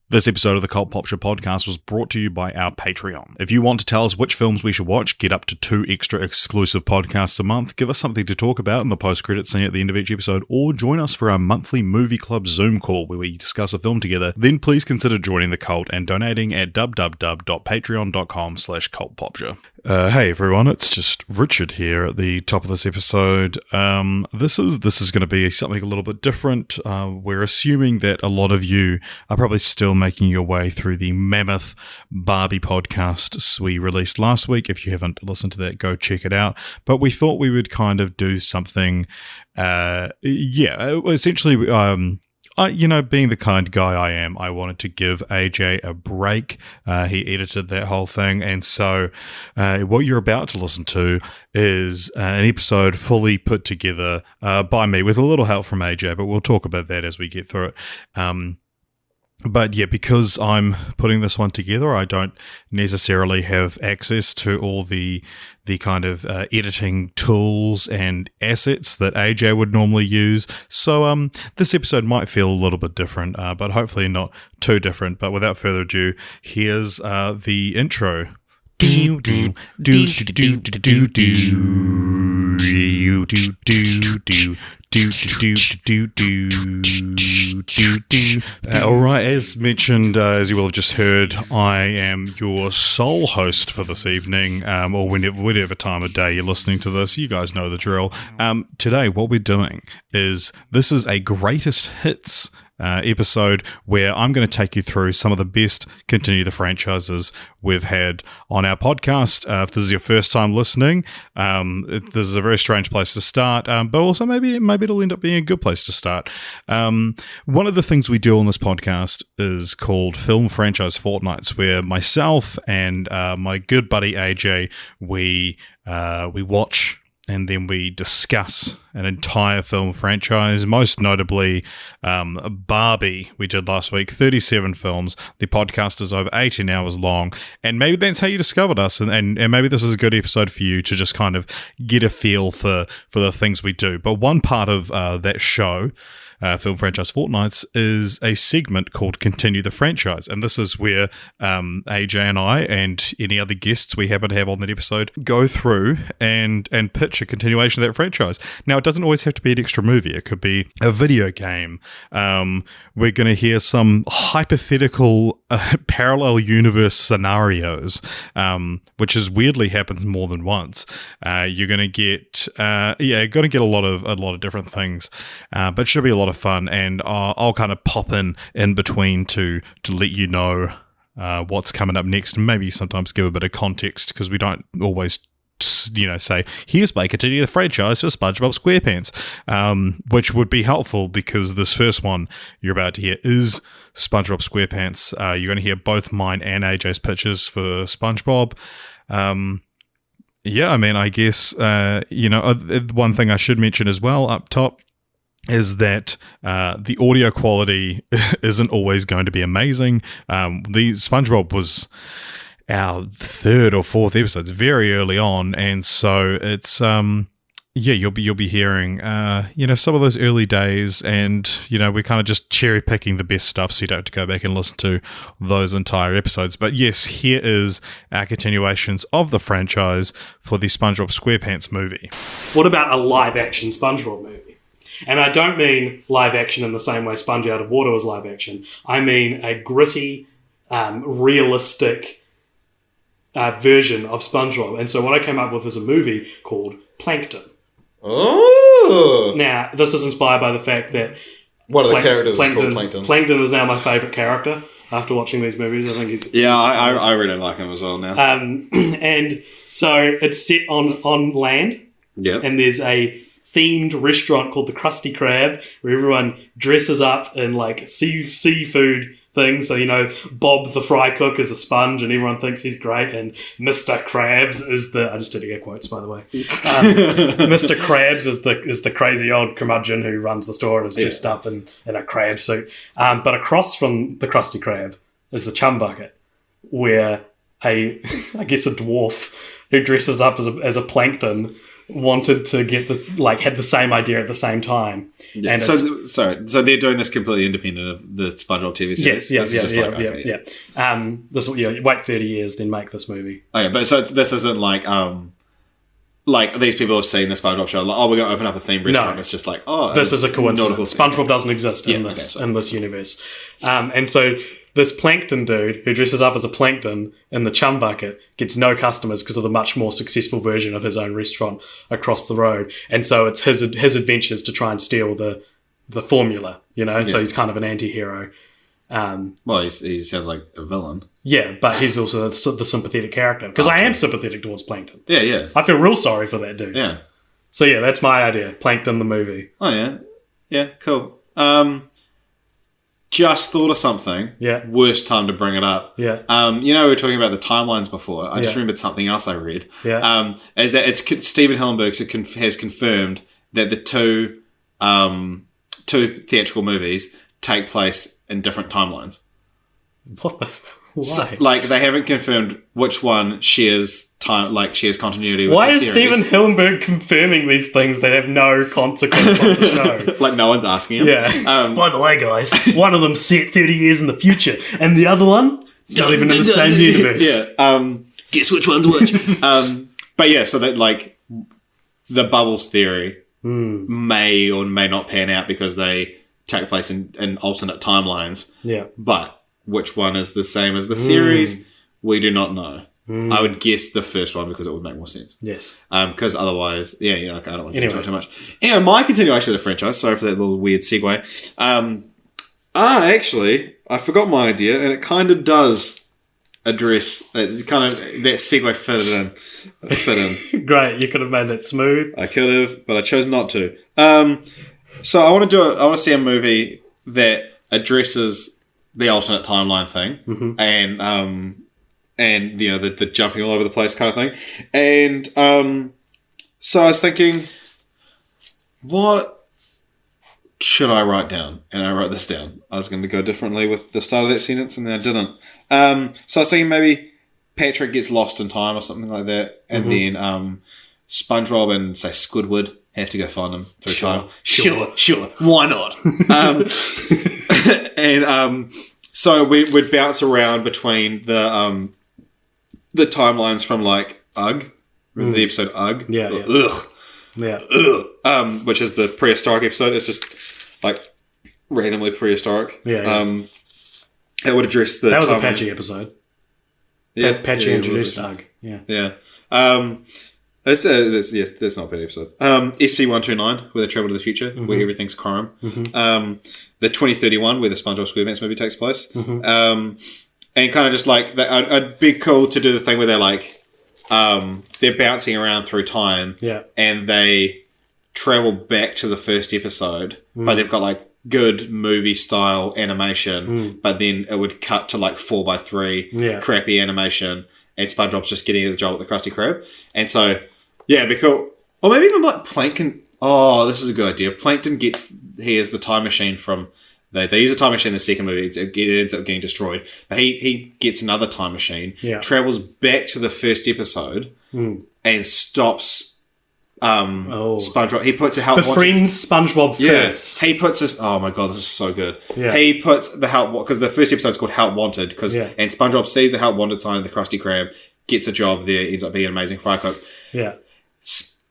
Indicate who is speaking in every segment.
Speaker 1: This episode of the Cult Popture podcast was brought to you by our Patreon. If you want to tell us which films we should watch, get up to 2 extra exclusive podcasts a month, give us something to talk about in the post-credit scene at the end of each episode, or join us for our monthly Movie Club Zoom call where we discuss a film together, then please consider joining the cult and donating at www.patreon.com/cultpopture. Hey everyone, it's just Richard here at the top of this episode. This is going to be something a little bit different. We're assuming that a lot of you are probably still making your way through the mammoth Barbie podcasts we released last week. If you haven't listened to that, go check it out. But we thought we would kind of do something, essentially, being the kind guy I am, I wanted to give AJ a break. He edited that whole thing. And so what you're about to listen to is an episode fully put together by me with a little help from AJ, but we'll talk about that as we get through it. But yeah, because I'm putting this one together, I don't necessarily have access to all the kind of editing tools and assets that AJ would normally use. So this episode might feel a little bit different, but hopefully not too different. But without further ado, here's the intro. Alright, as mentioned, as you will have just heard, I am your sole host for this evening, or whatever time of day you're listening to this. You guys know the drill. Today, what we're doing is, this is a greatest hits episode where I'm going to take you through some of the best Continue the Franchises we've had on our podcast. If this is your first time listening, this is a very strange place to start, but also maybe it'll end up being a good place to start. One of the things we do on this podcast is called Film Franchise Fortnights, where myself and my good buddy AJ, we watch and then we discuss an entire film franchise, most notably Barbie we did last week, 37 films. The podcast is over 18 hours long, and maybe that's how you discovered us, and maybe this is a good episode for you to just kind of get a feel for the things we do. But one part of that show, Film Franchise Fortnights, is a segment called Continue the Franchise, and this is where AJ and I and any other guests we happen to have on that episode go through and pitch a continuation of that franchise. Now, it doesn't always have to be an extra movie. It could be a video game. We're going to hear some hypothetical parallel universe scenarios, which is weirdly happens more than once. You're going to get a lot of different things, but it should be a lot of fun, and I'll kind of pop in between to let you know what's coming up next, and maybe sometimes give a bit of context, because we don't always say, here's my Continue the Franchise for SpongeBob SquarePants, which would be helpful, because this first one you're about to hear is SpongeBob SquarePants. You're going to hear both mine and AJ's pitches for SpongeBob. I guess one thing I should mention as well up top is that the audio quality isn't always going to be amazing. The SpongeBob was our 3rd or 4th episodes very early on, and so it's you'll be hearing some of those early days, and we're kind of just cherry picking the best stuff, so you don't have to go back and listen to those entire episodes. But yes, here is our continuations of the franchise for the SpongeBob SquarePants movie.
Speaker 2: What about a live action SpongeBob movie? And I don't mean live action in the same way Sponge Out of Water was live action. I mean a gritty, realistic version of SpongeBob. And so what I came up with is a movie called Plankton.
Speaker 3: Oh!
Speaker 2: Now, this is inspired by the fact that
Speaker 3: one of the characters is called Plankton.
Speaker 2: Plankton is now my favourite character after watching these movies. I think he's...
Speaker 4: Yeah, I really like him as well now.
Speaker 2: And so it's set on land.
Speaker 4: Yeah.
Speaker 2: And there's a themed restaurant called the Krusty Krab, where everyone dresses up in like seafood things. So, Bob the fry cook is a sponge and everyone thinks he's great, and Mr. Krabs is the... I just did air quotes, by the way. Mr. Krabs is the crazy old curmudgeon who runs the store and is dressed up in a crab suit. But across from the Krusty Krab is the Chum Bucket, where a dwarf who dresses up as a plankton wanted to get this, like, had the same idea at the same time.
Speaker 4: Yeah.
Speaker 2: And
Speaker 4: So they're doing this completely independent of the SpongeBob TV series.
Speaker 2: Yes, This will wait 30 years, then make this movie.
Speaker 4: Okay, but so this isn't like these people have seen the SpongeBob show. Like, we're going to open up a themed restaurant.
Speaker 2: No.
Speaker 4: It's just like,
Speaker 2: this is a coincidence. SpongeBob doesn't exist in this universe, and so this plankton dude who dresses up as a plankton in the chum bucket gets no customers because of the much more successful version of his own restaurant across the road, and so it's his adventures to try and steal the formula. So he's kind of an anti-hero.
Speaker 4: Well, he sounds like a villain.
Speaker 2: Yeah, but he's also the sympathetic character because I am sympathetic towards Plankton.
Speaker 4: Yeah.
Speaker 2: I feel real sorry for that dude.
Speaker 4: Yeah.
Speaker 2: So yeah, that's my idea. Plankton the movie.
Speaker 4: Oh yeah, yeah, cool. Just thought of something.
Speaker 2: Yeah.
Speaker 4: Worst time to bring it up.
Speaker 2: Yeah.
Speaker 4: We were talking about the timelines before. I just remembered something else I read.
Speaker 2: Yeah.
Speaker 4: Is that Stephen Hillenburg has confirmed that the two theatrical movies take place in different timelines.
Speaker 2: What the? Why?
Speaker 4: So, they haven't confirmed which one shares continuity with
Speaker 2: Why
Speaker 4: the
Speaker 2: is
Speaker 4: series.
Speaker 2: Stephen Hillenburg confirming these things that have no consequence on the show?
Speaker 4: No one's asking him.
Speaker 2: Yeah. By the way, guys, one of them's set 30 years in the future, and the other one is not even in the same universe.
Speaker 4: Yeah. Guess which one's which? But yeah, so that the bubbles theory may or may not pan out because they take place in alternate timelines.
Speaker 2: Yeah.
Speaker 4: But which one is the same as the series? We do not know. I would guess the first one because it would make more sense.
Speaker 2: Yes.
Speaker 4: Because otherwise, I don't want to get into it too much. Anyway, my continuation of the franchise, sorry for that little weird segue. Actually, I forgot my idea, and it kind of does address that segue fit in.
Speaker 2: Great, you could have made that smooth.
Speaker 4: I could have, but I chose not to. So I want to see a movie that addresses the alternate timeline thing, and the jumping all over the place kind of thing, and so I was thinking, what should I write down? And I wrote this down. I was going to go differently with the start of that sentence, and then I didn't. So I was thinking maybe Patrick gets lost in time or something like that, and then SpongeBob and say Squidward have to go find him through time. Sure. Why not? And so we'd bounce around between the timelines from Ugh, the episode Ugh.
Speaker 2: Yeah.
Speaker 4: Ugh.
Speaker 2: Yeah.
Speaker 4: Ugh. Which is the prehistoric episode. It's just randomly prehistoric.
Speaker 2: Yeah.
Speaker 4: That would address the.
Speaker 2: That was
Speaker 4: timeline.
Speaker 2: a patchy episode.
Speaker 4: Yeah,
Speaker 2: Patchy introduced Ugh. Yeah.
Speaker 4: Yeah. That's not a bad episode. SP-129, where they travel to the future, where everything's crime. The 2031, where the SpongeBob SquarePants movie takes place. And kind of just it'd be cool to do the thing where they're bouncing around through time, and they travel back to the first episode, but they've got good movie style animation, but then it would cut to 4:3 crappy animation, and SpongeBob's just getting the job at the Krusty Krab, and so. Yeah, it'd be cool. Or maybe even Plankton. Oh, this is a good idea. Plankton has the time machine from... They use a time machine in the second movie. It ends up getting destroyed. But he gets another time machine, travels back to the first episode, and stops SpongeBob. He puts a help...
Speaker 2: Befriends SpongeBob first.
Speaker 4: He puts this... Oh my god, this is so good.
Speaker 2: Yeah.
Speaker 4: He puts the help... Because the first episode's called Help Wanted, and SpongeBob sees the Help Wanted sign of the Krusty Krab, gets a job there, ends up being an amazing fry cook.
Speaker 2: Yeah.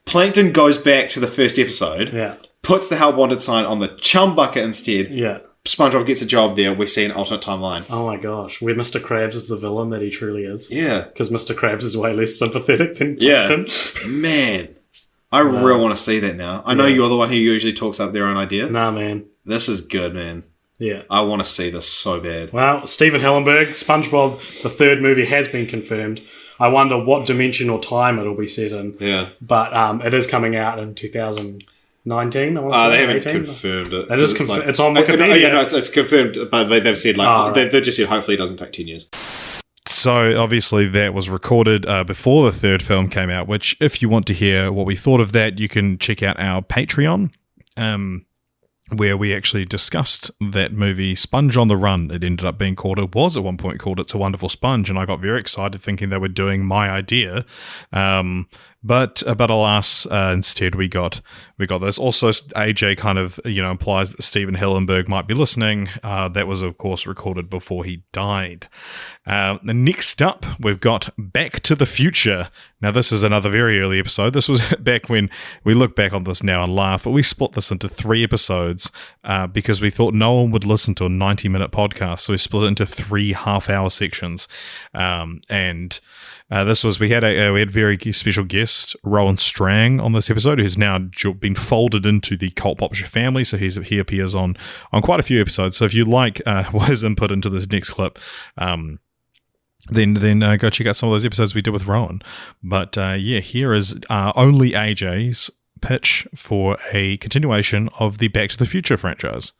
Speaker 4: Plankton goes back to the first episode, puts the Help Wanted sign on the chum bucket instead.
Speaker 2: Yeah.
Speaker 4: SpongeBob gets a job there. We see an alternate timeline.
Speaker 2: Oh my gosh. Where Mr. Krabs is the villain that he truly is.
Speaker 4: Yeah.
Speaker 2: Because Mr. Krabs is way less sympathetic than Plankton.
Speaker 4: Man. I really want to see that now. I know you're the one who usually talks up their own idea.
Speaker 2: Nah, man.
Speaker 4: This is good, man.
Speaker 2: Yeah.
Speaker 4: I want to see this so bad.
Speaker 2: Well, Stephen Hillenburg, SpongeBob, the third movie has been confirmed. I wonder what dimension or time it'll be set in.
Speaker 4: Yeah.
Speaker 2: But it is coming out in 2019, I want to say.
Speaker 4: They haven't
Speaker 2: 18.
Speaker 4: confirmed it.
Speaker 2: It is it's on Wikipedia.
Speaker 4: It's confirmed, but they've said, they've just said hopefully it doesn't take 10 years.
Speaker 1: So obviously that was recorded before the third film came out, which if you want to hear what we thought of that, you can check out our Patreon. Where we actually discussed that movie, Sponge on the Run. It ended up being called, it was at one point called It's a Wonderful Sponge, and I got very excited thinking they were doing my idea. But alas, instead we got this. Also, AJ kind of implies that Steven Hillenburg might be listening. That was of course recorded before he died. Next up, we've got Back to the Future. Now, this is another very early episode. This was back when we look back on this now and laugh, but we split this into 3 episodes because we thought no one would listen to a 90-minute podcast, so we split it into 3 half-hour sections. This was we had very special guest Rowan Strang on this episode, who's now been folded into the Cult Popture family, so he appears on quite a few episodes. So if you like his input into this next clip, then go check out some of those episodes we did with Rowan. But here is only AJ's pitch for a continuation of the Back to the Future franchise.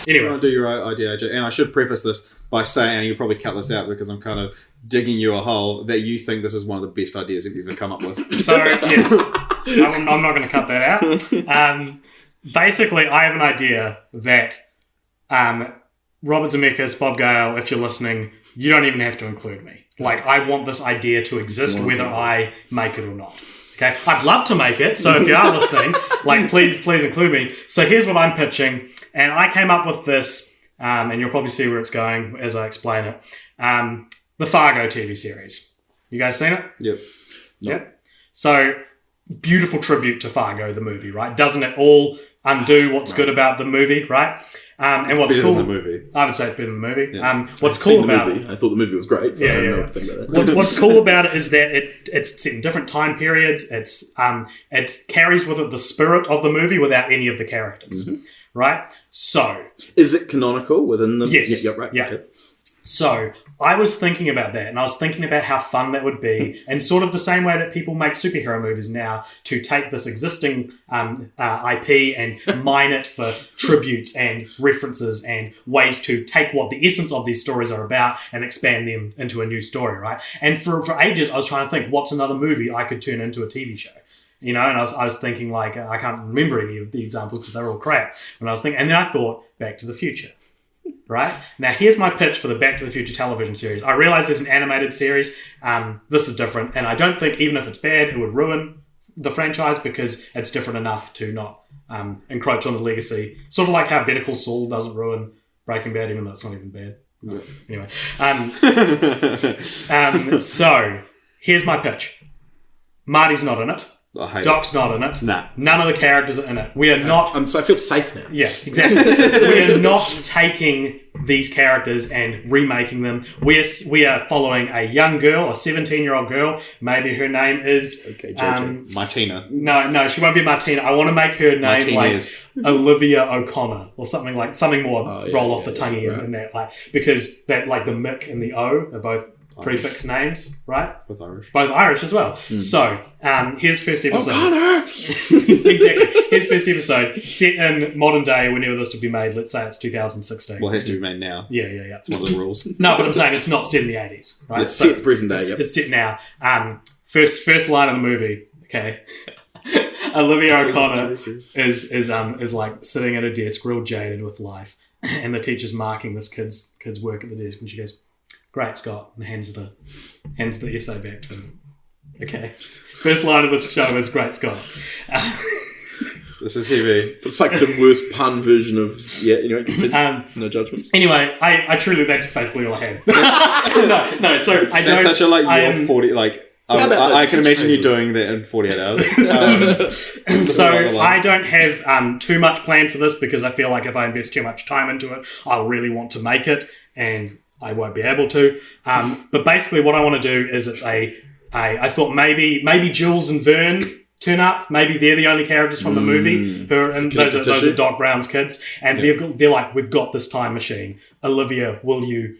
Speaker 4: Anyway, I'll do your idea, AJ. And I should preface this by saying, and you'll probably cut this out because I'm kind of digging you a hole, that you think this is one of the best ideas that you've ever come up with.
Speaker 2: So, yes, I'm not going to cut that out. Basically, I have an idea that Robert Zemeckis, Bob Gale, if you're listening, you don't even have to include me. Like, I want this idea to exist whether I make it or not. Okay? I'd love to make it, so if you are listening, like, please include me. So here's what I'm pitching, and I came up with this, and you'll probably see where it's going as I explain it. The Fargo TV series. You guys seen it?
Speaker 4: Yep.
Speaker 2: Yep. So, beautiful tribute to Fargo, the movie, right? Doesn't it all undo what's good about the movie, right? And what's
Speaker 4: better
Speaker 2: cool?
Speaker 4: Than the movie.
Speaker 2: I would say it's better than the movie.
Speaker 4: Yeah.
Speaker 2: what's cool about it?
Speaker 5: I thought the movie was great, so I don't know what to think about it.
Speaker 2: What's cool about it is that it's set in different time periods. It carries with it the spirit of the movie without any of the characters, right? So,
Speaker 5: is it canonical within the?
Speaker 2: Yes.
Speaker 5: Yeah. Right.
Speaker 2: Yeah.
Speaker 5: Okay.
Speaker 2: So I was thinking about that, and I was thinking about how fun that would be, and sort of the same way that people make superhero movies now, to take this existing IP and mine it for tributes and references and ways to take what the essence of these stories are about and expand them into a new story, right? And for ages, I was trying to think, what's another movie I could turn into a TV show? And I was thinking, like, I can't remember any of the examples because they're all crap. And then I thought, Back to the Future. Right? Now, here's my pitch for the Back to the Future television series. I realize there's an animated series. This is different. And I don't think, even if it's bad, it would ruin the franchise because it's different enough to not encroach on the legacy. Sort of like how Better Call Saul doesn't ruin Breaking Bad, even though it's not even bad. Yeah. Anyway. So, here's my pitch. Marty's not in it. Doc's not in it.
Speaker 5: Nah.
Speaker 2: None of the characters are in it. We are not...
Speaker 5: So I feel safe now.
Speaker 2: Yeah, exactly. We are not taking these characters and remaking them. We are following a young girl, a 17-year-old girl. Maybe her name is...
Speaker 5: Okay, JJ.
Speaker 4: Martina.
Speaker 2: No, she won't be Martina. I want to make her name
Speaker 4: Martinez.
Speaker 2: like Olivia O'Connor or something more roll off the tongue in that, like, because that, like, the Mick and the O are both prefix names, right?
Speaker 4: Both Irish.
Speaker 2: Both Irish as well. So, here's first episode.
Speaker 5: O'Connor!
Speaker 2: Exactly. Here's first episode. Set in modern day, whenever this to be made. Let's say it's 2016.
Speaker 4: Well, it has to be made now.
Speaker 2: Yeah.
Speaker 4: It's one of the rules.
Speaker 2: No, but I'm saying it's not set in the 80s, right?
Speaker 5: It's set present day,
Speaker 2: It's set now. First line of the movie, okay. Olivia O'Connor is like sitting at a desk, real jaded with life, and the teacher's marking this kid's work at the desk, and she goes, "Great, Scott," and hands the essay back to him. Okay. First line of the show is "Great, Scott."
Speaker 4: This is heavy.
Speaker 5: It's like the worst pun version of no judgments.
Speaker 2: Anyway, I truly, that's basically all I had. no. So I don't.
Speaker 4: That's such a your 40 I can imagine you doing that in 48 hours.
Speaker 2: So I don't have too much planned for this because I feel like if I invest too much time into it, I'll really want to make it, and I won't be able to. But basically what I want to do is I thought maybe Jules and Vern turn up. Maybe they're the only characters from the movie. And those are Doc Brown's kids. And they're like, we've got this time machine. Olivia, will you...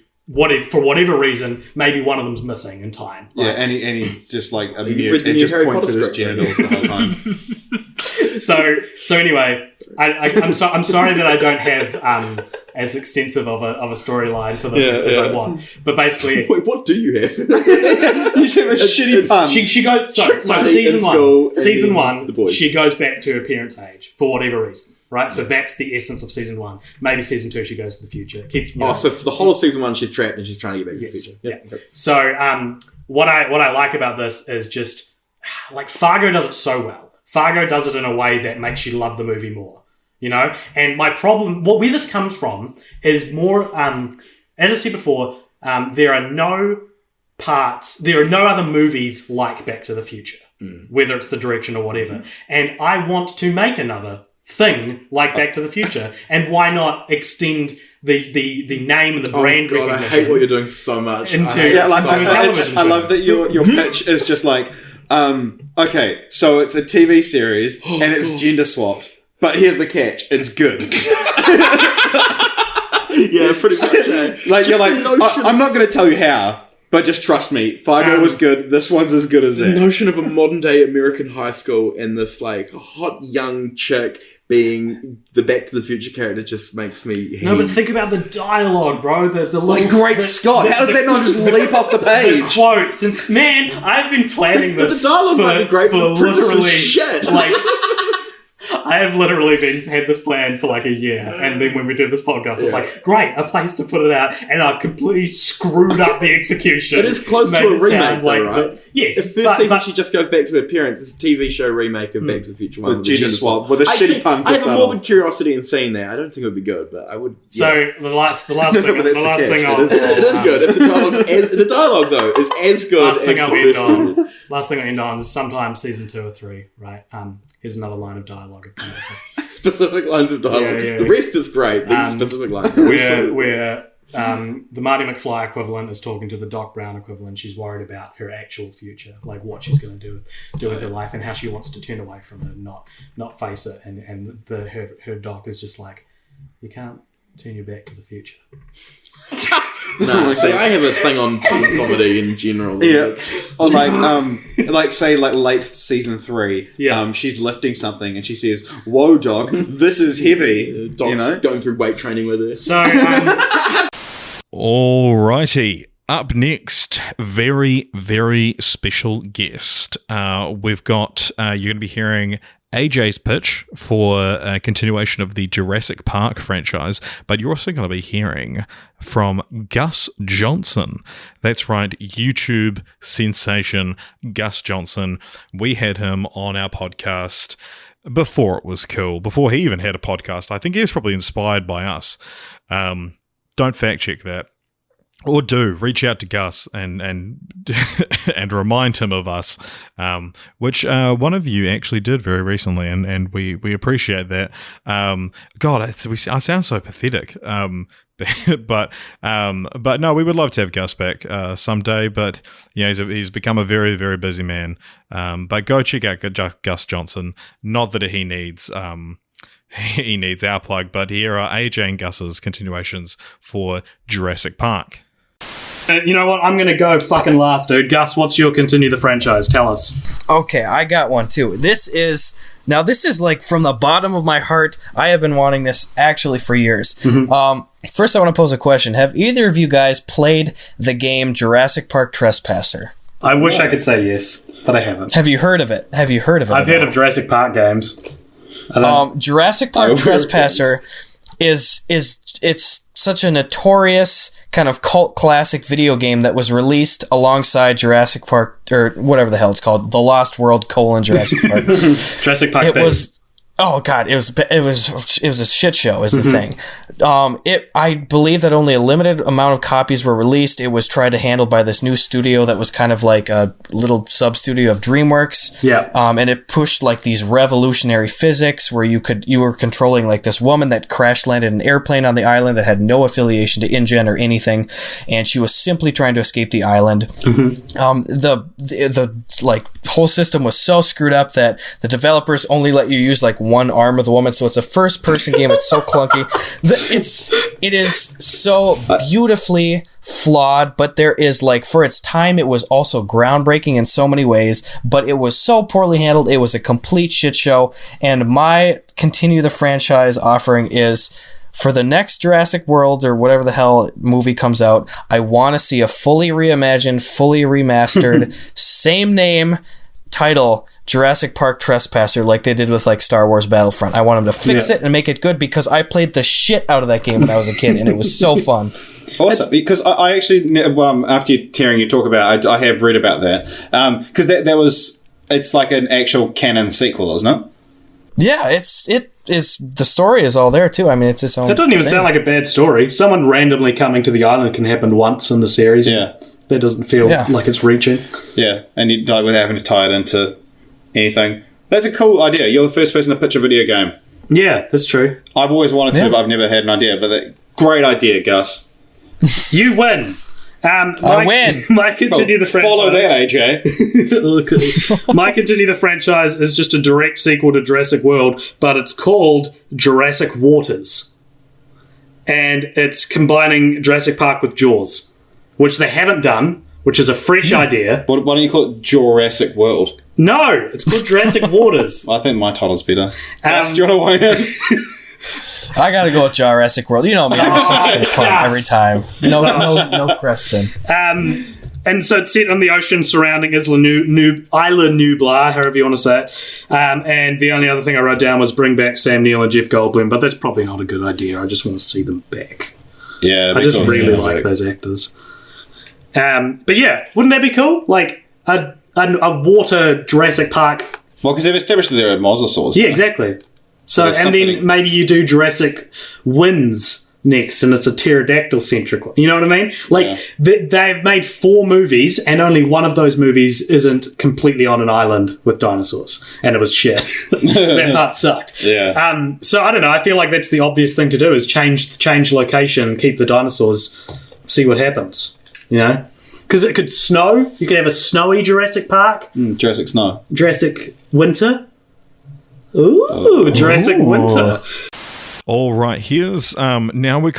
Speaker 2: for whatever reason, maybe one of them's missing in time.
Speaker 4: Yeah, and he just like a mute and just points at his genitals the whole time.
Speaker 2: So anyway, I'm sorry that I don't have as extensive of a storyline for this as I want. But basically,
Speaker 5: wait, what do you have?
Speaker 4: You said a shitty pun.
Speaker 2: She goes. So season one, she goes back to her parents' age for whatever reason. Right, so that's the essence of season one. Maybe season two, she goes to the future.
Speaker 5: So for the whole of season one, she's trapped and she's trying to get back to the future.
Speaker 2: Yeah. So what I like about this is just like Fargo does it so well. Fargo does it in a way that makes you love the movie more, you know? And my problem, where this comes from is more, as I said before, there are no other movies like Back to the Future, whether it's the direction or whatever. And I want to make another thing like Back to the Future. And why not extend the name and the brand recognition?
Speaker 5: I hate what you're doing so much.
Speaker 4: I love that your pitch is just like, okay, so it's a TV series and it's gender swapped, but here's the catch: it's good.
Speaker 5: Yeah, pretty much.
Speaker 4: Like you're like, I'm not going to tell you how, but just trust me. Fargo was good. This one's as good as that.
Speaker 5: The notion of a modern day American high school and this like hot young chick being the Back to the Future character just makes me.
Speaker 2: No, but think about the dialogue, bro. The
Speaker 4: like Great Scott. How does that not just leap off the page?
Speaker 2: The quotes and man, I've been planning this.
Speaker 5: But the dialogue might be great, but the literally shit.
Speaker 2: Like, I have literally had this plan for like a year, and then when we did this podcast, it's like, great, a place to put it out, and I've completely screwed up the execution.
Speaker 5: It is close to a remake, though, right?
Speaker 2: Yes.
Speaker 5: The first season, she just goes back to her parents. It's a TV show remake of Back to the Future 1.
Speaker 4: With gender swap, with a shitty pun to
Speaker 5: I have a
Speaker 4: start
Speaker 5: morbid
Speaker 4: off.
Speaker 5: curiosity in seeing that. I don't think it would be good, but I would. Yeah.
Speaker 2: So the last thing,
Speaker 4: But that's the catch.
Speaker 5: It is good. If the dialogue though is as good
Speaker 2: last
Speaker 5: as
Speaker 2: thing
Speaker 5: the
Speaker 2: I'll
Speaker 5: first
Speaker 2: end
Speaker 5: one.
Speaker 2: on. Last thing I'll end on is sometime season 2 or 3, right? Here's another line of dialogue.
Speaker 5: Specific lines of dialogue.
Speaker 2: Yeah.
Speaker 5: The rest is great. These specific lines.
Speaker 2: Where the Marty McFly equivalent is talking to the Doc Brown equivalent. She's worried about her actual future, like what she's going to do with her life, and how she wants to turn away from it, not face it. And her Doc is just like, you can't turn your back to the future.
Speaker 5: No, see, I have a thing on comedy in general.
Speaker 4: Yeah, or like say late season 3.
Speaker 2: Yeah.
Speaker 4: She's lifting something and she says, "Whoa, Doc, this is heavy."
Speaker 5: Doc's going through weight training with her.
Speaker 2: So,
Speaker 1: alrighty. Up next, very, very special guest. We've got, you're going to be hearing AJ's pitch for a continuation of the Jurassic Park franchise, but you're also going to be hearing from Gus Johnson. That's right, YouTube sensation Gus Johnson. We had him on our podcast before it was cool, before he even had a podcast. I think he was probably inspired by us. Don't fact check that. Or do reach out to Gus and and remind him of us, which one of you actually did very recently, and we appreciate that. God, I sound so pathetic, but no, we would love to have Gus back someday. But yeah, he's become a very, very busy man. But go check out Gus Johnson. Not that he needs our plug, but here are AJ and Gus's continuations for Jurassic Park.
Speaker 2: you know what? I'm going to go fucking last, dude. Gus, what's your continue the franchise? Tell us.
Speaker 6: Okay, I got one too. This is like from the bottom of my heart. I have been wanting this actually for years. First, I want to pose a question. Have either of you guys played the game Jurassic Park Trespasser?
Speaker 2: I wish I could say yes, but I haven't.
Speaker 6: Have you heard of it? I've
Speaker 2: heard of Jurassic Park games.
Speaker 6: Jurassic Park Trespasser it's such a notorious kind of cult classic video game that was released alongside Jurassic Park, or whatever the hell it's called, The Lost World: Jurassic Park.
Speaker 2: Jurassic Park.
Speaker 6: It was. Oh god, it was a shit show is the thing. I believe that only a limited amount of copies were released. It was tried to handle by this new studio that was kind of like a little sub studio of DreamWorks.
Speaker 2: Yeah.
Speaker 6: And it pushed like these revolutionary physics where you were controlling like this woman that crash landed an airplane on the island that had no affiliation to InGen or anything, and she was simply trying to escape the island. The like whole system was so screwed up that the developers only let you use like one arm of the woman, so it's a first-person game. It's so clunky. It is so beautifully flawed, but there is like, for its time, it was also groundbreaking in so many ways, but it was so poorly handled. It was a complete shit show, and my continue the franchise offering is, for the next Jurassic World or whatever the hell movie comes out, I want to see a fully reimagined, fully remastered, same name, title, Jurassic Park Trespasser, like they did with like Star Wars Battlefront. I want them to fix it and make it good, because I played the shit out of that game when I was a kid, and it was so fun.
Speaker 4: Awesome, because I actually, after hearing you talk about it, I have read about that, because that was it's like an actual canon sequel, isn't it?
Speaker 6: Yeah, it is. The story is all there too. I mean, it's its own.
Speaker 2: That doesn't even
Speaker 6: thing.
Speaker 2: sound like a bad story. Someone randomly coming to the island can happen once in the series.
Speaker 4: Yeah.
Speaker 2: That doesn't feel like it's reaching.
Speaker 4: Yeah, and you without having to tie it into anything. That's a cool idea. You're the first person to pitch a video game.
Speaker 2: Yeah, that's true.
Speaker 4: I've always wanted to, but I've never had an idea. But great idea, Gus.
Speaker 2: You win.
Speaker 6: I win.
Speaker 2: Might continue the franchise.
Speaker 4: Follow that, AJ.
Speaker 2: Might continue the franchise is just a direct sequel to Jurassic World, but it's called Jurassic Waters. And it's combining Jurassic Park with Jaws, which they haven't done, which is a fresh idea.
Speaker 4: Why don't you call it Jurassic World?
Speaker 2: No, it's called Jurassic Waters.
Speaker 4: I think my title's better. Gus, do you want to weigh in?
Speaker 6: I gotta go with Jurassic World. You know me, I'm something for the pun every time. No question.
Speaker 2: And so it's set on the ocean surrounding Isla Nublar, however you want to say it. And the only other thing I wrote down was bring back Sam Neill and Jeff Goldblum, but that's probably not a good idea. I just want to see them back.
Speaker 4: Yeah,
Speaker 2: I just really like those actors. But yeah, wouldn't that be cool? Like a water Jurassic Park.
Speaker 4: Well, because they've established that there are mosasaurs.
Speaker 2: Yeah, exactly. So, and then maybe you do Jurassic Winds next, and it's a pterodactyl-centric one. You know what I mean? Like, they've made 4 movies, and only one of those movies isn't completely on an island with dinosaurs, and it was shit. That part sucked.
Speaker 4: Yeah.
Speaker 2: So, I don't know. I feel like that's the obvious thing to do, is change location, keep the dinosaurs, see what happens. You know? Because it could snow. You could have a snowy Jurassic Park.
Speaker 4: Jurassic Snow.
Speaker 2: Jurassic Winter. Ooh, Jurassic Winter.
Speaker 1: All right, here's now we're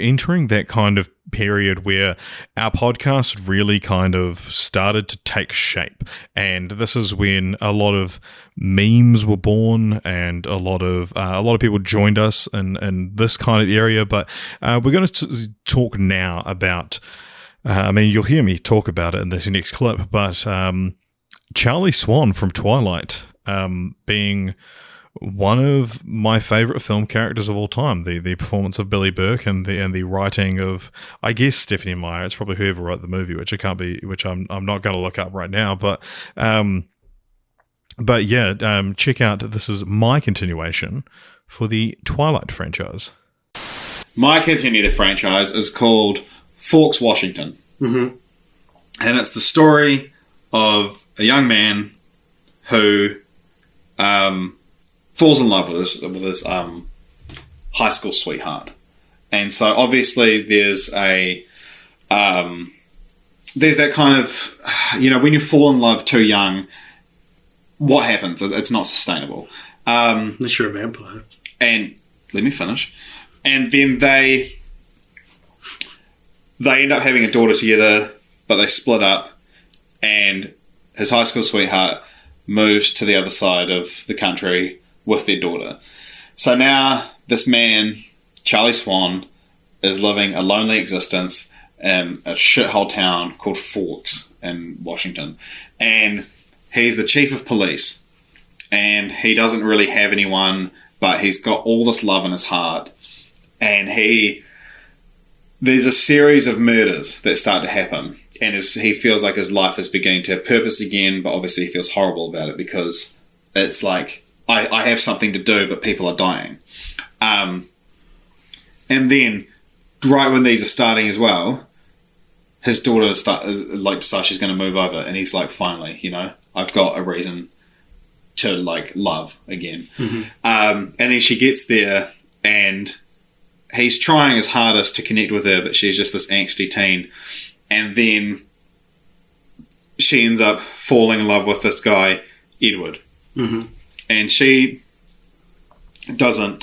Speaker 1: entering that kind of period where our podcast really kind of started to take shape, and this is when a lot of memes were born, and a lot of people joined us in this kind of area. But we're going to talk now about. I mean, you'll hear me talk about it in this next clip, but Charlie Swan from Twilight being one of my favorite film characters of all time, the performance of Billy Burke and the writing of, I guess, Stephanie Meyer. It's probably whoever wrote the movie, which I'm not going to look up right now, but yeah, check out, this is my continuation for the Twilight franchise.
Speaker 4: My continue the franchise is called Forks, Washington.
Speaker 2: Mm-hmm.
Speaker 4: And it's the story of a young man who falls in love with his high school sweetheart. And so obviously there's that kind of, when you fall in love too young, what happens? It's not sustainable.
Speaker 2: Unless you're a vampire.
Speaker 4: And let me finish. And then they end up having a daughter together, but they split up, and his high school sweetheart moves to the other side of the country with their daughter. So now this man, Charlie Swan, is living a lonely existence in a shithole town called Forks in Washington. And he's the chief of police, and he doesn't really have anyone, but he's got all this love in his heart. And there's a series of murders that start to happen, and he feels like his life is beginning to have purpose again, but obviously he feels horrible about it because it's like, I have something to do, but people are dying. And then, right when these are starting as well, his daughter decides she's going to move over, and he's like, finally, I've got a reason to love again.
Speaker 2: Mm-hmm.
Speaker 4: And then she gets there, and he's trying his hardest to connect with her, but she's just this angsty teen. And then she ends up falling in love with this guy, Edward.
Speaker 2: Mm-hmm.
Speaker 4: And she doesn't...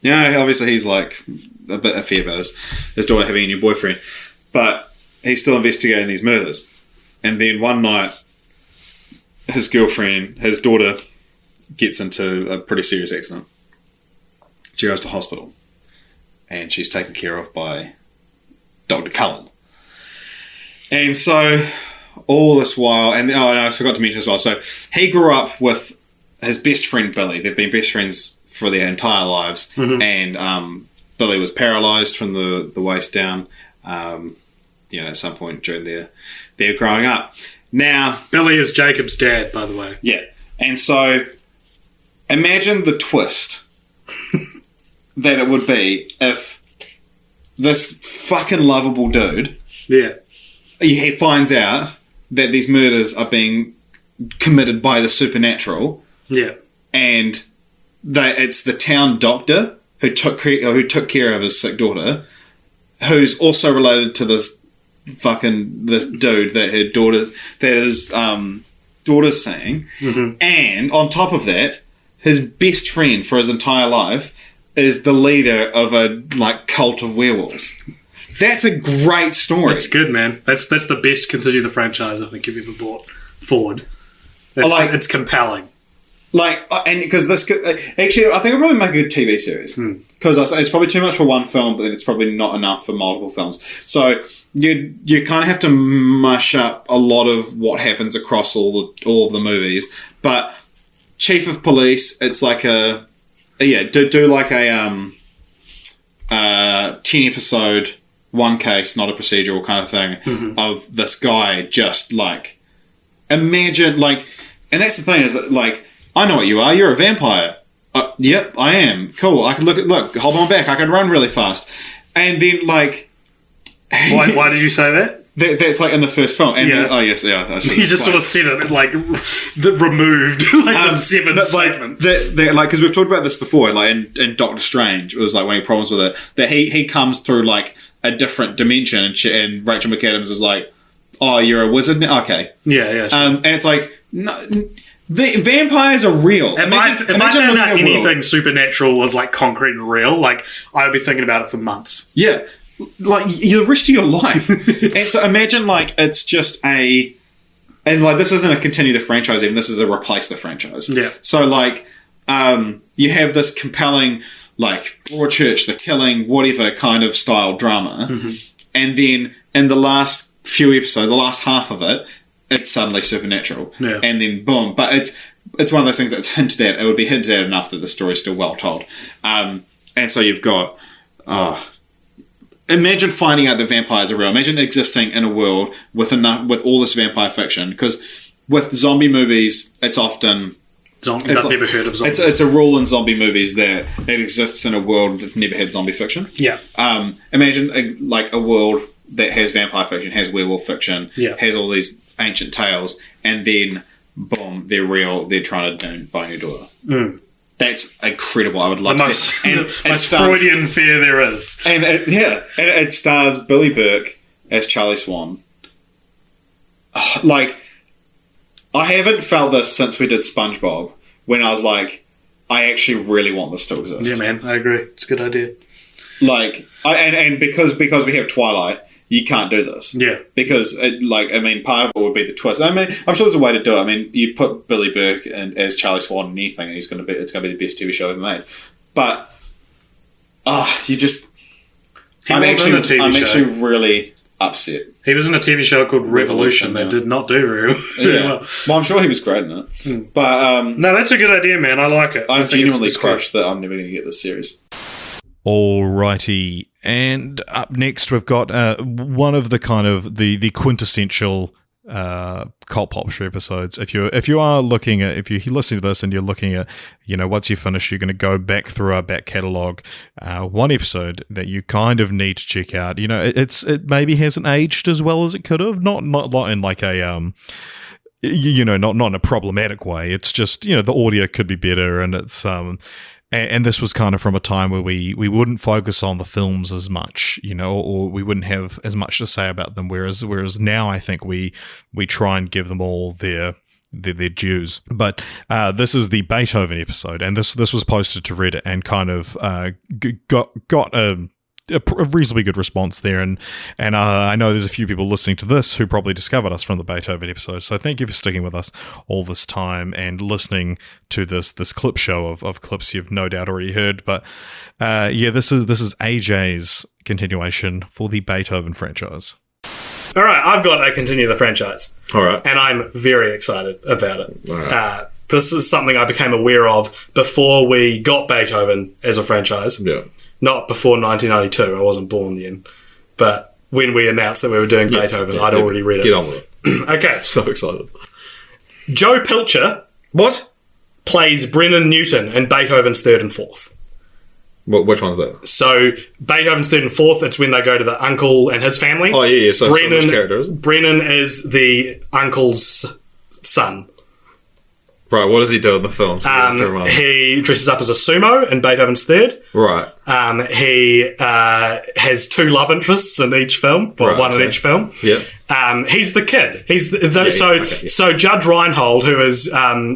Speaker 4: obviously he's like a bit iffy about his daughter having a new boyfriend. But he's still investigating these murders. And then one night, his daughter, gets into a pretty serious accident. She goes to hospital, and she's taken care of by Dr. Cullen. And so, all this while, and I forgot to mention as well, so he grew up with his best friend Billy. They've been best friends for their entire lives,
Speaker 2: mm-hmm.
Speaker 4: and Billy was paralysed from the waist down, at some point during their growing up. Now,
Speaker 2: Billy is Jacob's dad, by the way.
Speaker 4: yeah, and so imagine the twist that it would be if this fucking lovable dude, he finds out that these murders are being committed by the supernatural.
Speaker 2: Yeah.
Speaker 4: And it's the town doctor who took care of his sick daughter, who's also related to this dude that his daughter's seeing.
Speaker 2: Mm-hmm.
Speaker 4: And on top of that, his best friend for his entire life is the leader of a cult of werewolves. That's a great story.
Speaker 2: It's good, man. That's the best Continue the Franchise I think you've ever brought forward. It's compelling.
Speaker 4: And because this could actually, I think it'll probably make a good TV series because it's probably too much for one film, but then it's probably not enough for multiple films. So you kind of have to mush up a lot of what happens across all of the movies. But Chief of Police, it's like do like a 10-episode, one case, not a procedural kind of thing of this guy just imagine and that's the thing is I know what you are. You're a vampire. Yep, I am. Cool. I can look, hold my back. I can run really fast. And then,
Speaker 2: Why did you say that?
Speaker 4: That's in the first film. And
Speaker 2: yeah.
Speaker 4: Then, oh, yes, yeah.
Speaker 2: You just sort of said it, removed, the seventh segment.
Speaker 4: Because we've talked about this before, in Doctor Strange, it was when he had problems with it, that he comes through, a different dimension, and Rachel McAdams is oh, you're a wizard now? Okay.
Speaker 2: Yeah, sure.
Speaker 4: And it's no... The vampires are real.
Speaker 2: If I found out anything supernatural was concrete and real, I would be thinking about it for months.
Speaker 4: Yeah, the rest of your life. And so imagine it's just and this isn't a continue the franchise even. This is a replace the franchise.
Speaker 2: Yeah.
Speaker 4: So you have this compelling Broadchurch, The Killing, whatever kind of style drama, and then in the last few episodes, the last half of it, it's suddenly supernatural.
Speaker 2: Yeah.
Speaker 4: And then boom. But it's one of those things that's hinted at. It would be hinted at enough that the story's still well told. And so you've got... imagine finding out that vampires are real. Imagine existing in a world with all this vampire fiction. Because with zombie movies, it's often...
Speaker 2: I've never heard of zombies.
Speaker 4: It's a rule in zombie movies that it exists in a world that's never had zombie fiction.
Speaker 2: Yeah.
Speaker 4: Imagine a world that has vampire fiction, has werewolf fiction, has all these ancient tales, and then boom, they're real. They're trying to buy your daughter. That's incredible. I would love
Speaker 2: the
Speaker 4: to.
Speaker 2: Most Freudian fear there is.
Speaker 4: And it stars Billy Burke as Charlie Swan. I haven't felt this since we did SpongeBob, when I was I actually really want this to exist.
Speaker 2: Yeah, man, I agree. It's a good idea.
Speaker 4: And because we have Twilight, you can't do this.
Speaker 2: Yeah.
Speaker 4: Because, part of it would be the twist. I'm sure there's a way to do it. You put Billy Burke as Charlie Swan in anything, and it's going to be the best TV show ever made. But, I'm actually really upset.
Speaker 2: He was in a TV show called Revolution that did not do very well.
Speaker 4: Well, I'm sure he was great in it. But
Speaker 2: no, that's a good idea, man. I like it.
Speaker 4: I'm genuinely crushed that I'm never going to get this series.
Speaker 1: Alrighty, and up next we've got one of the kind of the quintessential cult pop show episodes. If you're listening to this and you're looking at, once you finish, you're going to go back through our back catalogue. One episode that you kind of need to check out. It maybe hasn't aged as well as it could have. Not in a not in a problematic way. It's just the audio could be better, and it's And this was kind of from a time where we wouldn't focus on the films as much, or we wouldn't have as much to say about them. Whereas now I think we try and give them all their dues. But this is the Beethoven episode, and this was posted to Reddit and kind of got a reasonably good response there, and I know there's a few people listening to this who probably discovered us from the Beethoven episode, so thank you for sticking with us all this time and listening to this clip show of clips you've no doubt already heard. But this is AJ's continuation for the Beethoven franchise.
Speaker 2: All right, I've got a Continue the Franchise.
Speaker 3: All right.
Speaker 2: And I'm very excited about it.
Speaker 3: All right.
Speaker 2: This is something I became aware of before we got Beethoven as a franchise.
Speaker 3: Yeah.
Speaker 2: Not before 1992. I wasn't born then. But when we announced that we were doing Beethoven. I'd already read it.
Speaker 4: Get on with it.
Speaker 2: Okay.
Speaker 4: So excited.
Speaker 2: Joe Pilcher
Speaker 4: What?
Speaker 2: plays Brennan Newton in Beethoven's Third and Fourth.
Speaker 4: Which one's that?
Speaker 2: So Beethoven's Third and Fourth, it's when they go to the uncle and his family.
Speaker 4: Oh, yeah. So which character is it?
Speaker 2: Brennan is the uncle's son.
Speaker 4: Right, what does he do in the film?
Speaker 2: He dresses up as a sumo in Beethoven's Third.
Speaker 4: Right.
Speaker 2: He has 2 love interests in each film, one in each film.
Speaker 4: Yeah.
Speaker 2: He's the kid. He's
Speaker 4: okay.
Speaker 2: So Judge Reinhold, who is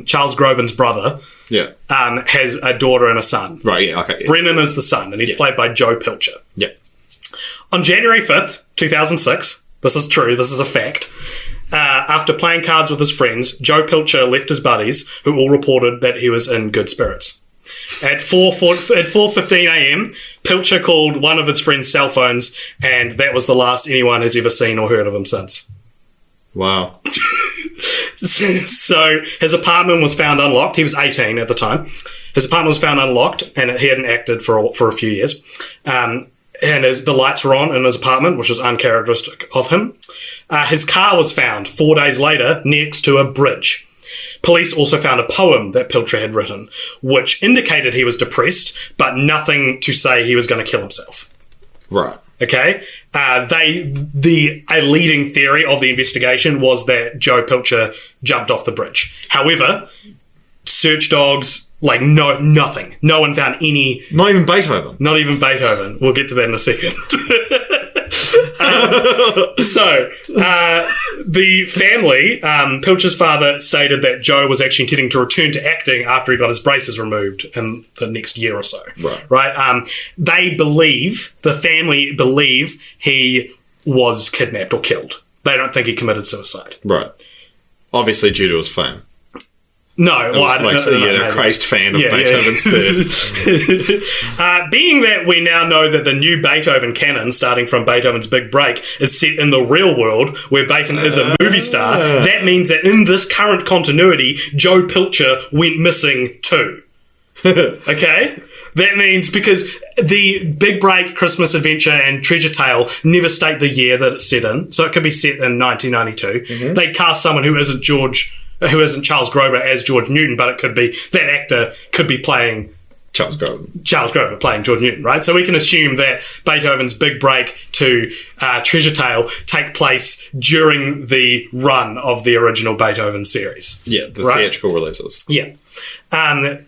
Speaker 2: Charles Groban's brother, has a daughter and a son.
Speaker 4: Right. Yeah. Okay. Yeah.
Speaker 2: Brennan is the son, and he's played by Joe Pilcher.
Speaker 4: Yeah.
Speaker 2: On January 5th, 2006, this is true, this is a fact, after playing cards with his friends, Joe Pilcher left his buddies, who all reported that he was in good spirits. At 4:15 a.m., Pilcher called one of his friend's cell phones, and that was the last anyone has ever seen or heard of him since.
Speaker 4: Wow.
Speaker 2: So his apartment was found unlocked. He was 18 at the time. His apartment was found unlocked, and he hadn't acted for a few years. And the lights were on in his apartment, which was uncharacteristic of him. His car was found 4 days later next to a bridge. Police also found a poem that Pilcher had written, which indicated he was depressed, but nothing to say he was going to kill himself.
Speaker 4: Right.
Speaker 2: Okay? A leading theory of the investigation was that Joe Pilcher jumped off the bridge. However, search dogs... nothing. No one found any...
Speaker 4: Not even Beethoven.
Speaker 2: Not even Beethoven. We'll get to that in a second. The family, Pilcher's father stated that Joe was actually intending to return to acting after he got his braces removed in the next year or so. Right? The family believe he was kidnapped or killed. They don't think he committed suicide.
Speaker 4: Right. Obviously due to his fame.
Speaker 2: No,
Speaker 4: a crazed fan of Beethoven's Third.
Speaker 2: Being that we now know that the new Beethoven canon, starting from Beethoven's Big Break, is set in the real world, where Beethoven is a movie star, that means that in this current continuity, Joe Pilcher went missing too. Okay? That means because the Big Break, Christmas Adventure, and Treasure Tale never state the year that it's set in, so it could be set in 1992. Mm-hmm. They cast someone who isn't Charles Groban as George Newton, but it could be that actor could be playing
Speaker 4: Charles
Speaker 2: Groban playing George Newton, right? So we can assume that Beethoven's Big Break to Treasure Tale take place during the run of the original Beethoven series.
Speaker 4: Yeah, the theatrical releases.
Speaker 2: Yeah.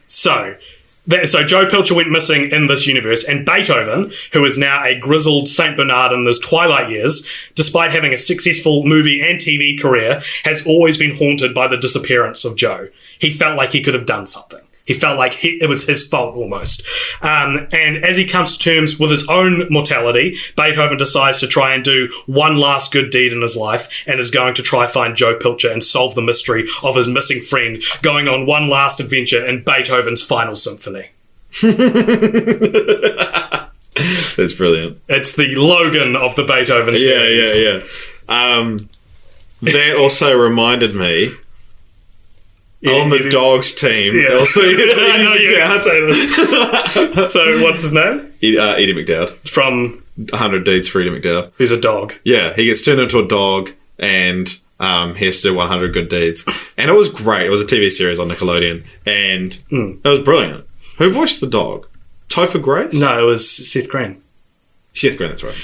Speaker 2: So Joe Pilcher went missing in this universe, and Beethoven, who is now a grizzled Saint Bernard in his twilight years, despite having a successful movie and TV career, has always been haunted by the disappearance of Joe. He felt like he could have done something. He felt like it was his fault almost. And as he comes to terms with his own mortality, Beethoven decides to try and do one last good deed in his life and is going to try find Joe Pilcher and solve the mystery of his missing friend, going on one last adventure in Beethoven's Final Symphony.
Speaker 4: That's brilliant.
Speaker 2: It's the Logan of the Beethoven series.
Speaker 4: Yeah. That also reminded me... on the dogs team. Yeah. Also, I know you can't say this.
Speaker 2: So, what's his name?
Speaker 4: Edie McDowd.
Speaker 2: From
Speaker 4: 100 Deeds for Edie McDowd.
Speaker 2: Who's a dog.
Speaker 4: Yeah, he gets turned into a dog and he has to do 100 Good Deeds. And it was great. It was a TV series on Nickelodeon. And it was brilliant. Who voiced the dog? Topher Grace?
Speaker 2: No, it was Seth Green.
Speaker 4: Seth Green, that's right.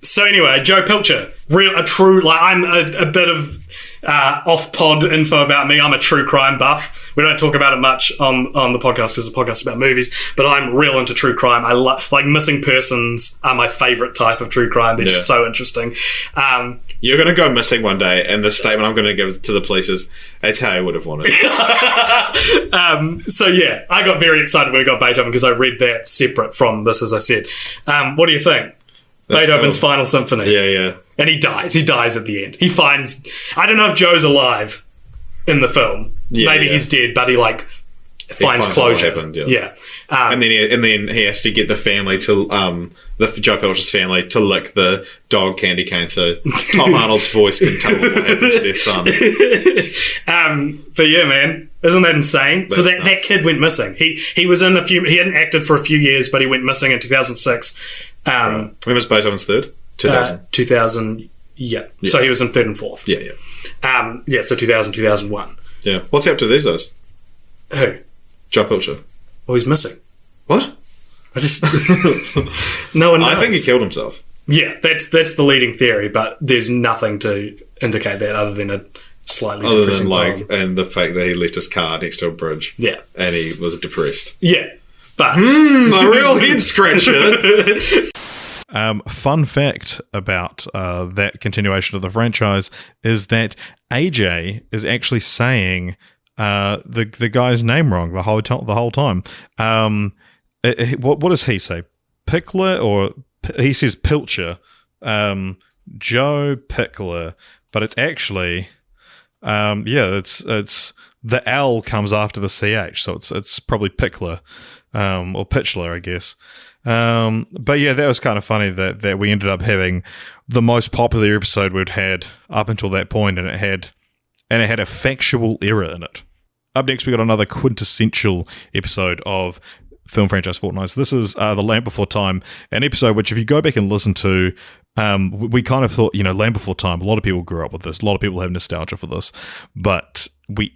Speaker 2: So anyway, Joe Pilcher, I'm a bit of off-pod info about me. I'm a true crime buff. We don't talk about it much on the podcast because the podcast is about movies, but I'm real into true crime. I like missing persons are my favourite type of true crime. They're just so interesting.
Speaker 4: You're going to go missing one day, and the statement I'm going to give to the police is, that's how I would have wanted.
Speaker 2: So yeah, I got very excited when we got Beethoven because I read that separate from this, as I said. What do you think? That's Beethoven's cool. Final Symphony.
Speaker 4: Yeah.
Speaker 2: And he dies. He dies at the end. He finds... I don't know if Joe's alive in the film. Maybe he's dead, but he finds closure.
Speaker 4: What happened,
Speaker 2: yeah.
Speaker 4: And then he has to get the family to... the Joe Pilcher's family to lick the dog candy cane so Tom Arnold's voice can tell them what happened to their son.
Speaker 2: But yeah, man. Isn't that insane? That's so that kid went missing. He was in he hadn't acted for a few years, but he went missing in 2006.
Speaker 4: When was Beethoven's Third? 2000.
Speaker 2: 2000. Yeah. So he was in third and fourth.
Speaker 4: Yeah.
Speaker 2: So 2000, 2001.
Speaker 4: Yeah. What's he up to these days?
Speaker 2: Who?
Speaker 4: Joe Pilcher.
Speaker 2: Well, he's missing.
Speaker 4: What?
Speaker 2: I just no one knows.
Speaker 4: I think he killed himself.
Speaker 2: Yeah, that's the leading theory, but there's nothing to indicate that other than a slightly depressing poem.
Speaker 4: And the fact that he left his car next to a bridge.
Speaker 2: Yeah.
Speaker 4: And he was depressed.
Speaker 2: Yeah. But
Speaker 4: a real head scratcher.
Speaker 1: Fun fact about that continuation of the franchise is that AJ is actually saying the guy's name wrong the whole time. What does he say? Pickler, or he says Pilcher. Joe Pickler, but it's actually it's the L comes after the CH, so it's probably Pickler or Pitchler, I guess. But yeah, that was kind of funny that we ended up having the most popular episode we'd had up until that point, and it had a factual error in it. Up next, we got another quintessential episode of Film Franchise Fortnights. This is The Land Before Time, an episode which, if you go back and listen to, we kind of thought, Land Before Time, a lot of people grew up with this. A lot of people have nostalgia for this. But we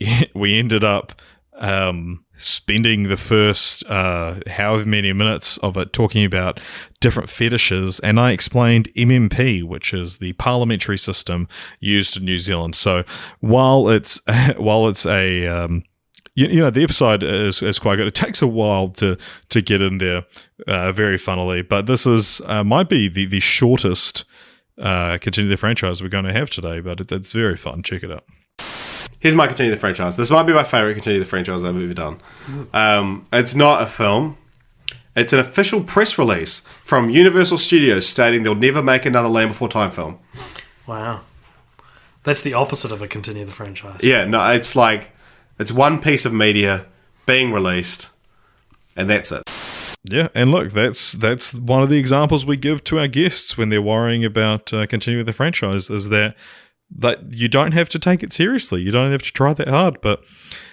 Speaker 1: ended up spending the first however many minutes of it talking about different fetishes, and I explained MMP, which is the parliamentary system used in New Zealand. So while it's a the episode is quite good. It takes a while to get in there very funnily, but this is might be the shortest Continue the Franchise we're going to have today, but it's very fun. Check it out.
Speaker 7: Here's my Continue the Franchise. This might be my favourite Continue the Franchise I've ever done. It's not a film. It's an official press release from Universal Studios stating they'll never make another Land Before Time film.
Speaker 2: Wow. That's the opposite of a Continue the Franchise.
Speaker 7: Yeah, no, it's like, it's one piece of media being released, and that's it.
Speaker 1: Yeah, and look, that's one of the examples we give to our guests when they're worrying about continuing the franchise, is that you don't have to take it seriously. You don't have to try that hard. But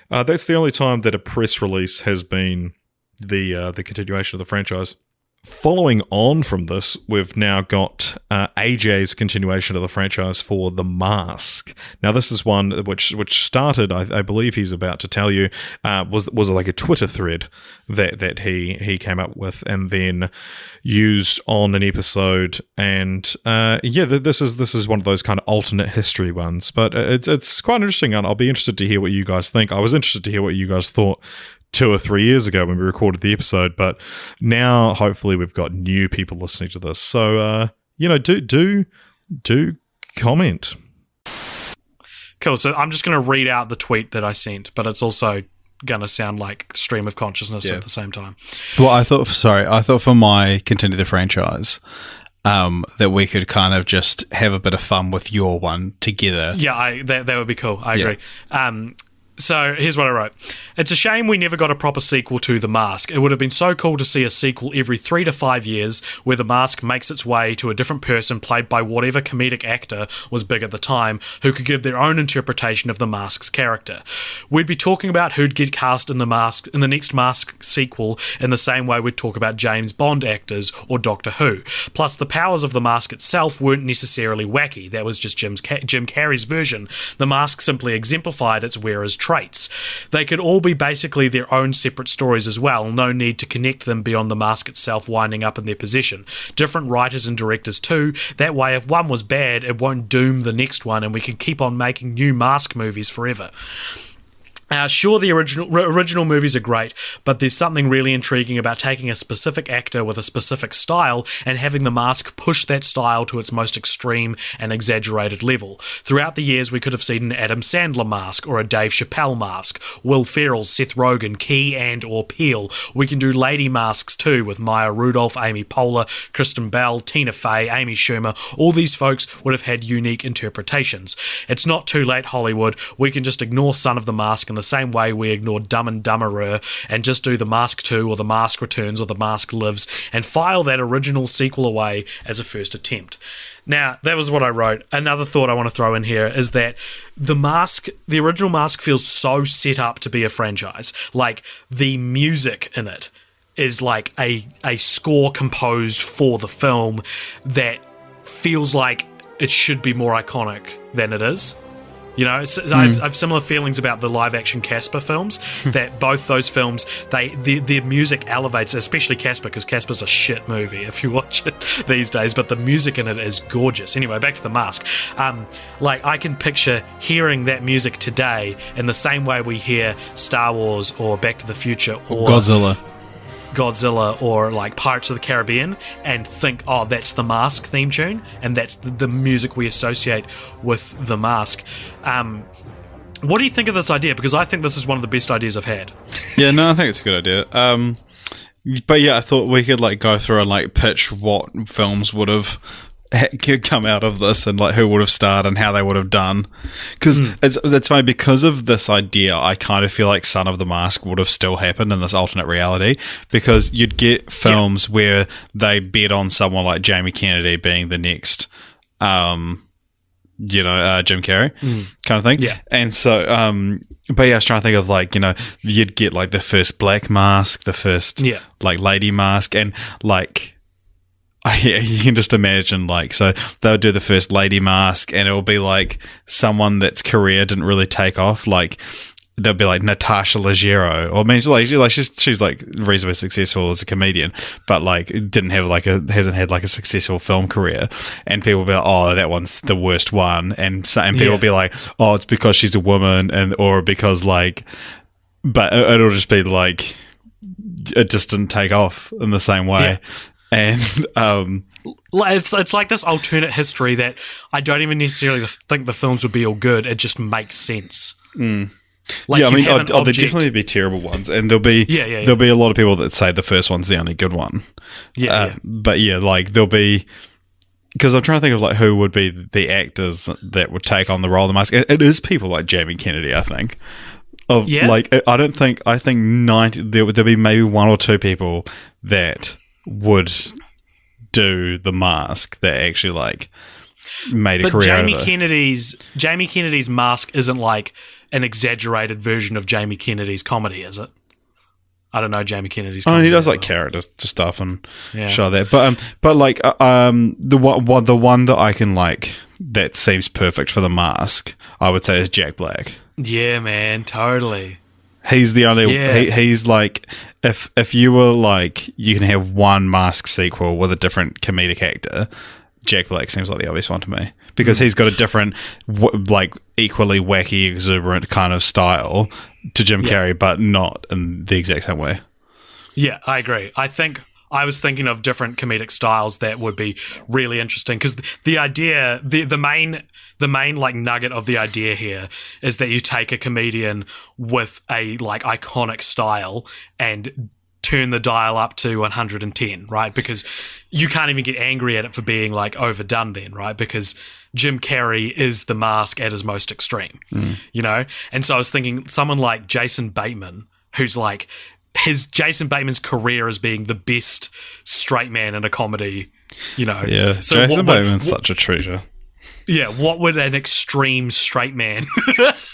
Speaker 1: that's the only time that a press release has been the continuation of the franchise. Following on from this, we've now got AJ's continuation of the franchise for The Mask. Now, this is one which started, I believe he's about to tell you, was like a Twitter thread that he came up with and then used on an episode. And this is one of those kind of alternate history ones. But it's quite interesting, and I'll be interested to hear what you guys think. I was interested to hear what you guys thought 2 or 3 years ago when we recorded the episode, but now hopefully we've got new people listening to this. So do comment.
Speaker 2: Cool. So I'm just going to read out the tweet that I sent, but it's also going to sound like stream of consciousness at the same time.
Speaker 8: Well, I thought for my Continue the Franchise, that we could kind of just have a bit of fun with your one together.
Speaker 2: Yeah, that would be cool. I agree. So here's what I wrote. It's a shame we never got a proper sequel to The Mask. It would have been so cool to see a sequel every 3 to 5 years where The Mask makes its way to a different person played by whatever comedic actor was big at the time who could give their own interpretation of The Mask's character. We'd be talking about who'd get cast in the next Mask sequel in the same way we'd talk about James Bond actors or Doctor Who. Plus, the powers of The Mask itself weren't necessarily wacky. That was just Jim Carrey's version. The Mask simply exemplified its wearer's traits. They could all be basically their own separate stories as well, no need to connect them beyond the mask itself winding up in their possession. Different writers and directors too, that way if one was bad, it won't doom the next one and we can keep on making new Mask movies forever. Sure, the original movies are great, but there's something really intriguing about taking a specific actor with a specific style and having The Mask push that style to its most extreme and exaggerated level. Throughout the years, we could have seen an Adam Sandler mask or a Dave Chappelle mask, Will Ferrell, Seth Rogen, Key and or Peele. We can do lady masks too, with Maya Rudolph, Amy Poehler, Kristen Bell, Tina Fey, Amy Schumer. All these folks would have had unique interpretations. It's not too late, Hollywood. We can just ignore Son of the Mask in the same way we ignored Dumb and Dumberer and just do The Mask 2 or The Mask Returns or The Mask Lives and file that original sequel away as a first attempt. Now, that was what I wrote. Another thought I want to throw in here is that the original Mask feels so set up to be a franchise. Like, the music in it is like a score composed for the film that feels like it should be more iconic than it is. You know, I have similar feelings about the live-action Casper films. That both those films, their music elevates, especially Casper, because Casper's a shit movie if you watch it these days. But the music in it is gorgeous. Anyway, back to The Mask. Like I can picture hearing that music today in the same way we hear Star Wars or Back to the Future or Godzilla or like Pirates of the Caribbean and think, oh, that's the Mask theme tune and that's the music we associate with the Mask. What do you think of this idea? Because I think this is one of the best ideas I've had.
Speaker 8: Yeah, no, I think it's a good idea. But yeah, I thought we could like go through and like pitch what films would have come out of this and like who would have starred and how they would have done, because it's funny, because of this idea I kind of feel like Son of the Mask would have still happened in this alternate reality, because you'd get films where they bet on someone like Jamie Kennedy being the next Jim Carrey kind of thing. And so but yeah, I was trying to think of like, you know, you'd get like the first Black Mask, the first like Lady Mask, and like yeah, you can just imagine, like, so they'll do the first Lady Mask, and it'll be like someone that's career didn't really take off. Like, they'll be like Natasha Leggero, or I mean, she's like reasonably successful as a comedian, but like hasn't had like a successful film career, and people will be like, oh, that one's the worst one, and people will be like, oh, it's because she's a woman, or because like, but it'll just be like it just didn't take off in the same way. And
Speaker 2: it's like this alternate history that I don't even necessarily think the films would be all good. It just makes sense. Like,
Speaker 8: yeah, I mean, there'll definitely be terrible ones, and there'll be a lot of people that say the first one's the only good one. But yeah, like there'll be, because I'm trying to think of like who would be the actors that would take on the role of the Mask. It is people like Jamie Kennedy, I think. Like I think there'll be maybe one or two people that would do the Mask that actually like made a career out of it.
Speaker 2: Jamie Kennedy's Mask isn't like an exaggerated version of Jamie Kennedy's comedy, is it? I don't know Jamie Kennedy's comedy.
Speaker 8: He does like character stuff and show that, but like the one that I can like that seems perfect for the Mask, I would say, is Jack Black.
Speaker 2: Yeah, man, totally.
Speaker 8: He's the only. He's like, if you were like, you can have one Mask sequel with a different comedic actor, Jack Black seems like the obvious one to me, because he's got a different, like equally wacky, exuberant kind of style to Jim Carrey, but not in the exact same way. Yeah,
Speaker 2: I agree. I think I was thinking of different comedic styles that would be really interesting, because the idea, the main like nugget of the idea here is that you take a comedian with a like iconic style and turn the dial up to 110, right? Because you can't even get angry at it for being like overdone then, right? Because Jim Carrey is the Mask at his most extreme, you know? And so I was thinking someone like Jason Bateman, who's like, Jason Bateman's career as being the best straight man in a comedy, you know?
Speaker 8: Yeah, so Jason Bateman's such a treasure.
Speaker 2: Yeah, what would an extreme straight man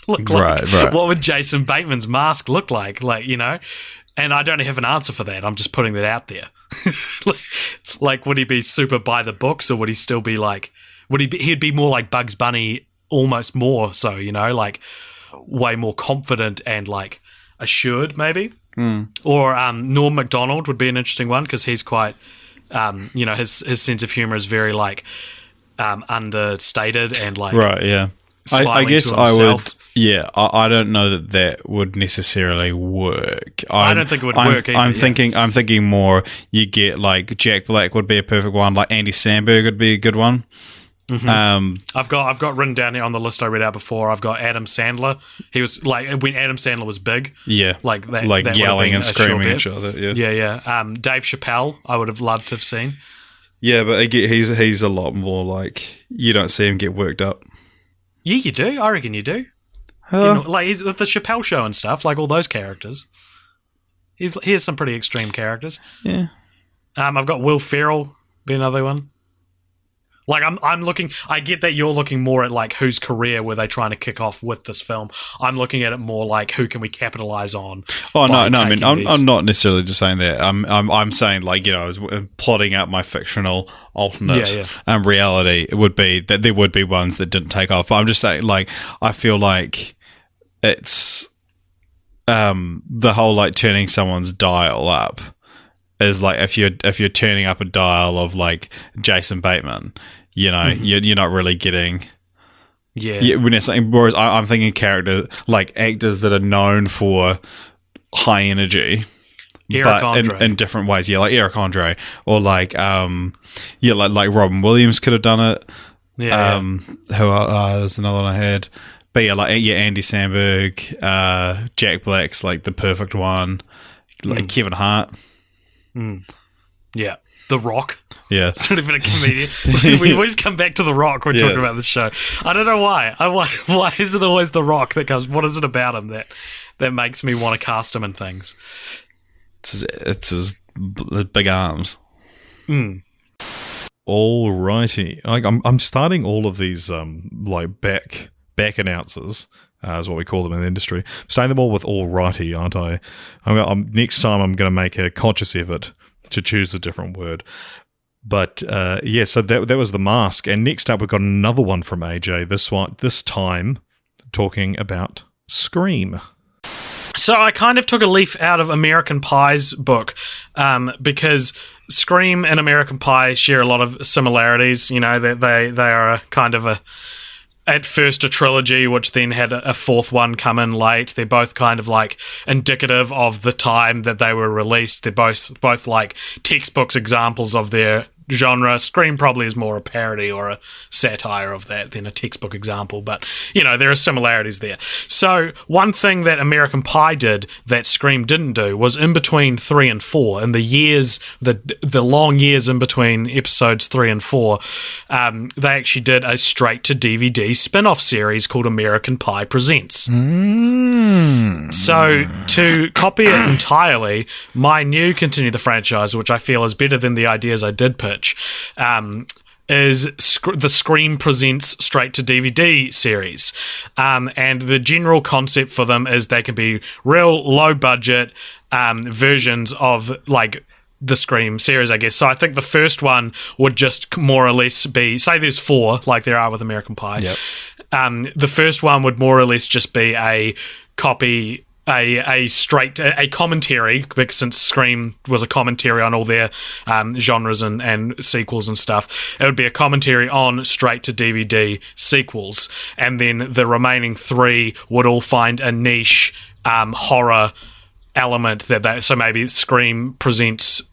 Speaker 2: look like? Right. What would Jason Bateman's Mask look like? Like, you know? And I don't have an answer for that. I'm just putting that out there. Like, would he be super by the books, or would he still be like, he'd be more like Bugs Bunny, almost more so, you know, like way more confident and like assured maybe. Or Norm Macdonald would be an interesting one, because he's quite, you know, his sense of humor is very like understated and like
Speaker 8: I guess I would. Yeah, I don't know that would necessarily work. I don't think it would work either. I'm thinking more. You get like Jack Black would be a perfect one. Like Andy Samberg would be a good one.
Speaker 2: I've got written down here on the list I read out before. I've got Adam Sandler. He was like, when Adam Sandler was big,
Speaker 8: like that, like that yelling and screaming at each other.
Speaker 2: Dave Chappelle, I would have loved to have seen.
Speaker 8: Yeah, but again, he's a lot more like, you don't see him get worked up.
Speaker 2: Yeah, you do. I reckon you do. You know, like he's the Chappelle Show and stuff, like all those characters. He has some pretty extreme characters.
Speaker 8: Yeah.
Speaker 2: I've got Will Ferrell be another one. Like I'm looking. I get that you're looking more at like whose career were they trying to kick off with this film. I'm looking at it more like who can we capitalize on.
Speaker 8: Oh no! I mean, I'm not necessarily just saying that. I'm saying like I was plotting out my fictional alternate reality. It would be that there would be ones that didn't take off. But I'm just saying like I feel like it's the whole like turning someone's dial up is like if you're turning up a dial of like Jason Bateman. You're not really getting. When it's saying, whereas I'm thinking characters like actors that are known for high energy, but in different ways. Yeah, like Eric Andre, or like like Robin Williams could have done it. There's another one I had, but Andy Samberg, Jack Black's like the perfect one, like Kevin Hart.
Speaker 2: Yeah. The Rock.
Speaker 8: Yeah.
Speaker 2: Sort of been a comedian. We always come back to The Rock when talking about this show. I don't know why. Why is it always The Rock that comes? What is it about him that makes me want to cast him in things?
Speaker 8: It's his big arms. Alrighty. Like I'm starting all of these like back announcers. Is what we call them in the industry. I'm starting them all with alrighty, aren't I? Next time I'm going to make a conscious effort to choose a different word. But so that was The Mask. And next up we've got another one from AJ. This time talking about Scream.
Speaker 2: So I kind of took a leaf out of American Pie's book because Scream and American Pie share a lot of similarities. They are a kind of at first a trilogy, which then had a fourth one come in late. They're both kind of like indicative of the time that they were released. They're both like textbooks examples of their genre. Scream probably is more a parody or a satire of that than a textbook example, but there are similarities there. So one thing that American Pie did that Scream didn't do was in between 3 and 4, in the years, the long years in between episodes 3 and 4, they actually did a straight to DVD spin-off series called American Pie Presents. So to copy it entirely, my new Continue the Franchise, which I feel is better than the ideas I did pitch, is the Scream Presents straight to DVD series. And the general concept for them is they can be real low budget versions of like the Scream series, I guess. So I think the first one would just more or less be, say there's 4 like there are with American Pie.
Speaker 8: Yep.
Speaker 2: The first one would more or less just be a copy, a commentary, because since Scream was a commentary on all their genres and sequels and stuff, it would be a commentary on straight to DVD sequels, and then the remaining 3 would all find a niche horror element so maybe Scream Presents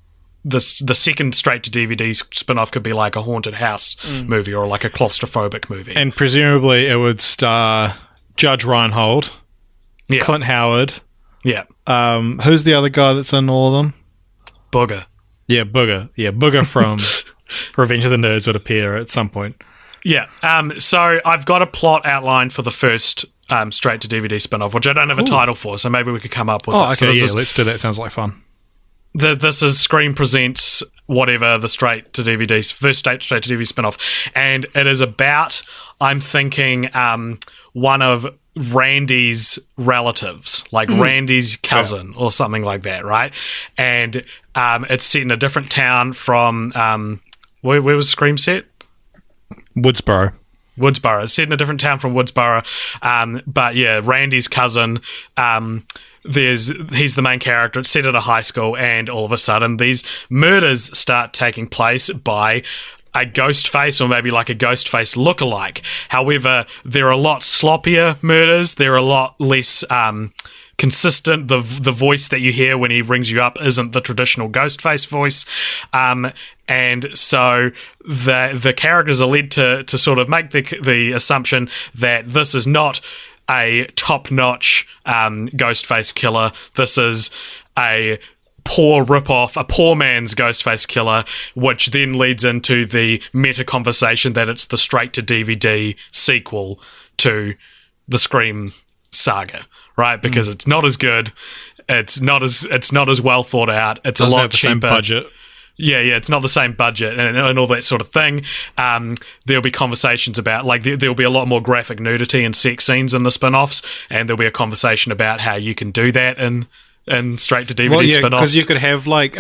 Speaker 2: the second straight to DVD spin-off could be like a haunted house movie or like a claustrophobic movie,
Speaker 8: and presumably it would star Judge Reinhold.
Speaker 2: Yeah.
Speaker 8: Clint Howard.
Speaker 2: Yeah.
Speaker 8: Who's the other guy that's in all of them?
Speaker 2: Booger.
Speaker 8: Yeah, Booger. Yeah, Booger from Revenge of the Nerds would appear at some point.
Speaker 2: Yeah. So I've got a plot outlined for the first straight to DVD spin-off, which I don't have a title for, so maybe we could come up with it.
Speaker 8: Okay, so let's do that. Sounds like fun.
Speaker 2: This is Scream Presents whatever, the straight to DVD, first straight to DVD spin-off. And it is about, I'm thinking, one of Randy's relatives, like Randy's cousin or something like that, right? And it's set in a different town from where was Scream set?
Speaker 8: Woodsboro.
Speaker 2: It's set in a different town from Woodsboro, but yeah, Randy's cousin. He's the main character. It's set at a high school, and all of a sudden, these murders start taking place by a ghost face, or maybe like a ghost face lookalike. However, they're a lot sloppier murders. They're a lot less consistent. The voice that you hear when he rings you up isn't the traditional ghost face voice. And so the characters are led to sort of make the assumption that this is not a top-notch Ghostface killer. This is a poor rip-off, a poor man's Ghostface killer, which then leads into the meta-conversation that it's the straight-to-DVD sequel to the Scream saga, right? Because it's not as good, it's not as well thought out, it's a lot cheaper.
Speaker 8: Same budget.
Speaker 2: Yeah, it's not the same budget and all that sort of thing. There'll be conversations about, like, there'll be a lot more graphic nudity and sex scenes in the spin-offs, and there'll be a conversation about how you can do that in straight-to-DVD spin-offs.
Speaker 8: Because you could have, like,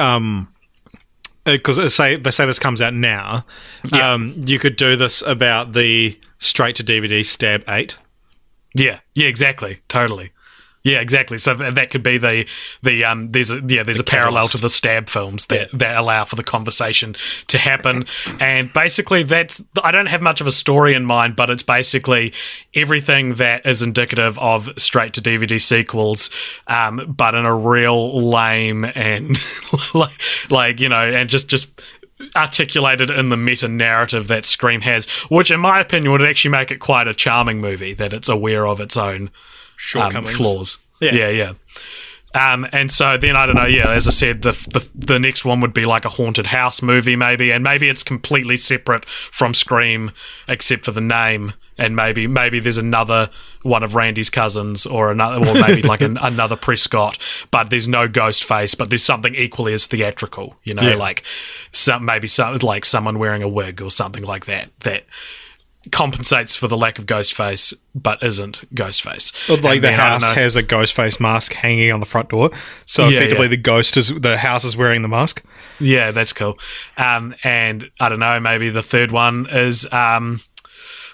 Speaker 8: because they say this comes out now, you could do this about the straight-to-DVD Stab 8.
Speaker 2: Yeah, exactly, totally. Yeah, exactly. So that could be there's a parallel to the Stab films that allow for the conversation to happen. And basically, I don't have much of a story in mind, but it's basically everything that is indicative of straight to DVD sequels, but in a real lame and and just articulated in the meta narrative that Scream has, which in my opinion would actually make it quite a charming movie, that it's aware of its own
Speaker 8: shortcomings,
Speaker 2: flaws. Yeah. And so then, I don't know, as I said, the next one would be like a haunted house movie maybe, and maybe it's completely separate from Scream except for the name, and maybe there's another one of Randy's cousins or maybe like another Prescott, but there's no Ghostface, but there's something equally as theatrical, like like someone wearing a wig or something like that compensates for the lack of Ghostface but isn't Ghostface.
Speaker 8: Well, like the house has a Ghostface mask hanging on the front door, so effectively the house is wearing the mask.
Speaker 2: Yeah, that's cool. And I don't know, maybe the third one is an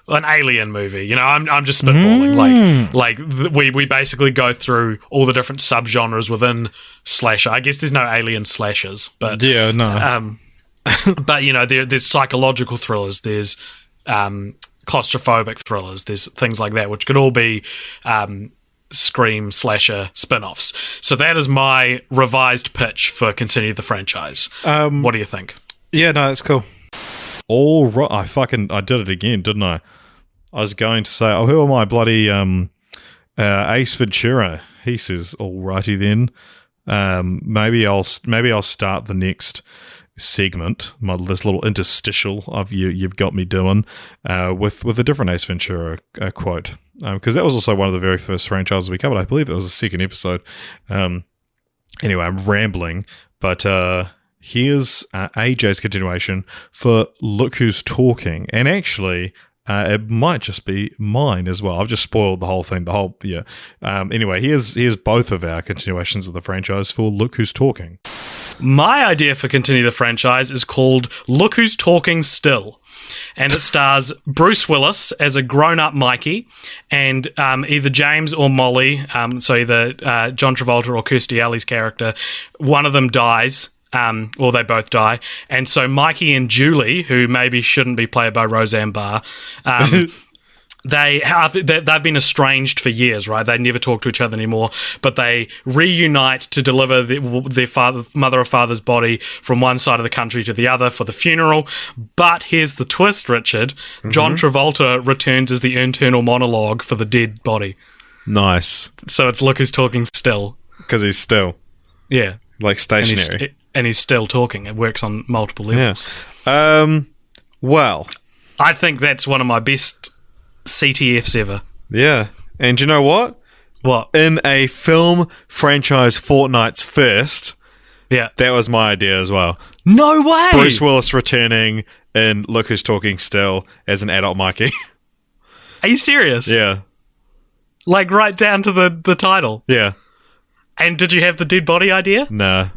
Speaker 2: alien movie. I'm just spitballing. We basically go through all the different subgenres within slasher. I guess there's no alien slashers, but
Speaker 8: yeah, no.
Speaker 2: But there's psychological thrillers. There's claustrophobic thrillers. There's things like that, which could all be Scream slasher spin-offs. So that is my revised pitch for Continue the Franchise. What do you think?
Speaker 8: Yeah, no, that's cool. All right, I did it again, didn't I? I was going to say, who am I? Bloody Ace Ventura. He says, alrighty then. Maybe I'll start the next segment, this little interstitial of you've got me doing, with a different Ace Ventura quote, because that was also one of the very first franchises we covered. I believe it was the second episode. Anyway, I'm rambling, but here's AJ's continuation for Look Who's Talking, and actually it might just be mine as well. I've just spoiled the whole thing. Anyway, here's both of our continuations of the franchise for Look Who's Talking.
Speaker 2: My idea for Continue the Franchise is called Look Who's Talking Still. And it stars Bruce Willis as a grown-up Mikey, and either James or Molly, so either John Travolta or Kirstie Alley's character, one of them dies, or they both die. And so Mikey and Julie, who maybe shouldn't be played by Roseanne Barr, they've been estranged for years, right? They never talk to each other anymore, but they reunite to deliver their mother or father's body from one side of the country to the other for the funeral. But here's the twist, Richard. Mm-hmm. John Travolta returns as the internal monologue for the dead body.
Speaker 8: Nice.
Speaker 2: So it's Look Who's Talking Still.
Speaker 8: Because he's still.
Speaker 2: Yeah.
Speaker 8: Like stationary.
Speaker 2: And he's still talking. It works on multiple levels.
Speaker 8: Yeah. Well.
Speaker 2: I think that's one of my best CTFs ever.
Speaker 8: Yeah. And you know what?
Speaker 2: What?
Speaker 8: In a Film Franchise Fortnights first, that was my idea as well.
Speaker 2: No way!
Speaker 8: Bruce Willis returning in Look Who's Talking Still as an adult Mikey.
Speaker 2: Are you serious?
Speaker 8: Yeah.
Speaker 2: Like right down to the title?
Speaker 8: Yeah.
Speaker 2: And did you have the dead body idea?
Speaker 8: Nah.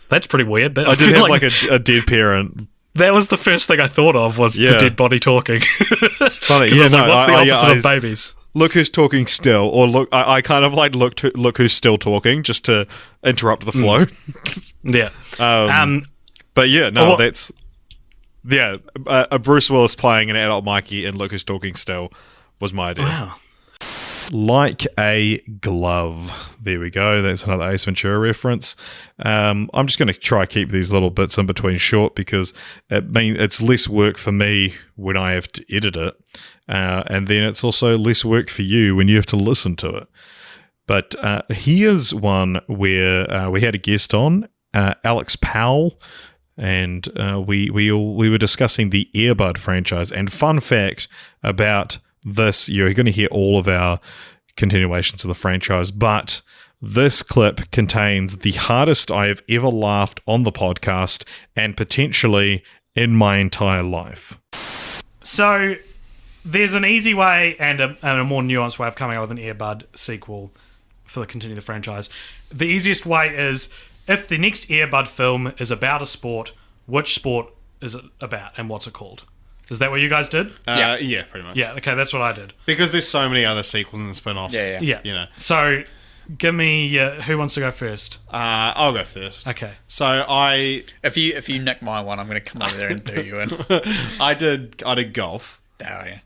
Speaker 2: That's pretty weird.
Speaker 8: I did have like a dead parent.
Speaker 2: That was the first thing I thought of, was the dead body talking.
Speaker 8: Funny.
Speaker 2: I was like, what's the opposite of babies?
Speaker 8: Look Who's Talking Still, or look. I kind of like look Who's Still Talking, just to interrupt the flow.
Speaker 2: Yeah.
Speaker 8: But yeah, no, that's a Bruce Willis playing an adult Mikey in Look Who's Talking Still was my idea.
Speaker 2: Wow.
Speaker 8: Like a glove. There we go. That's another Ace Ventura reference. I'm just going to try keep these little bits in between short, because it's less work for me when I have to edit it, and then it's also less work for you when you have to listen to it. But here's one where we had a guest on, Alex Powell, and we were discussing the Earbud franchise. And fun fact about this, you're going to hear all of our continuations of the franchise, but
Speaker 1: This clip contains the hardest I have ever laughed on the podcast and potentially in my entire life.
Speaker 2: So there's an easy way and a more nuanced way of coming up with an Air Bud sequel for the continue the franchise. The easiest way is if the next Air Bud film is about a sport, which sport is it about and what's it called? Is that what you guys did?
Speaker 8: Yeah, pretty much.
Speaker 2: Yeah, okay, that's what I did.
Speaker 8: Because there's so many other sequels and spin-offs.
Speaker 2: Yeah.
Speaker 8: You know.
Speaker 2: So, give me who wants to go first?
Speaker 8: I'll go first.
Speaker 2: Okay.
Speaker 8: So
Speaker 9: if you nick my one, I'm going to come over there and do you in.
Speaker 8: I did golf.
Speaker 9: Oh yeah.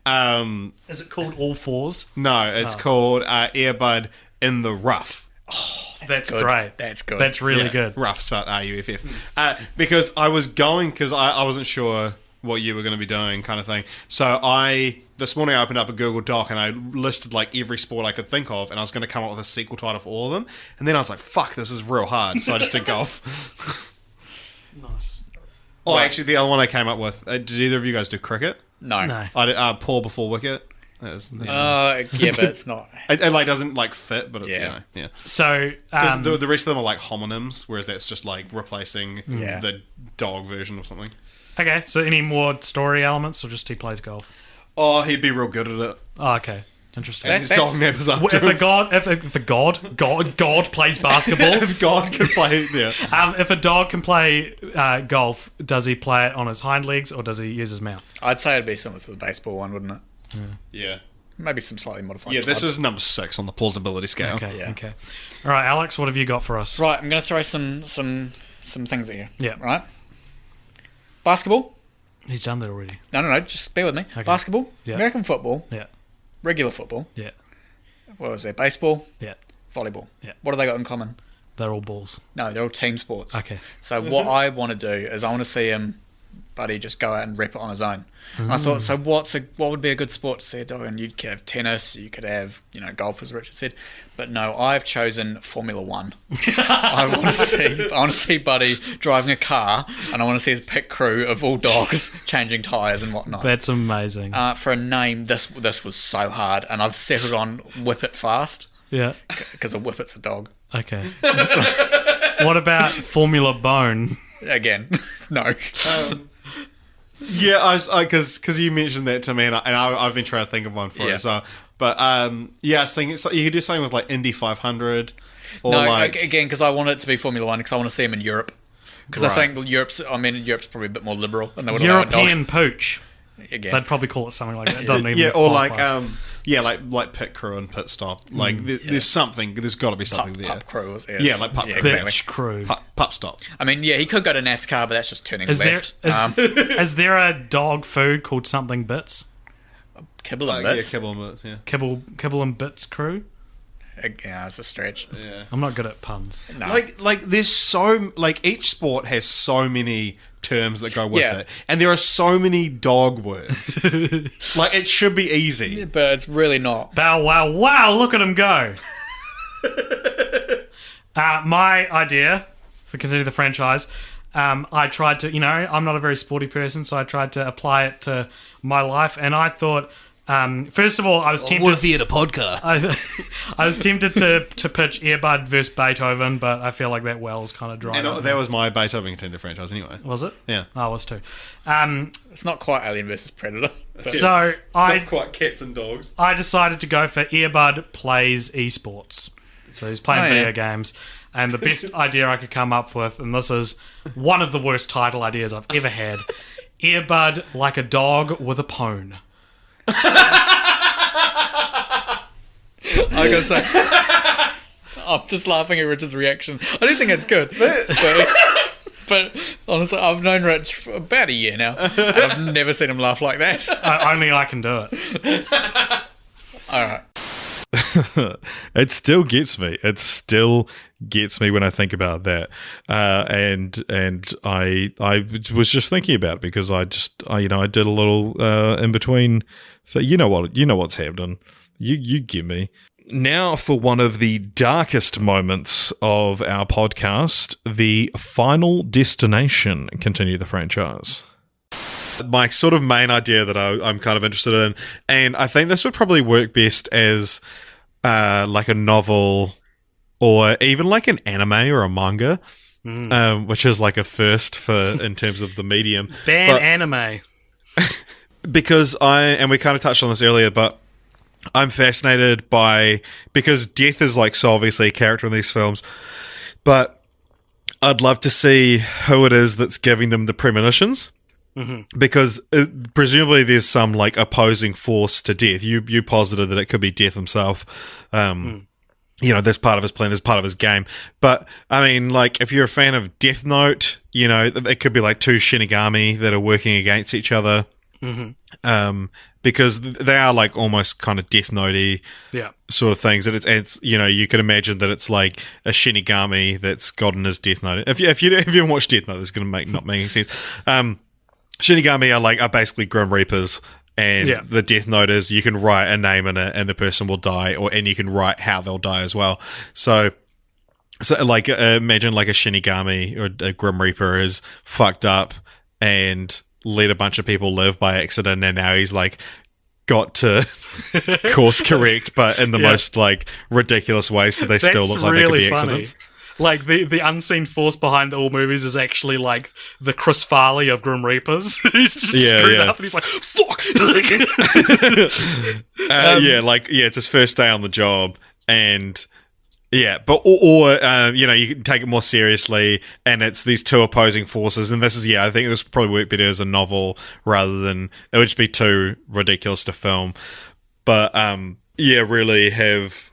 Speaker 2: Is it called All Fours?
Speaker 8: No, it's called Air Bud in the Rough.
Speaker 2: Oh, that's
Speaker 9: good.
Speaker 2: great.
Speaker 9: That's good.
Speaker 2: That's really good.
Speaker 8: Rough, spelled R-U-F-F. Because I was going because I wasn't sure what you were going to be doing, kind of thing. So this morning I opened up a Google Doc and I listed like every sport I could think of, and I was going to come up with a sequel title for all of them. And then I was like, "Fuck, this is real hard." So I just did golf.
Speaker 2: Nice.
Speaker 8: Oh, actually, the other one I came up with. Did either of you guys do cricket?
Speaker 9: No.
Speaker 8: I did Paul before wicket. That's
Speaker 9: yeah, but it's not.
Speaker 8: It like doesn't like fit, but it's yeah.
Speaker 2: So
Speaker 8: Because the rest of them are like homonyms, whereas that's just like replacing the dog version of something.
Speaker 2: okay. So any more story elements, or just he plays golf?
Speaker 8: Oh, he'd be real good at it.
Speaker 2: Oh, okay. Interesting.
Speaker 8: And his dog nappers up to
Speaker 2: If a god plays basketball,
Speaker 8: if God could play,
Speaker 2: if a dog can play golf, does he play it on his hind legs or does he use his mouth?
Speaker 9: I'd say it'd be similar to the baseball one, wouldn't it?
Speaker 8: Yeah.
Speaker 9: Maybe some slightly modified.
Speaker 8: Yeah, this
Speaker 9: clubs.
Speaker 8: is number 6 on the plausibility scale.
Speaker 2: Okay.
Speaker 9: Yeah.
Speaker 2: Okay. All right, Alex, what have you got for us?
Speaker 9: Right, I'm going to throw some things at you.
Speaker 2: Yeah.
Speaker 9: Right. Basketball.
Speaker 2: He's done that already.
Speaker 9: No. Just bear with me.
Speaker 2: Okay.
Speaker 9: Basketball.
Speaker 2: Yeah.
Speaker 9: American football.
Speaker 2: Yeah.
Speaker 9: Regular football.
Speaker 2: Yeah.
Speaker 9: What was there? Baseball.
Speaker 2: Yeah.
Speaker 9: Volleyball.
Speaker 2: Yeah.
Speaker 9: What have they got in common?
Speaker 2: They're all balls.
Speaker 9: No, they're all team sports.
Speaker 2: Okay.
Speaker 9: So what I want to do is I want to see him, buddy, just go out and rep it on his own. And I thought, so what would be a good sport to see a dog? And you could have tennis, you could have golf, as Richard said. But no, I've chosen Formula One. I want to see Buddy driving a car, and I want to see his pit crew of all dogs changing tyres and whatnot.
Speaker 2: That's amazing.
Speaker 9: For a name, this was so hard, and I've settled on Whip It Fast.
Speaker 2: Yeah.
Speaker 9: Because a whippet's a dog.
Speaker 2: Okay. What about Formula Bone?
Speaker 9: Again, no.
Speaker 8: Yeah, because you mentioned that to me, and I've been trying to think of one for it as well. But I was thinking you could do something with like Indy 500, or
Speaker 9: again, because I want it to be Formula One, because I want to see him in Europe. Because I think Europe's probably a bit more liberal, and they would allow a dog.
Speaker 2: European pooch.
Speaker 9: Again.
Speaker 2: They'd probably call it something like that. It doesn't even
Speaker 8: or
Speaker 2: qualify.
Speaker 8: like pit crew and pit stop. Like there's something. There's got to be something there.
Speaker 9: Pup crew.
Speaker 8: Like pup crew.
Speaker 9: Exactly.
Speaker 2: Bitch crew.
Speaker 8: Pup stop.
Speaker 9: I mean, he could go to NASCAR, but that's just turning left.
Speaker 2: Is there a dog food called something bits?
Speaker 9: Kibble and bits.
Speaker 8: Yeah, kibble and bits. Yeah.
Speaker 2: Kibble and bits crew?
Speaker 9: Yeah, it's a stretch.
Speaker 8: Yeah.
Speaker 2: I'm not good at puns.
Speaker 9: No.
Speaker 8: Like there's so each sport has so many terms that go with it, and there are so many dog words. Like it should be easy,
Speaker 9: but it's really not.
Speaker 2: Bow wow wow! Look at him go. My idea for continue the franchise. I tried to, I'm not a very sporty person, so I tried to apply it to my life, and I thought. First of all, I was tempted.
Speaker 8: What if he had a podcast?
Speaker 2: I was tempted to pitch Earbud versus Beethoven, but I feel like that well's kind of dry.
Speaker 8: And that was my Beethoven continue the franchise anyway.
Speaker 2: Was it?
Speaker 8: Yeah.
Speaker 2: I was too.
Speaker 9: It's not quite Alien versus Predator.
Speaker 2: So
Speaker 8: it's not quite cats and dogs.
Speaker 2: I decided to go for Earbud plays esports. So he's playing video games. And the best idea I could come up with, and this is one of the worst title ideas I've ever had, Earbud like a dog with a pwn.
Speaker 9: I gotta say, I'm just laughing at Rich's reaction. I don't think it's good, but honestly, I've known Rich for about a year now, and I've never seen him laugh like that.
Speaker 2: Only I can do it.
Speaker 9: All right.
Speaker 1: It still gets me. It still gets me when I think about that. And I was just thinking about it because I did a little in between. You know what's happening. You give me. Now for one of the darkest moments of our podcast, the final destination. Continue the franchise. My sort of main idea that I'm kind of interested in, and I think this would probably work best as like a novel
Speaker 8: or even like an anime or a manga, which is like a first for in terms of the medium.
Speaker 2: Ban anime.
Speaker 8: Because we kind of touched on this earlier, but I'm fascinated because death is like so obviously a character in these films, but I'd love to see who it is that's giving them the premonitions. Mm-hmm. Because presumably there's some like opposing force to death. You posited that it could be death himself. You know, there's part of his plan, there's part of his game. But I mean, like, if you're a fan of Death Note, you know, it could be like two Shinigami that are working against each other. Mm-hmm. Because they are like almost kind of Death Note-y sort of things. And it's you know, you could imagine that it's like a Shinigami that's gotten his Death Note. If you haven't watched Death Note, it's going to not make any sense. Shinigami are basically Grim Reapers, and the Death Note is you can write a name in it and the person will die, and you can write how they'll die as well. So like imagine like a Shinigami or a Grim Reaper is fucked up and let a bunch of people live by accident, and now he's like got to course correct, but in the most like ridiculous way, so they still look like really they could be funny. Accidents.
Speaker 2: Like, the unseen force behind all movies is actually, like, the Chris Farley of Grim Reapers. He's just screwed up, and he's like, fuck!
Speaker 8: It's his first day on the job, and, but, or you know, you can take it more seriously, and it's these two opposing forces, and this is, I think this would probably work better as a novel, rather than, it would just be too ridiculous to film. But, really have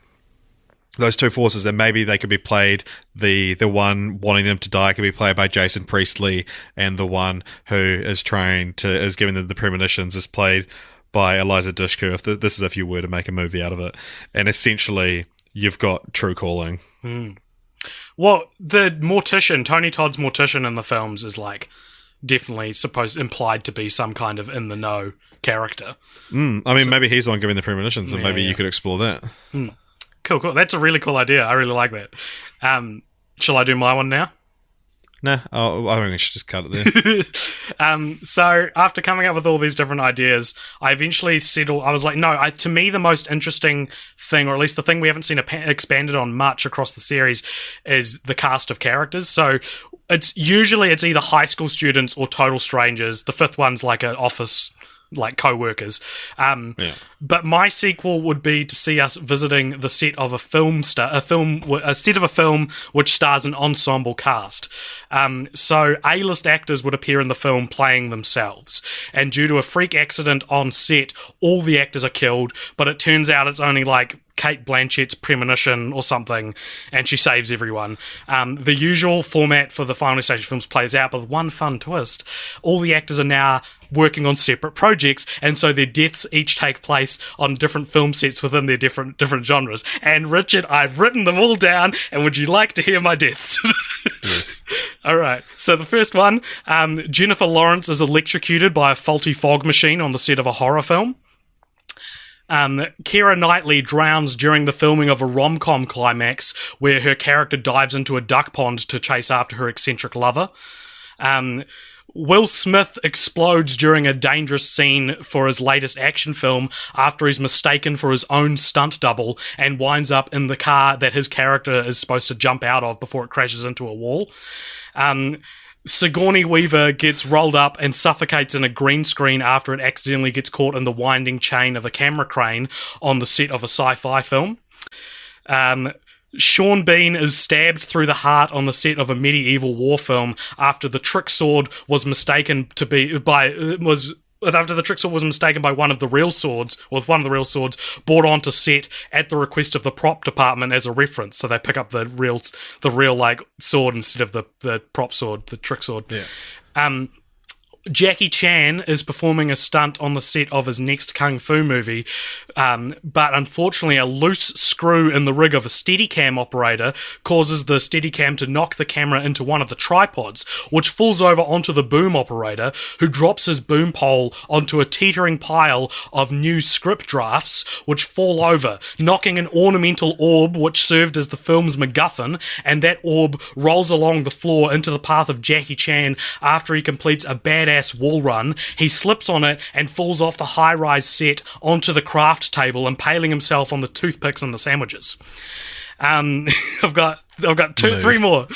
Speaker 8: those two forces, and maybe they could be played, the one wanting them to die could be played by Jason Priestley, and the one who is giving them the premonitions is played by Eliza Dushku, this is if you were to make a movie out of it. And essentially you've got true calling.
Speaker 2: Well, the mortician, Tony Todd's mortician in the films is like definitely implied to be some kind of in the know character.
Speaker 8: I mean, maybe he's the one giving the premonitions, and maybe you could explore that.
Speaker 2: Cool. That's a really cool idea. I really like that. Shall I do my one now?
Speaker 8: Nah, I think we should just cut it there.
Speaker 2: So after coming up with all these different ideas, I eventually settled. I was like, no. To me, the most interesting thing, or at least the thing we haven't seen expanded on much across the series, is the cast of characters. So it's either high school students or total strangers. The fifth one's like an office, like co-workers. But my sequel would be to see us visiting the set of a film which stars an ensemble cast. So A-list actors would appear in the film playing themselves, and due to a freak accident on set, all the actors are killed, but it turns out it's only like Kate Blanchett's premonition or something, and she saves everyone. The usual format for the Final Destination films plays out, but with one fun twist. All the actors are now working on separate projects, and so their deaths each take place on different film sets within their different genres. And Richard, I've written them all down, and would you like to hear my deaths? Yes. All right. So the first one, Jennifer Lawrence is electrocuted by a faulty fog machine on the set of a horror film. Keira Knightley drowns during the filming of a rom-com climax where her character dives into a duck pond to chase after her eccentric lover. Will Smith explodes during a dangerous scene for his latest action film after he's mistaken for his own stunt double and winds up in the car that his character is supposed to jump out of before it crashes into a wall. Sigourney Weaver gets rolled up and suffocates in a green screen after it accidentally gets caught in the winding chain of a camera crane on the set of a sci-fi film. Sean Bean is stabbed through the heart on the set of a medieval war film after the trick sword was mistaken by one of the real swords, brought onto set at the request of the prop department as a reference. So they pick up the real like sword instead of the prop sword, the trick sword. Yeah. Jackie Chan is performing a stunt on the set of his next Kung Fu movie, but unfortunately a loose screw in the rig of a Steadicam operator causes the Steadicam to knock the camera into one of the tripods, which falls over onto the boom operator, who drops his boom pole onto a teetering pile of new script drafts, which fall over, knocking an ornamental orb which served as the film's MacGuffin, and that orb rolls along the floor into the path of Jackie Chan after he completes a badass badass wall run, he slips on it and falls off the high-rise set onto the craft table, impaling himself on the toothpicks and the sandwiches. I've got three more.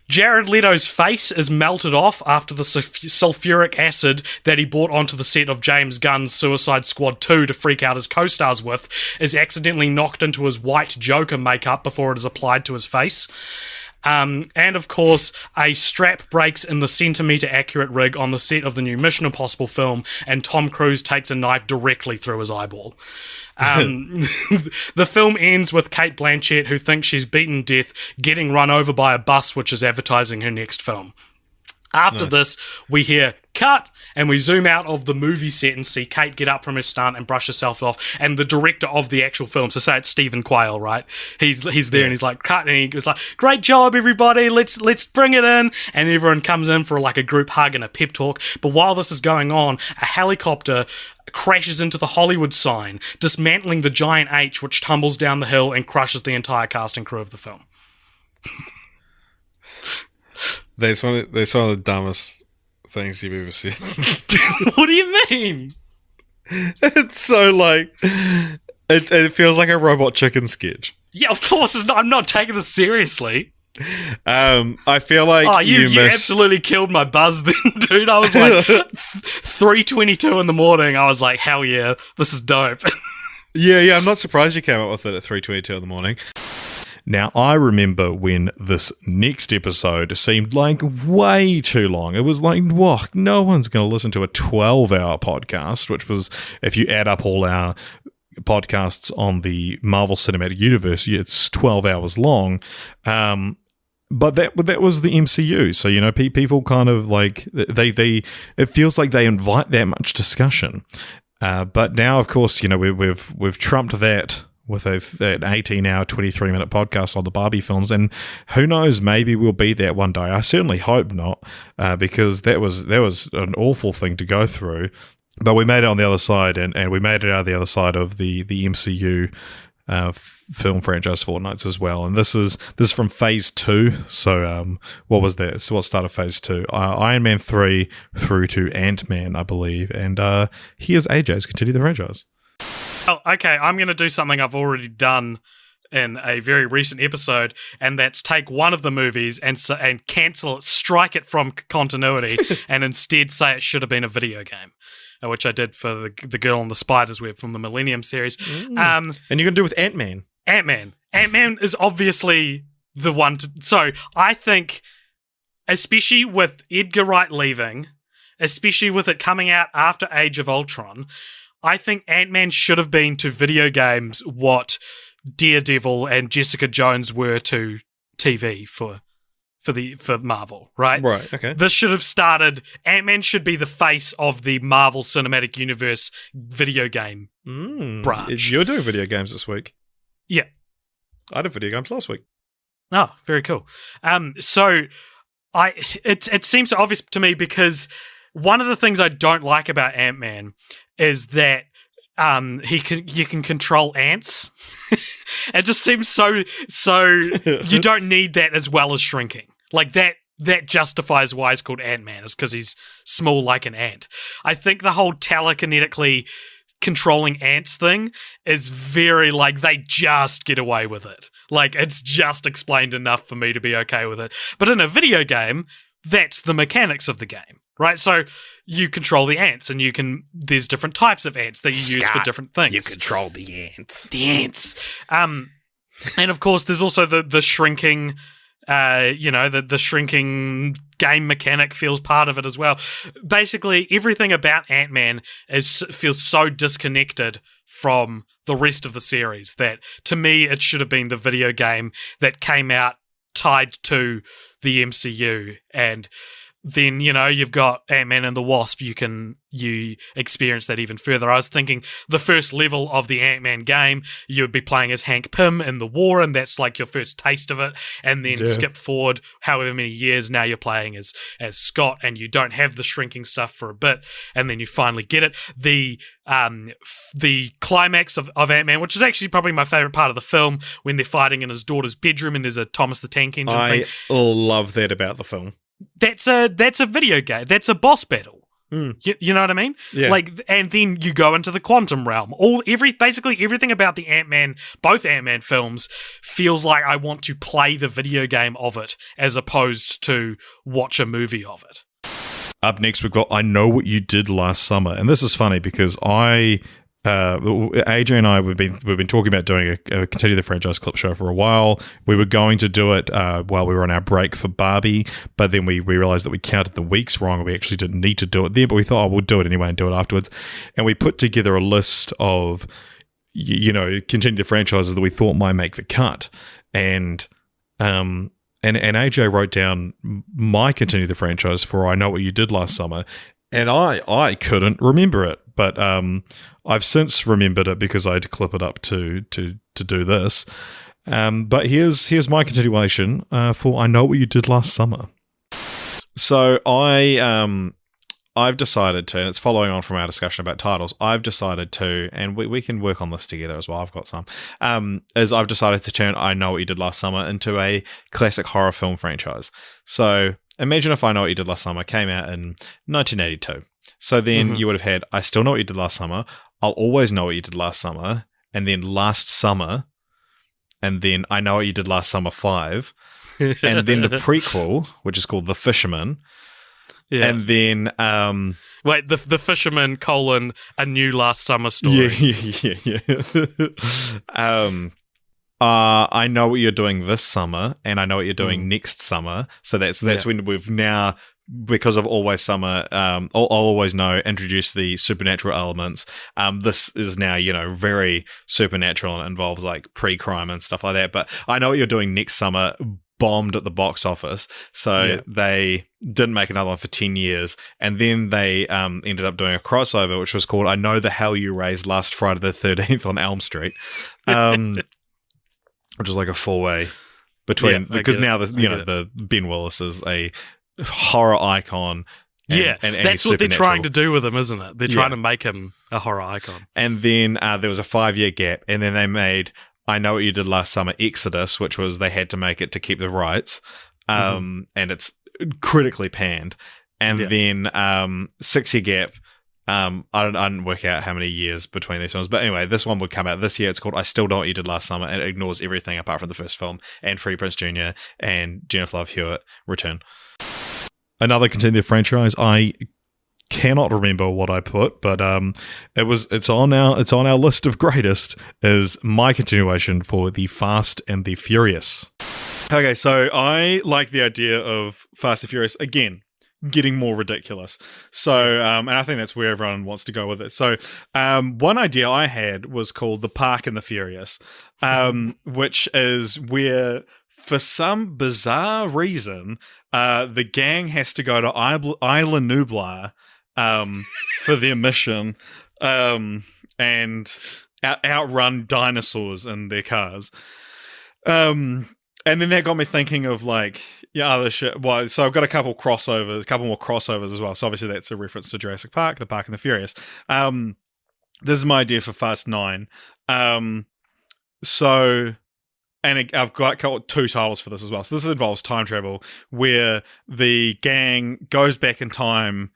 Speaker 2: Jared Leto's face is melted off after the sulfuric acid that he brought onto the set of James Gunn's Suicide Squad 2 to freak out his co-stars with is accidentally knocked into his white Joker makeup before it is applied to his face. And of course, a strap breaks in the centimetre-accurate rig on the set of the new Mission Impossible film, and Tom Cruise takes a knife directly through his eyeball. The film ends with Cate Blanchett, who thinks she's beaten death, getting run over by a bus which is advertising her next film. After this, we hear cut, and we zoom out of the movie set and see Kate get up from her stunt and brush herself off, and the director of the actual film, so say it's Stephen Quayle, right? He's there and he's like, cut, and he was like, great job, everybody, let's bring it in, and everyone comes in for like a group hug and a pep talk. But while this is going on, a helicopter crashes into the Hollywood sign, dismantling the giant H, which tumbles down the hill and crushes the entire cast and crew of the film.
Speaker 8: That's one of the dumbest things you've ever said.
Speaker 2: What do you mean?
Speaker 8: It's so like it feels like a Robot Chicken sketch.
Speaker 2: Yeah, of course. I'm not taking this seriously.
Speaker 8: I feel like you
Speaker 2: absolutely killed my buzz then, dude. I was like 3:22 in the morning. I was like, hell yeah, this is dope.
Speaker 8: Yeah. I'm not surprised you came up with it at 3:22 in the morning. Now, I remember when this next episode seemed like way too long. It was like, whoa, no one's going to listen to a 12-hour podcast, which was, if you add up all our podcasts on the Marvel Cinematic Universe, it's 12 hours long. But that was the MCU. So, you know, people kind of like, it feels like they invite that much discussion. But now, of course, you know, we've trumped that with an 18-hour, 23-minute podcast on the Barbie films, and who knows, maybe we'll be that one day. I certainly hope not, because that was an awful thing to go through. But we made it on the other side, and we made it out the other side of the MCU Film Franchise Fortnights as well. And this is from Phase 2. So what was that? So what started Phase 2? Iron Man 3 through to Ant-Man, I believe. And here's AJ's Continue the Franchise.
Speaker 2: Oh, okay, I'm going to do something I've already done in a very recent episode, and that's take one of the movies and cancel it, strike it from continuity, and instead say it should have been a video game, which I did for the Girl on the Spider's Web from the Millennium series.
Speaker 8: And you're going to do with Ant-Man.
Speaker 2: Ant-Man is obviously the one to... So, I think, especially with Edgar Wright leaving, especially with it coming out after Age of Ultron, I think Ant-Man should have been to video games what Daredevil and Jessica Jones were to TV for Marvel, right?
Speaker 8: Right, okay.
Speaker 2: This should have started... Ant-Man should be the face of the Marvel Cinematic Universe video game branch.
Speaker 8: You're doing video games this week.
Speaker 2: Yeah.
Speaker 8: I did video games last week.
Speaker 2: Oh, very cool. So it seems so obvious to me because one of the things I don't like about Ant-Man is that you can control ants. It just seems so you don't need that as well as shrinking. Like that justifies why he's called Ant-Man, is because he's small like an ant. I think the whole telekinetically controlling ants thing is very like they just get away with it. Like it's just explained enough for me to be okay with it. But in a video game, that's the mechanics of the game. Right, so you control the ants, and there's different types of ants that you use for different things.
Speaker 8: You control the ants.
Speaker 2: The ants. And of course, there's also the shrinking, the shrinking game mechanic feels part of it as well. Basically, everything about Ant-Man feels so disconnected from the rest of the series that, to me, it should have been the video game that came out tied to the MCU. And then, you know, you've got Ant-Man and the Wasp, you experience that even further. I was thinking the first level of the Ant-Man game, you would be playing as Hank Pym in the war, and that's like your first taste of it. And then skip forward however many years, now you're playing as Scott, and you don't have the shrinking stuff for a bit, and then you finally get it. The climax of Ant-Man, which is actually probably my favorite part of the film, when they're fighting in his daughter's bedroom and there's a Thomas the Tank Engine thing.
Speaker 8: I love that about the film.
Speaker 2: that's a video game. That's a boss battle. You know what I mean?
Speaker 1: Yeah.
Speaker 2: Like, and then you go into the quantum realm. Basically everything about the both Ant-Man films feels like I want to play the video game of it as opposed to watch a movie of it.
Speaker 1: Up next, we've got I Know What You Did Last Summer. And this is funny because AJ and I, we've been talking about doing a Continue the Franchise clip show for a while. We were going to do it while we were on our break for Barbie, but then we realized that we counted the weeks wrong and we actually didn't need to do it then, but we thought, we'll do it anyway and do it afterwards. And we put together a list of, Continue the Franchises that we thought might make the cut. And AJ wrote down my Continue the Franchise for I Know What You Did Last Summer, and I couldn't remember it. But I've since remembered it because I had to clip it up to do this. But here's my continuation for I Know What You Did Last Summer. So I've decided to, and it's following on from our discussion about titles, I've decided to, and we can work on this together as well, I've got some, is I've decided to turn I Know What You Did Last Summer into a classic horror film franchise. So imagine if I Know What You Did Last Summer came out in 1982. So then you would have had I Still Know What You Did Last Summer, I'll Always Know What You Did Last Summer, and then Last Summer, and then I Know What You Did Last Summer 5, and then the prequel, which is called The Fisherman, and then
Speaker 2: wait, the Fisherman : A New Last Summer Story.
Speaker 1: Yeah. I Know What You're Doing This Summer, and I Know What You're Doing Next Summer. So that's when we've now, because of Always Summer, I'll Always Know, introduced the supernatural elements. This is now, very supernatural and involves like pre-crime and stuff like that. But I Know What You're Doing Next Summer bombed at the box office, so they didn't make another one for 10 years, and then they ended up doing a crossover which was called I Know the Hell You Raised Last Friday the 13th on Elm Street, which is like a four-way between, because now the Ben Willis is a horror icon. And
Speaker 2: that's what they're trying to do with him, isn't it? They're trying to make him a horror icon.
Speaker 1: And then there was a 5-year gap, and then they made I Know What You Did Last Summer Exodus, which was they had to make it to keep the rights, and it's critically panned. And then 6-year gap. I didn't work out how many years between these films, but anyway, this one would come out this year. It's called I Still Know What You Did Last Summer, and it ignores everything apart from the first film and Freddie Prinze Jr. and Jennifer Love Hewitt return. Another continued franchise. I cannot remember what I put, but it's on our list of greatest, is my continuation for the Fast and the Furious. Okay, so I like the idea of Fast and Furious again getting more ridiculous. So and I think that's where everyone wants to go with it. So one idea I had was called The Park and the Furious, which is where, for some bizarre reason, the gang has to go to Isla Nublar for their mission, and outrun dinosaurs in their cars. And then that got me thinking of like other shit. Well, so I've got a couple more crossovers as well. So obviously that's a reference to Jurassic Park, The Park and the Furious. This is my idea for Fast 9. So, and I've got 2 titles for this as well. So this involves time travel, where the gang goes back in time.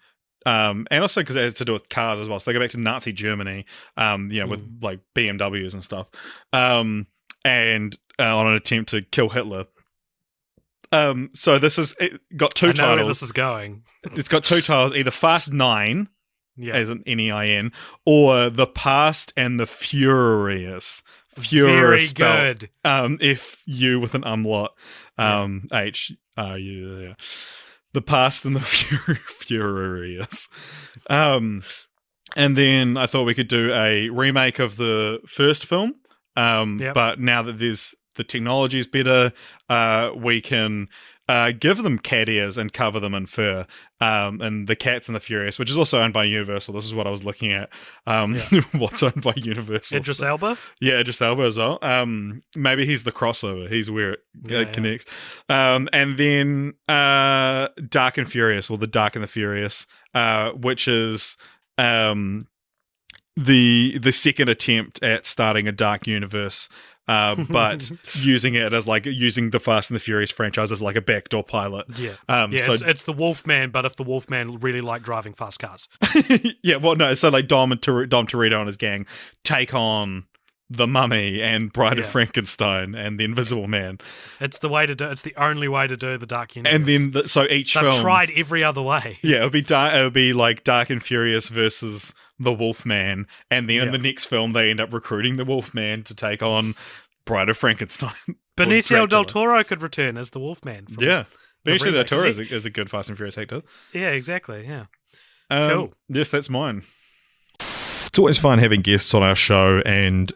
Speaker 1: And also because it has to do with cars as well. So they go back to Nazi Germany, with like BMWs and stuff, and on an attempt to kill Hitler. So this is got 2 titles. I know where this
Speaker 2: is going.
Speaker 1: It's got 2 titles: either Fast 9, as an NEIN, or The Past and the Furious.
Speaker 2: Very good.
Speaker 1: FU with an umlaut. H. The Past and the Furious. And then I thought we could do a remake of the first film. But now that the technology is better, we can give them cat ears and cover them in fur. And the Cats and the Furious, which is also owned by Universal. This is what I was looking at. What's owned by Universal?
Speaker 2: Idris Elba?
Speaker 1: Yeah, Idris Elba as well. Maybe he's the crossover. He's where it connects. And then Dark and Furious, or The Dark and the Furious, which is the second attempt at starting a dark universe but using it as like using the Fast and the Furious franchise as like a backdoor pilot.
Speaker 10: It's the Wolfman, but if the Wolfman really liked driving fast cars.
Speaker 1: Yeah, well, no, so like Dom Toretto and his gang take on the Mummy and Bride of Frankenstein and the Invisible Man.
Speaker 10: It's the way to do. It's the only way to do the Dark Universe.
Speaker 1: And then so each
Speaker 10: They've
Speaker 1: film
Speaker 10: tried every other way.
Speaker 1: Yeah, it would be like Dark and Furious versus the Wolfman, and then in the next film they end up recruiting the Wolfman to take on Bride of Frankenstein.
Speaker 10: Benicio del Toro could return as the Wolfman.
Speaker 1: Benicio del Toro is a good Fast and Furious actor.
Speaker 10: Yeah, exactly. Yeah.
Speaker 1: Cool. Yes, that's mine. It's always fun having guests on our show, and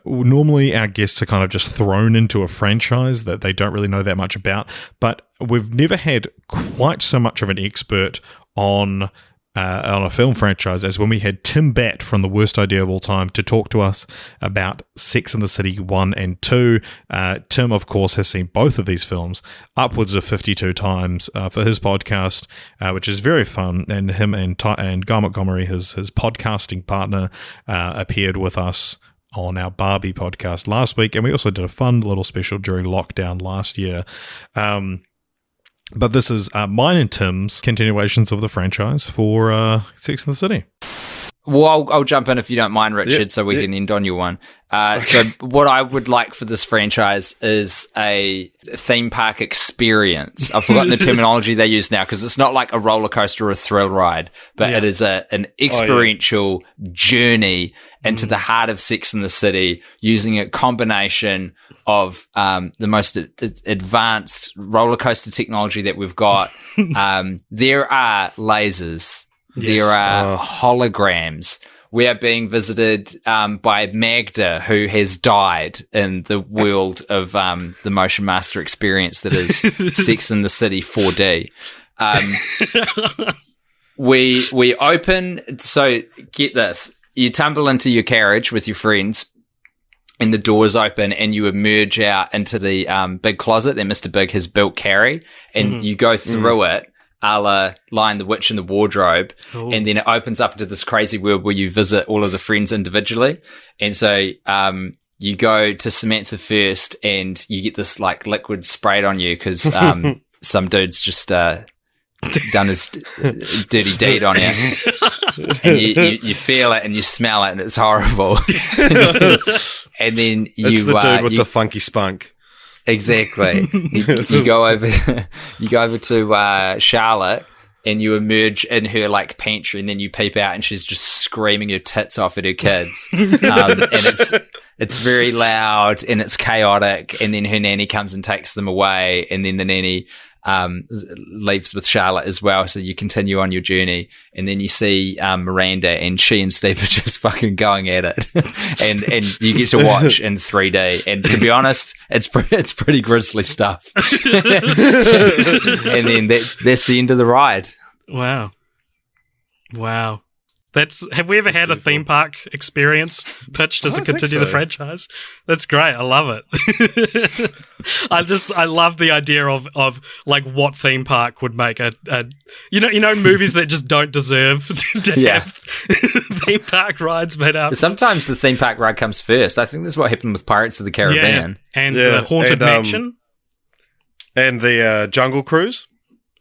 Speaker 1: normally our guests are kind of just thrown into a franchise that they don't really know that much about, but we've never had quite so much of an expert on a film franchise as when we had Tim Batt from The Worst Idea of All Time to talk to us about Sex and the City 1 and 2. Tim, of course, has seen both of these films upwards of 52 times for his podcast, which is very fun. And him and Guy Montgomery, his podcasting partner, appeared with us on our Barbie podcast last week. And we also did a fun little special during lockdown last year. But this is mine and Tim's continuations of the franchise for Sex and the City.
Speaker 11: Well, I'll jump in if you don't mind, Richard, so we can end on your one. So what I would like for this franchise is a theme park experience. I've forgotten the terminology they use now because it's not like a roller coaster or a thrill ride, but it is an experiential journey into the heart of Sex and the City using a combination of the most advanced roller coaster technology that we've got. There are lasers. There are holograms. We are being visited by Magda, who has died in the world of the Motion Master experience that is Sex and the City 4D. We open, so get this, you tumble into your carriage with your friends and the doors open and you emerge out into the big closet that Mr. Big has built Carrie, and you go through it a la Lion the Witch in the Wardrobe. Ooh. And then it opens up into this crazy world where you visit all of the friends individually. And so you go to Samantha first and you get this like liquid sprayed on you because some dude's just done his dirty deed on you. And you feel it and you smell it and it's horrible. And then
Speaker 7: it's the dude with the funky spunk.
Speaker 11: Exactly. You go over to Charlotte and you emerge in her like pantry, and then you peep out and she's just screaming her tits off at her kids. And it's very loud and it's chaotic, and then her nanny comes and takes them away, and then the nanny leaves with Charlotte as well, so you continue on your journey, and then you see Miranda, and she and Steve are just fucking going at it, and you get to watch in 3D, and to be honest, it's pretty grisly stuff. And then that's the end of the ride.
Speaker 10: Wow. Have we ever had a theme park experience pitched as a continue the franchise? That's great. I love it. I love the idea of like what theme park would make a movies that just don't deserve to have theme park rides made up.
Speaker 11: Sometimes the theme park ride comes first. I think this is what happened with Pirates of the Caribbean.
Speaker 10: And the Haunted Mansion.
Speaker 7: And the Jungle Cruise.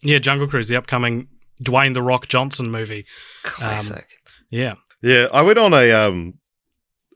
Speaker 10: Yeah, Jungle Cruise, the upcoming Dwayne "The Rock" Johnson movie.
Speaker 11: Classic.
Speaker 10: Yeah.
Speaker 7: I went on a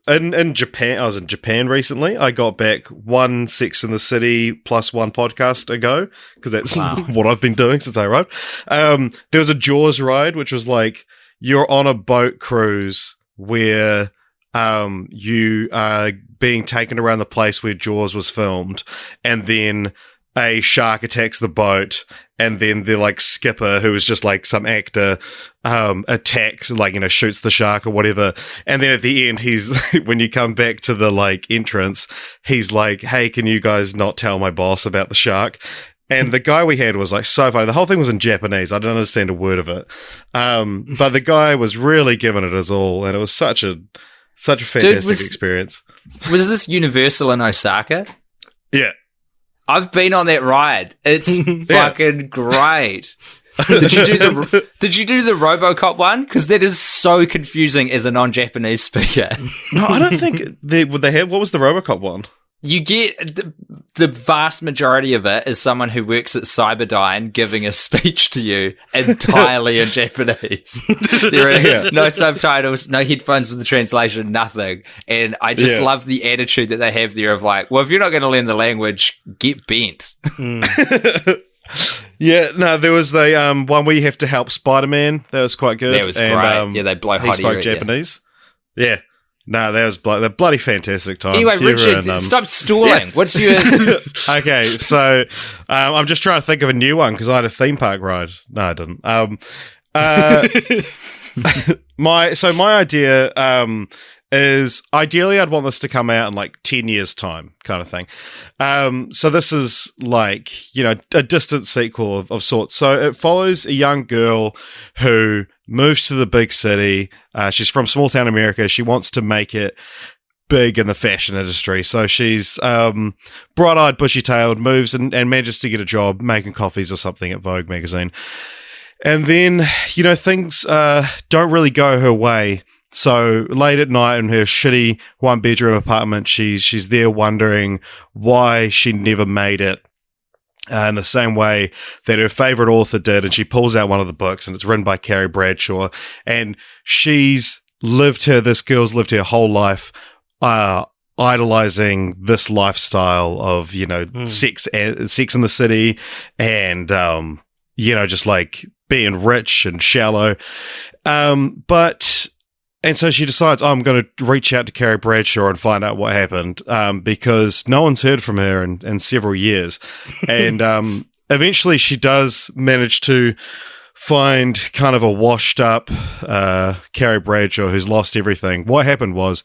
Speaker 7: in Japan. I was in Japan recently. I got back one Sex and the City plus one podcast ago because that's what I've been doing since I arrived. There was a Jaws ride, which was like you're on a boat cruise where you are being taken around the place where Jaws was filmed, and then a shark attacks the boat, and then the like skipper, who is just like some actor, attacks, like, shoots the shark or whatever. And then at the end, he's, when you come back to the like entrance, he's like, "Hey, can you guys not tell my boss about the shark?" And the guy we had was like so funny. The whole thing was in Japanese. I didn't understand a word of it. But the guy was really giving it his all, and it was such a fantastic experience.
Speaker 11: Was this Universal in Osaka?
Speaker 7: Yeah.
Speaker 11: I've been on that ride. It's fucking great. Did you do the RoboCop one? Because that is so confusing as a non-Japanese speaker.
Speaker 7: No, I don't think would they have. What was the RoboCop one?
Speaker 11: You get the vast majority of it is someone who works at Cyberdyne giving a speech to you entirely in Japanese. There are no subtitles, no headphones with the translation, nothing. And I just love the attitude that they have there of like, well, if you're not going to learn the language, get bent.
Speaker 8: Yeah, no, there was the one where you have to help Spider-Man. That was quite good.
Speaker 11: That was great. They blow hot.
Speaker 8: He spoke Japanese. Yeah. No, that was the bloody fantastic time.
Speaker 11: Anyway, Richard, stop stalling. What's your...
Speaker 8: Okay, so I'm just trying to think of a new one because I had a theme park ride. No, I didn't. My idea is ideally I'd want this to come out in like 10 years' time kind of thing. So this is like, a distant sequel of sorts. So it follows a young girl who moves to the big city. She's from small town America. She wants to make it big in the fashion industry. So she's bright-eyed, bushy-tailed, moves and manages to get a job making coffees or something at Vogue magazine. And then, things don't really go her way. So late at night in her shitty one-bedroom apartment, she's there wondering why she never made it. In the same way that her favorite author did, and she pulls out one of the books, and it's written by Carrie Bradshaw, and this girl's lived her whole life idolizing this lifestyle of sex in the city, and just like being rich and shallow, And so she decides, I'm going to reach out to Carrie Bradshaw and find out what happened, because no one's heard from her in several years. And eventually she does manage to find kind of a washed up Carrie Bradshaw who's lost everything. What happened was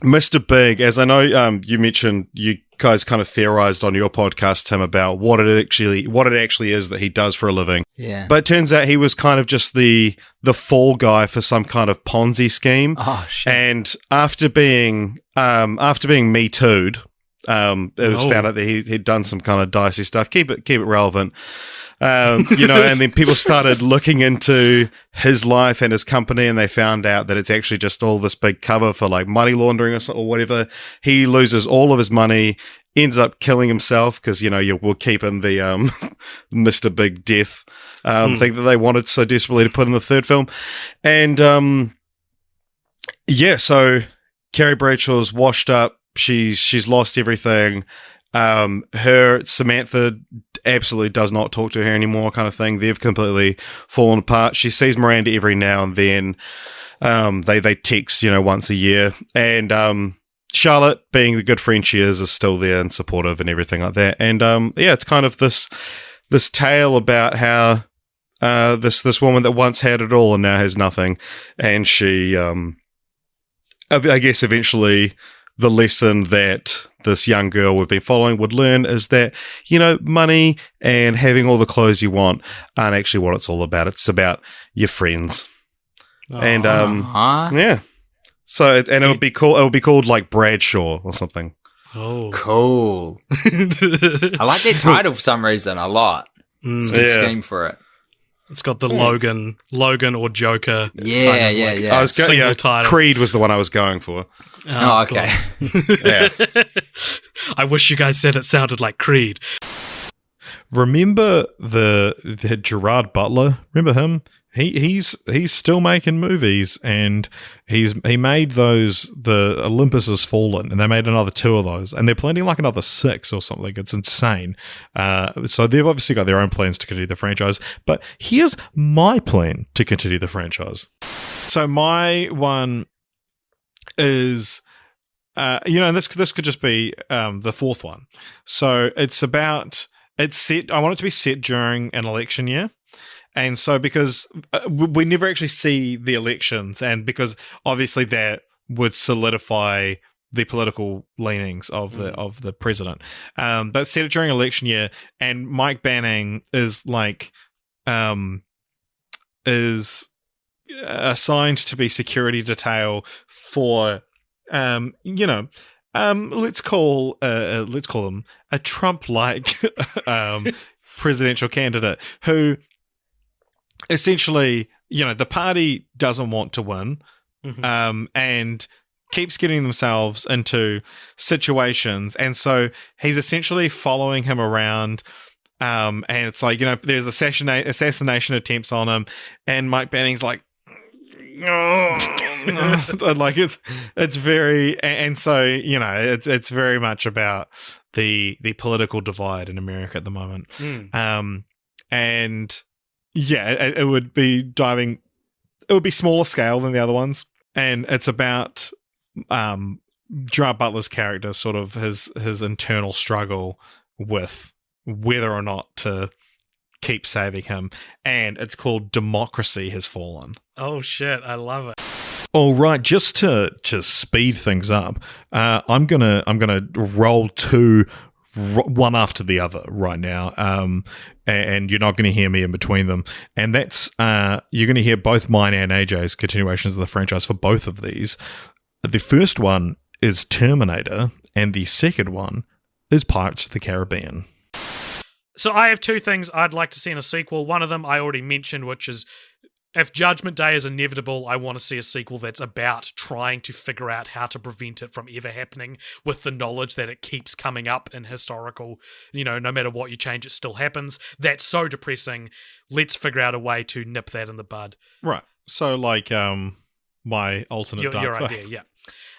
Speaker 8: Mr. Big, as I know you mentioned, you guys kind of theorized on your podcast, Tim, about what it actually is that he does for a living.
Speaker 11: Yeah.
Speaker 8: But it turns out he was kind of just the fall guy for some kind of Ponzi scheme.
Speaker 11: Oh shit.
Speaker 8: And after being Me Too'd, it was found out that he'd done some kind of dicey stuff. Keep it relevant. And then people started looking into his life and his company, and they found out that it's actually just all this big cover for like money laundering or whatever. He loses all of his money, ends up killing himself because we're keeping the Mr. Big Death thing that they wanted so desperately to put in the third film, and so Carrie Bradshaw's washed up. She's lost everything. Her Samantha absolutely does not talk to her anymore, kind of thing. They've completely fallen apart. She sees Miranda every now and then. They text, once a year, and Charlotte, being the good friend she is still there and supportive and everything like that. And it's kind of this tale about how this woman that once had it all and now has nothing, and she I guess eventually the lesson that this young girl we've been following would learn is that, money and having all the clothes you want aren't actually what it's all about. It's about your friends. And, yeah. So, and it'll be called like Bradshaw or something.
Speaker 10: Oh.
Speaker 11: Cool. I like that title for some reason a lot. It's a good scheme for it.
Speaker 10: It's got the Logan or Joker.
Speaker 11: Yeah.
Speaker 8: I was
Speaker 10: title.
Speaker 8: Creed was the one I was going for.
Speaker 11: Oh, okay.
Speaker 8: Yeah.
Speaker 10: I wish you guys said it sounded like Creed.
Speaker 8: Remember the Gerard Butler? Remember him? He's still making movies, and he made the Olympus Has Fallen, and they made another 2 of those, and they're planning like another 6 or something. It's insane. So they've obviously got their own plans to continue the franchise, but here's my plan to continue the franchise. So my one is, and this could just be the 4th one. So it's set. I want it to be set during an election year. And so because we never actually see the elections, and because obviously that would solidify the political leanings of the president, but set it during election year, and Mike Banning is is assigned to be security detail for let's call him a Trump-like presidential candidate who essentially, the party doesn't want to win, and
Speaker 1: keeps getting themselves into situations, and so he's essentially following him around. And it's like, there's assassination attempts on him, and Mike Banning's like, and like it's very, and so it's very much about the political divide in America at the moment. And yeah, it would be smaller scale than the other ones, and it's about Gerard Butler's character, sort of his internal struggle with whether or not to keep saving him, and it's called Democracy Has Fallen.
Speaker 10: Oh shit, I love it.
Speaker 1: All right, just to speed things up, I'm gonna roll two, one after the other right now, and you're not going to hear me in between them, and that's you're going to hear both mine and AJ's continuations of the franchise for both of these. The first one is Terminator, and the second one is Pirates of the Caribbean.
Speaker 10: So I have two things I'd like to see in a sequel. One of them I already mentioned, which is if Judgment Day is inevitable, I want to see a sequel that's about trying to figure out how to prevent it from ever happening, with the knowledge that it keeps coming up in historical, no matter what you change, it still happens. That's so depressing. Let's figure out a way to nip that in the bud.
Speaker 1: Right. So like my alternate
Speaker 10: your idea, yeah.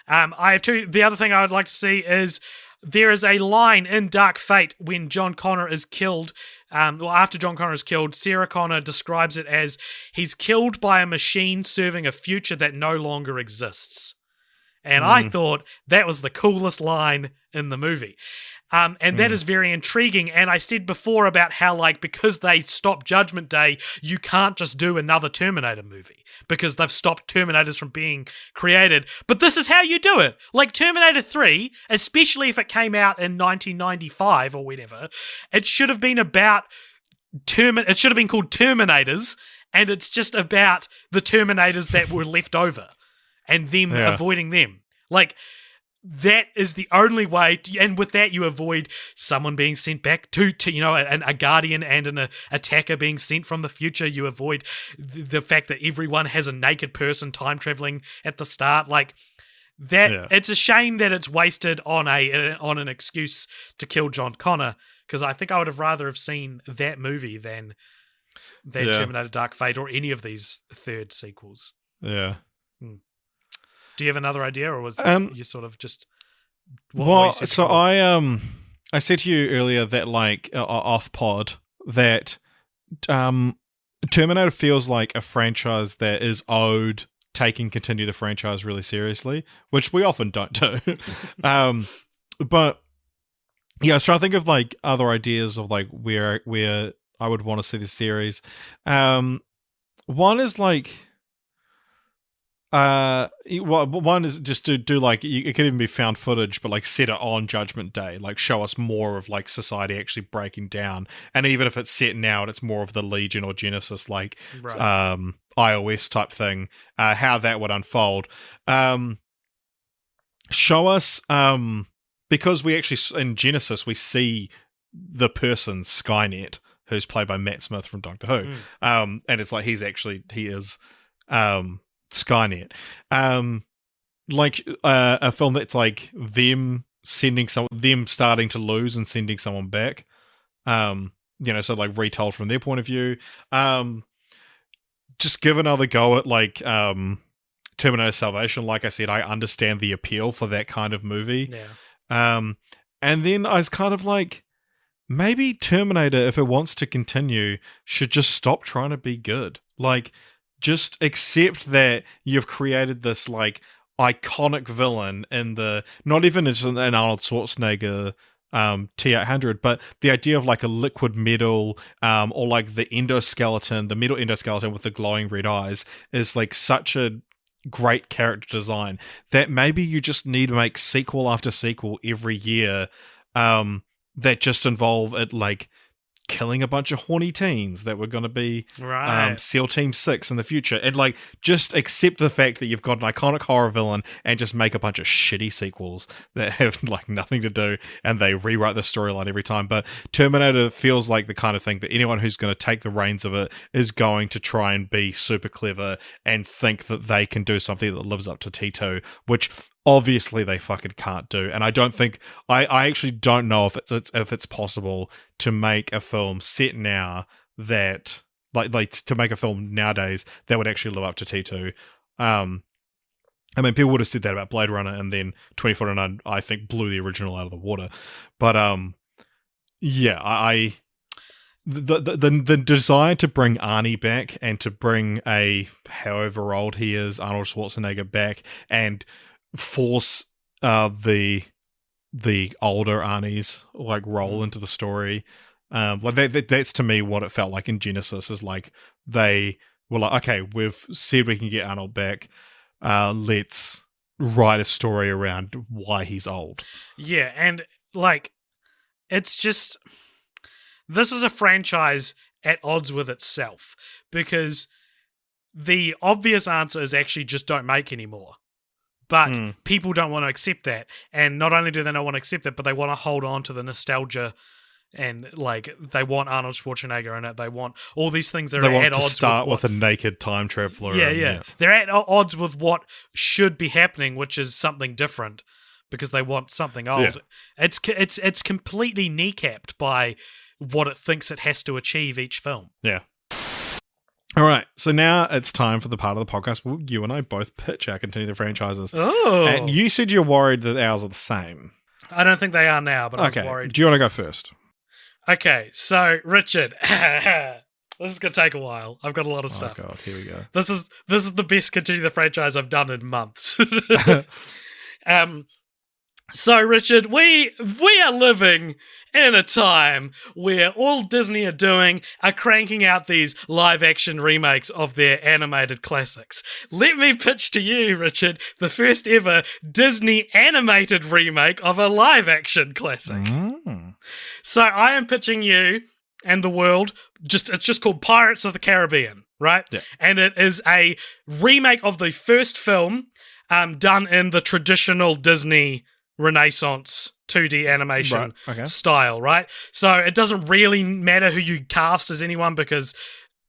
Speaker 10: I have two. The other thing I would like to see is there is a line in Dark Fate when John Connor is killed. After John Connor is killed, Sarah Connor describes it as he's killed by a machine serving a future that no longer exists. And I thought that was the coolest line in the movie. And that is very intriguing. And I said before about how, because they stopped Judgment Day, you can't just do another Terminator movie because they've stopped Terminators from being created. But this is how you do it. Like Terminator 3, especially if it came out in 1995 or whatever, it should have been about it should have been called Terminators, and it's just about the Terminators that were left over and them avoiding them. That is the only way, and with that you avoid someone being sent back to a guardian and an attacker being sent from the future. You avoid the fact that everyone has a naked person time traveling at the start. It's a shame that it's wasted on an excuse to kill John Connor, because I think I would have rather have seen that movie than Terminator Dark Fate or any of these third sequels.
Speaker 1: Yeah.
Speaker 10: Do you have another idea, or was you sort of just?
Speaker 1: I said to you earlier that off pod that Terminator feels like a franchise that is owed continue the franchise really seriously, which we often don't do. But yeah, I was trying to think of other ideas of where I would want to see the series. One is one is just to do it could even be found footage, but set it on Judgment Day, show us more of society actually breaking down, and even if it's set now and it's more of the Legion or Genesis iOS type thing, how that would unfold. Show us because we actually in Genesis we see the person Skynet, who's played by Matt Smith from Doctor Who, and it's he is Skynet, a film that's them starting to lose and sending someone back, retold from their point of view. Just give another go at Terminator Salvation. Like I said, I understand the appeal for that kind of movie. And then I was kind of maybe Terminator, if it wants to continue, should just stop trying to be good. Just accept that you've created this iconic villain in not even as an Arnold Schwarzenegger T-800, but the idea of a liquid metal or the endoskeleton, the metal endoskeleton with the glowing red eyes is such a great character design that maybe you just need to make sequel after sequel every year that just involve it killing a bunch of horny teens that were going to be SEAL Team 6 in the future, and just accept the fact that you've got an iconic horror villain and just make a bunch of shitty sequels that have nothing to do, and they rewrite the storyline every time. But Terminator feels like the kind of thing that anyone who's going to take the reins of it is going to try and be super clever and think that they can do something that lives up to T2, which obviously they fucking can't do. And I don't think I actually don't know if it's possible to make a film set now that like to make a film nowadays that would actually live up to T2. I mean, people would have said that about Blade Runner, and then 2049, I think, blew the original out of the water. But yeah, the desire to bring Arnie back and to bring a however old he is, Arnold Schwarzenegger, back and force the older Arnie's like role into the story, like that's to me what it felt like in Genesis. Is like they were like, okay, we've said we can get Arnold back. Let's write a story around why he's old.
Speaker 10: Yeah, and like it's just this is a franchise at odds with itself, because the obvious answer is actually just don't make anymore. But people don't want to accept that. And not only do they not want to accept that, but they want to hold on to the nostalgia, and like they want Arnold Schwarzenegger in it. They want all these things that are at odds. They want to start
Speaker 1: with a naked time traveler.
Speaker 10: Yeah. They're at odds with what should be happening, which is something different, because they want something old. Yeah. It's completely kneecapped by what it thinks it has to achieve each film.
Speaker 1: Yeah. All right, so now it's time for the part of the podcast where you and I both pitch our continuing franchises.
Speaker 10: Oh.
Speaker 1: And you said you're worried that ours are the same.
Speaker 10: I don't think they are now, but I was worried.
Speaker 1: Do you want to go first?
Speaker 10: Okay, so Richard, this is going to take a while. I've got a lot of stuff.
Speaker 1: Oh god, here we go.
Speaker 10: This is the best continue the franchise I've done in months. So Richard, we are living in a time where all Disney are doing are cranking out these live-action remakes of their animated classics. Let me pitch to you, Richard, the first ever Disney animated remake of a live-action classic. So I am pitching you and the world, it's just called Pirates of the Caribbean, right?
Speaker 1: Yeah.
Speaker 10: And it is a remake of the first film done in the traditional Disney Renaissance 2D animation style, right? So it doesn't really matter who you cast as anyone, because,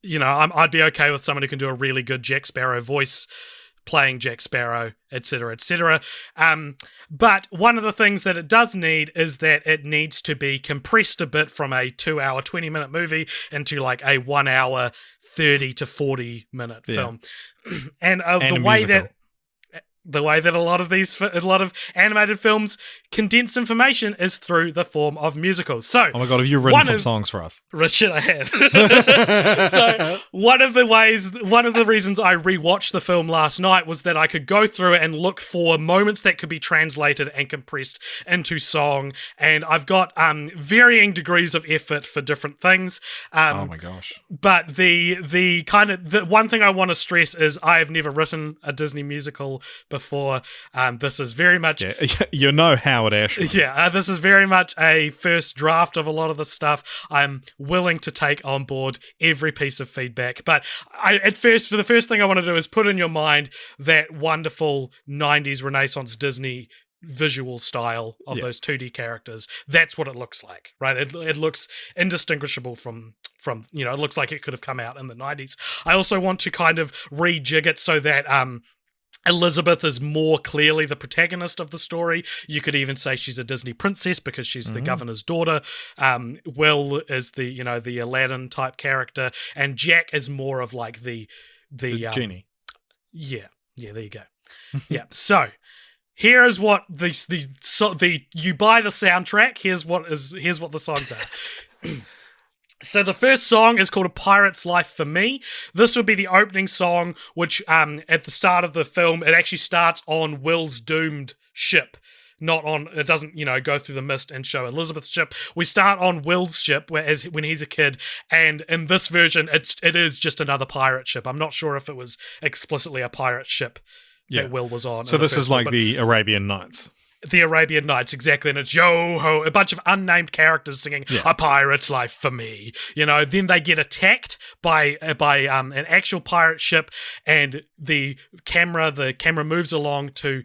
Speaker 10: you know, I'd be okay with someone who can do a really good Jack Sparrow voice playing Jack Sparrow, etc., etc. But one of the things that it does need is that it needs to be compressed a bit from a 2-hour, 20-minute movie into like a 1 hour, 30 to 40-minute film. And the way that a lot of animated films condense information is through the form of musicals. So,
Speaker 1: oh my god, have you written some songs for us?
Speaker 10: Richard, I have. So, one of the reasons I rewatched the film last night was that I could go through it and look for moments that could be translated and compressed into song. And I've got varying degrees of effort for different things.
Speaker 1: Oh my gosh!
Speaker 10: But the one thing I want to stress is I have never written a Disney musical before. This is very much
Speaker 1: you know Howard Ashman.
Speaker 10: Yeah, this is very much a first draft of a lot of the stuff. I'm willing to take on board every piece of feedback, but the first thing I want to do is put in your mind that wonderful 90s Renaissance Disney visual style of those 2D characters. That's what it looks like, right? It looks indistinguishable from it looks like it could have come out in the 90s. I also want to kind of rejig it so that Elizabeth is more clearly the protagonist of the story. You could even say she's a Disney princess because she's the governor's daughter. Will is the Aladdin type character, and Jack is more of like the
Speaker 1: genie.
Speaker 10: Yeah, there you go. Yeah. So here is what you buy the soundtrack. Here's what the songs are. So the first song is called A Pirate's Life for Me. This would be the opening song, which at the start of the film, it actually starts on Will's doomed ship. It doesn't, go through the mist and show Elizabeth's ship. We start on Will's ship when he's a kid, and in this version, it is just another pirate ship. I'm not sure if it was explicitly a pirate ship that Will was on.
Speaker 1: So this is like the Arabian Nights.
Speaker 10: The Arabian Nights, exactly, and it's yo-ho, a bunch of unnamed characters singing A Pirate's Life for Me. Then they get attacked by an actual pirate ship, and the camera moves along to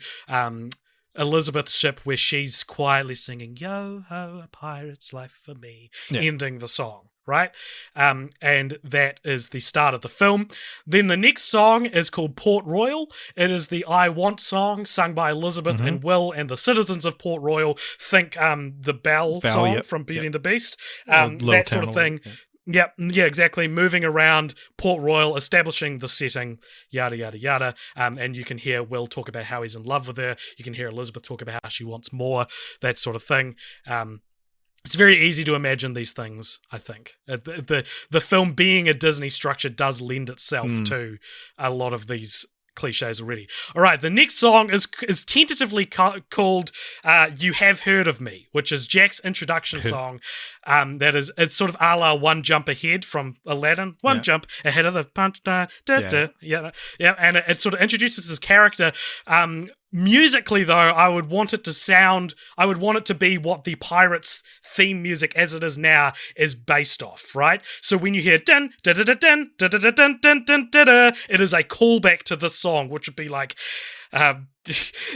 Speaker 10: Elizabeth's ship where she's quietly singing yo-ho, a pirate's life for me, ending the song. right? And that is the start of the film. Then the next song is called Port Royal. It is the I Want song sung by Elizabeth and Will and the citizens of Port Royal. Think the Belle song from Beauty and the Beast. That sort of thing. Yeah, exactly. Moving around Port Royal, establishing the setting, yada, yada, yada. And you can hear Will talk about how he's in love with her. You can hear Elizabeth talk about how she wants more, that sort of thing. It's very easy to imagine these things, I think. The film being a Disney structure does lend itself to a lot of these cliches already. All right, the next song is tentatively called You Have Heard of Me, which is Jack's introduction song. It's sort of a la One Jump Ahead from Aladdin. One jump ahead of the punch. And it sort of introduces his character. Musically, though, I would want it to be what the Pirates theme music as it is now is based off, right? So when you hear dun da da da dun da da da dun dun dun da da, it is a callback to this song, which would be like,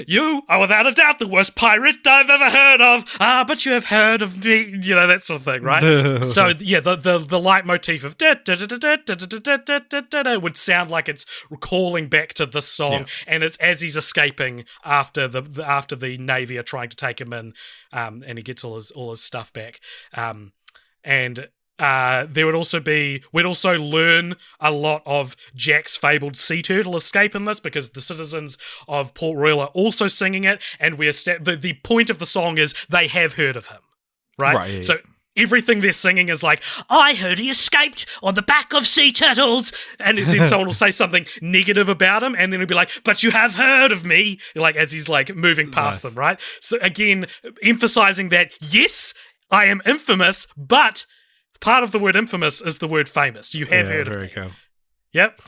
Speaker 10: you are without a doubt the worst pirate I've ever heard of. But you have heard of me, that sort of thing, right? So yeah, the leitmotif of da da da da da da da da da da would sound like it's calling back to this song, and it's as he's escaping after the Navy are trying to take him in, and he gets all his stuff back, we'd also learn a lot of Jack's fabled sea turtle escape in this, because the citizens of Port Royal are also singing it, and the point of the song is they have heard of him, right? Yeah. So everything they're singing is like, I heard he escaped on the back of sea turtles, and then someone will say something negative about him, and then he'll be like, but you have heard of me, like as he's like moving past them, right? So again, emphasizing that, yes, I am infamous, but part of the word infamous is the word famous. You have heard of me. Cool. Yep.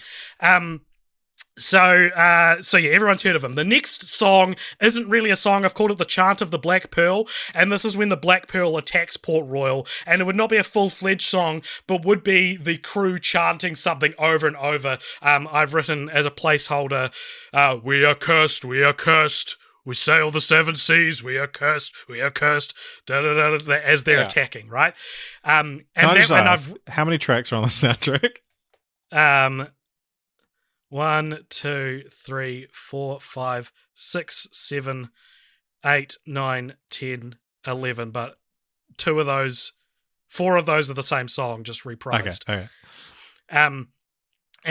Speaker 10: So everyone's heard of him. The next song isn't really a song. I've called it the Chant of the Black Pearl, and this is when the Black Pearl attacks Port Royal, and it would not be a full-fledged song, but would be the crew chanting something over and over. I've written as a placeholder, we are cursed, we are cursed. We sail the seven seas, we are cursed, da da da da, as they're attacking, right?
Speaker 8: And how many tracks are on the soundtrack?
Speaker 10: 1, 2, 3, 4, 5, 6, 7, 8, 9, 10, 11, but 4 of those are the same song, just reprised.
Speaker 8: Okay.
Speaker 10: And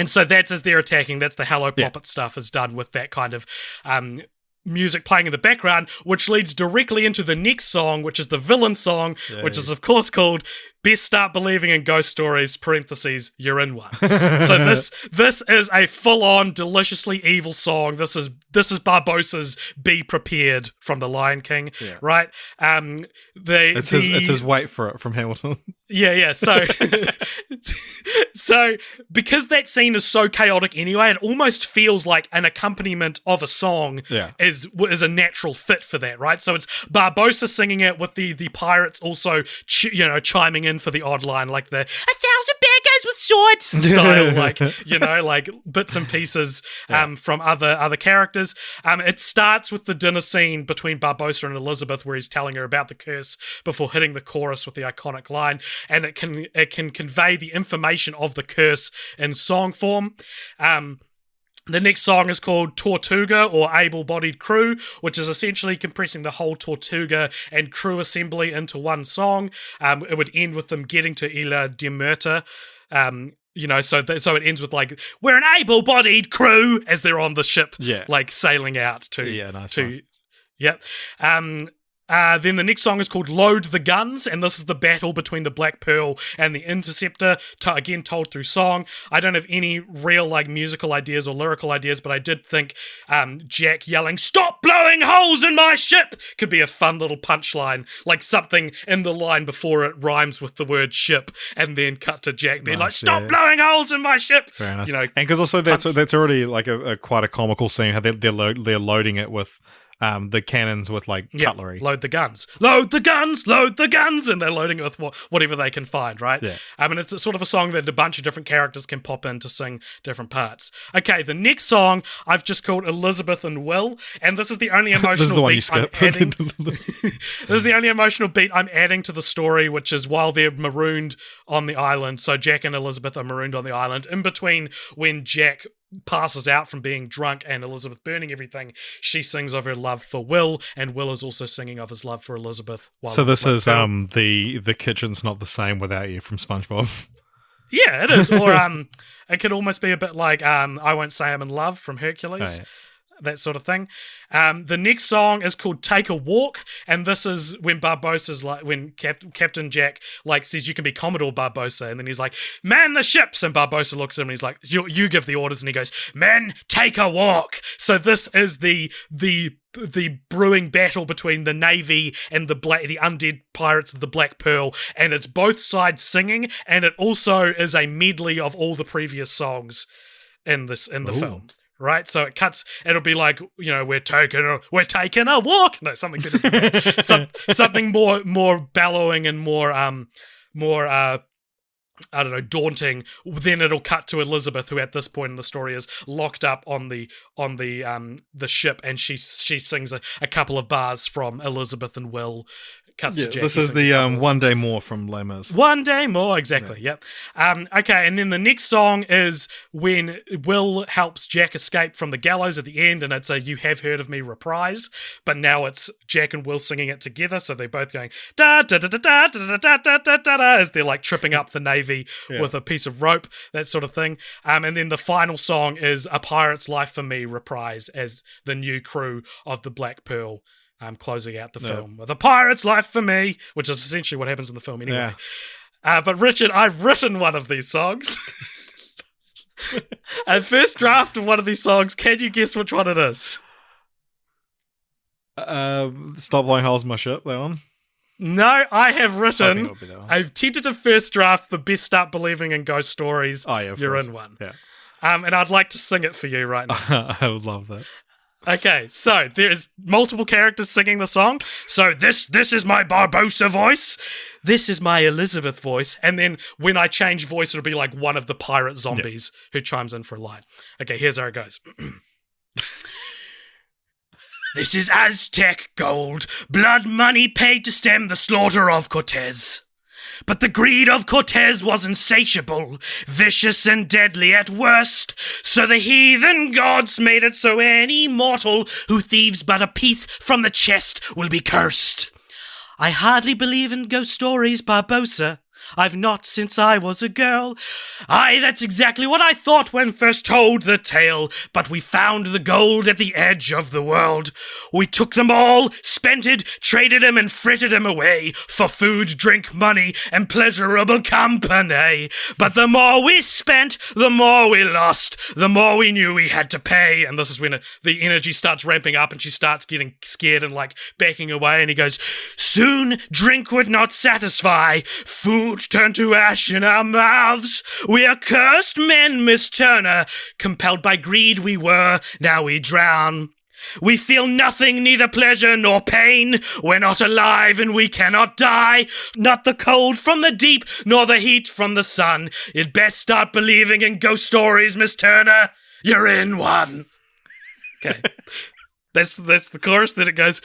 Speaker 10: so that's as they're attacking, that's the Hello Poppet stuff is done with that kind of music playing in the background, which leads directly into the next song, which is the villain song, which is of course called Best Start Believing in Ghost Stories, parentheses, you're in one. So this is a full-on, deliciously evil song. This is Barbossa's Be Prepared from The Lion King, right?
Speaker 8: It's his Wait for It from Hamilton.
Speaker 10: Yeah. So because that scene is so chaotic anyway, it almost feels like an accompaniment of a song is a natural fit for that, right? So it's Barbossa singing it with the pirates also chiming in for the odd line, like the 1,000 bad guys with swords style, like bits and pieces from other characters. It starts with the dinner scene between Barbossa and Elizabeth, where he's telling her about the curse before hitting the chorus with the iconic line, and it can convey the information of the curse in song form. The next song is called Tortuga, or Able-Bodied Crew, which is essentially compressing the whole Tortuga and crew assembly into one song. It would end with them getting to Isla de Muerta. So it ends with like, we're an able-bodied crew, as they're on the ship, like sailing out to. Nice. Yep. Then the next song is called Load the Guns, and this is the battle between the Black Pearl and the Interceptor, again told through song. I don't have any real musical ideas or lyrical ideas, but I did think Jack yelling, "Stop blowing holes in my ship!" could be a fun little punchline, like something in the line before it rhymes with the word ship, and then cut to Jack being "Stop blowing holes in my ship!"
Speaker 8: Very nice. And because also that's already like a quite a comical scene, how they're loading it with
Speaker 1: the cannons with like cutlery.
Speaker 10: Load the guns. Load the guns! Load the guns! And they're loading it with whatever they can find, right?
Speaker 1: Yeah.
Speaker 10: And it's a sort of a song that a bunch of different characters can pop in to sing different parts. Okay, the next song I've just called Elizabeth and Will, and this is the only emotional
Speaker 1: This is the one you
Speaker 10: beat I'm
Speaker 1: skip.
Speaker 10: adding. This is the only emotional beat I'm adding to the story, which is while they're marooned on the island. So Jack and Elizabeth are marooned on the island. In between, when Jack passes out from being drunk and Elizabeth burning everything, she sings of her love for Will, and Will is also singing of his love for Elizabeth.
Speaker 1: So this is the kitchen's not the same without you from SpongeBob.
Speaker 10: Yeah, it is. Or it could almost be a bit like I Won't Say I'm in Love from Hercules.
Speaker 1: Oh, yeah.
Speaker 10: That sort of thing. The next song is called Take a Walk, and this is when Barbossa's like, when Captain Jack like says you can be Commodore Barbossa, and then he's like, man the ships, and Barbossa looks at him and he's like, you give the orders, and he goes, men, take a walk. So this is the brewing battle between the Navy and the undead pirates of the Black Pearl, and it's both sides singing, and it also is a medley of all the previous songs in the film. Right, so it cuts. It'll be like, we're taking a walk. No, something good. Something more bellowing and more I don't know, daunting. Then it'll cut to Elizabeth, who at this point in the story is locked up on the ship, and she sings a couple of bars from Elizabeth and Will. Cuts to Jack.
Speaker 1: This is the One Day More from Les Mis.
Speaker 10: One Day More, exactly. Yep. Okay, and then the next song is when Will helps Jack escape from the gallows at the end, and it's a "You Have Heard of Me" reprise, but now it's Jack and Will singing it together, so they're both going da da da da da da da da da da da as they're like tripping up the Navy with a piece of rope, that sort of thing. And then the final song is "A Pirate's Life for Me" reprise as the new crew of the Black Pearl. Closing out the film with "A Pirate's Life for Me," which is essentially what happens in the film anyway. Yeah. But Richard, I've written one of these songs. A first draft of one of these songs. Can you guess which one it is?
Speaker 1: Stop Blowing Holes in My Ship, that one?
Speaker 10: No, I have written a tentative first draft for Best Start Believing in Ghost Stories.
Speaker 1: Oh, yeah,
Speaker 10: You're
Speaker 1: course.
Speaker 10: in one.
Speaker 1: Yeah.
Speaker 10: And I'd like to sing it for you right now.
Speaker 1: I would love that.
Speaker 10: Okay, so there's multiple characters singing the song. So this is my Barbossa voice. This is my Elizabeth voice. And then when I change voice, it'll be like one of the pirate zombies who chimes in for a line. Okay, here's how it goes. This is Aztec gold, blood money paid to stem the slaughter of Cortez. But the greed of Cortez was insatiable, vicious and deadly at worst. So the heathen gods made it so any mortal who thieves but a piece from the chest will be cursed. I hardly believe in ghost stories, Barbossa. I've not since I was a girl. Aye, that's exactly what I thought when first told the tale. But we found the gold at the edge of the world. We took them all, spent it, traded them and frittered them away for food, drink, money and pleasurable company. But the more we spent, the more we lost, the more we knew we had to pay. And this is when the energy starts ramping up and she starts getting scared and like backing away. And he goes, soon drink would not satisfy, food turned to ash in our mouths. We are cursed men, Miss Turner. Compelled by greed we were, now we drown. We feel nothing, neither pleasure nor pain. We're not alive and we cannot die. Not the cold from the deep, nor the heat from the sun. You'd best start believing in ghost stories, Miss Turner. You're in one. Okay. That's the chorus. Then it goes,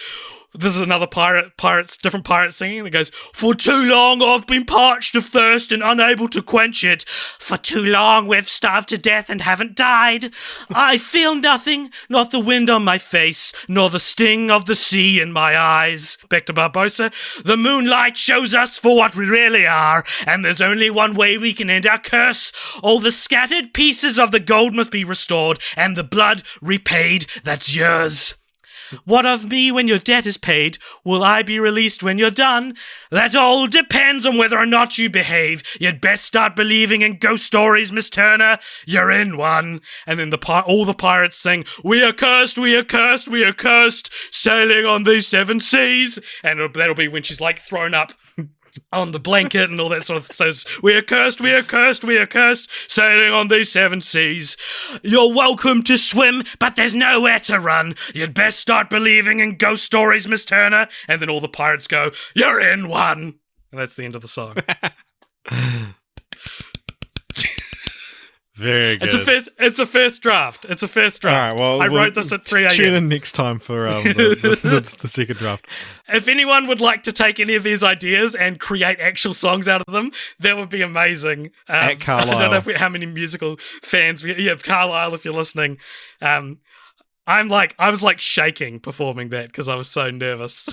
Speaker 10: this is another different pirate singing. It goes, for too long I've been parched of thirst and unable to quench it. For too long we've starved to death and haven't died. I feel nothing, not the wind on my face, nor the sting of the sea in my eyes. Back to Barbossa. The moonlight shows us for what we really are, and there's only one way we can end our curse. All the scattered pieces of the gold must be restored, and the blood repaid that's yours. What of me when your debt is paid? Will I be released when you're done? That all depends on whether or not you behave. You'd best start believing in ghost stories, Miss Turner. You're in one. And then all the pirates sing, we are cursed, we are cursed, we are cursed, sailing on these seven seas. And that'll be when she's like thrown up on the blanket and all that sort of says, we are cursed, we are cursed, we are cursed, sailing on these seven seas. You're welcome to swim, but there's nowhere to run. You'd best start believing in ghost stories, Miss Turner. And then all the pirates go, you're in one. And that's the end of the song.
Speaker 1: Very good.
Speaker 10: It's a first draft. It's a first draft.
Speaker 1: All right, well,
Speaker 10: I wrote this at 3 a.m.
Speaker 1: Tune in next time for the second draft.
Speaker 10: If anyone would like to take any of these ideas and create actual songs out of them, that would be amazing.
Speaker 1: At Carlisle.
Speaker 10: I don't know how many musical fans we have. Carlisle, if you're listening. I was like shaking performing that because I was so nervous.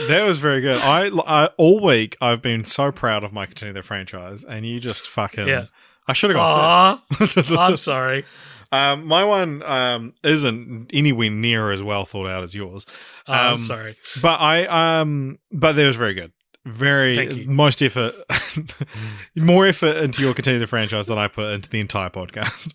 Speaker 1: That was very good. I all week I've been so proud of my Continue the Franchise, and you just fucking. Yeah. I should have gone first.
Speaker 10: I'm sorry.
Speaker 1: My one isn't anywhere near as well thought out as yours.
Speaker 10: I'm sorry,
Speaker 1: but but that was very good. Very most effort, more effort into your Continue the Franchise than I put into the entire podcast.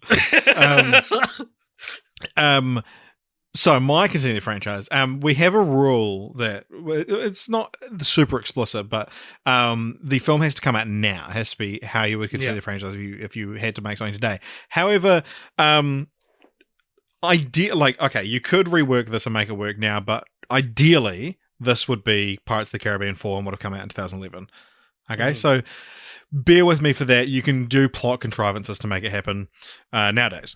Speaker 1: So my Continue the Franchise, we have a rule that it's not super explicit, but the film has to come out now. It has to be how you would continue the franchise if you had to make something today. However, you could rework this and make it work now, but ideally, this would be Pirates of the Caribbean 4 and would have come out in 2011. Okay, so bear with me for that. You can do plot contrivances to make it happen nowadays.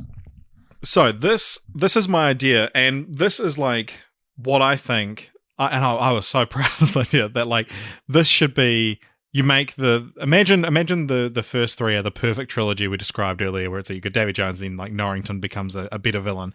Speaker 1: So this is my idea, and this is like what I think, and I was so proud of this idea that like this should be. You make imagine the first three are the perfect trilogy we described earlier, where it's you got Davy Jones, then like Norrington becomes a better villain.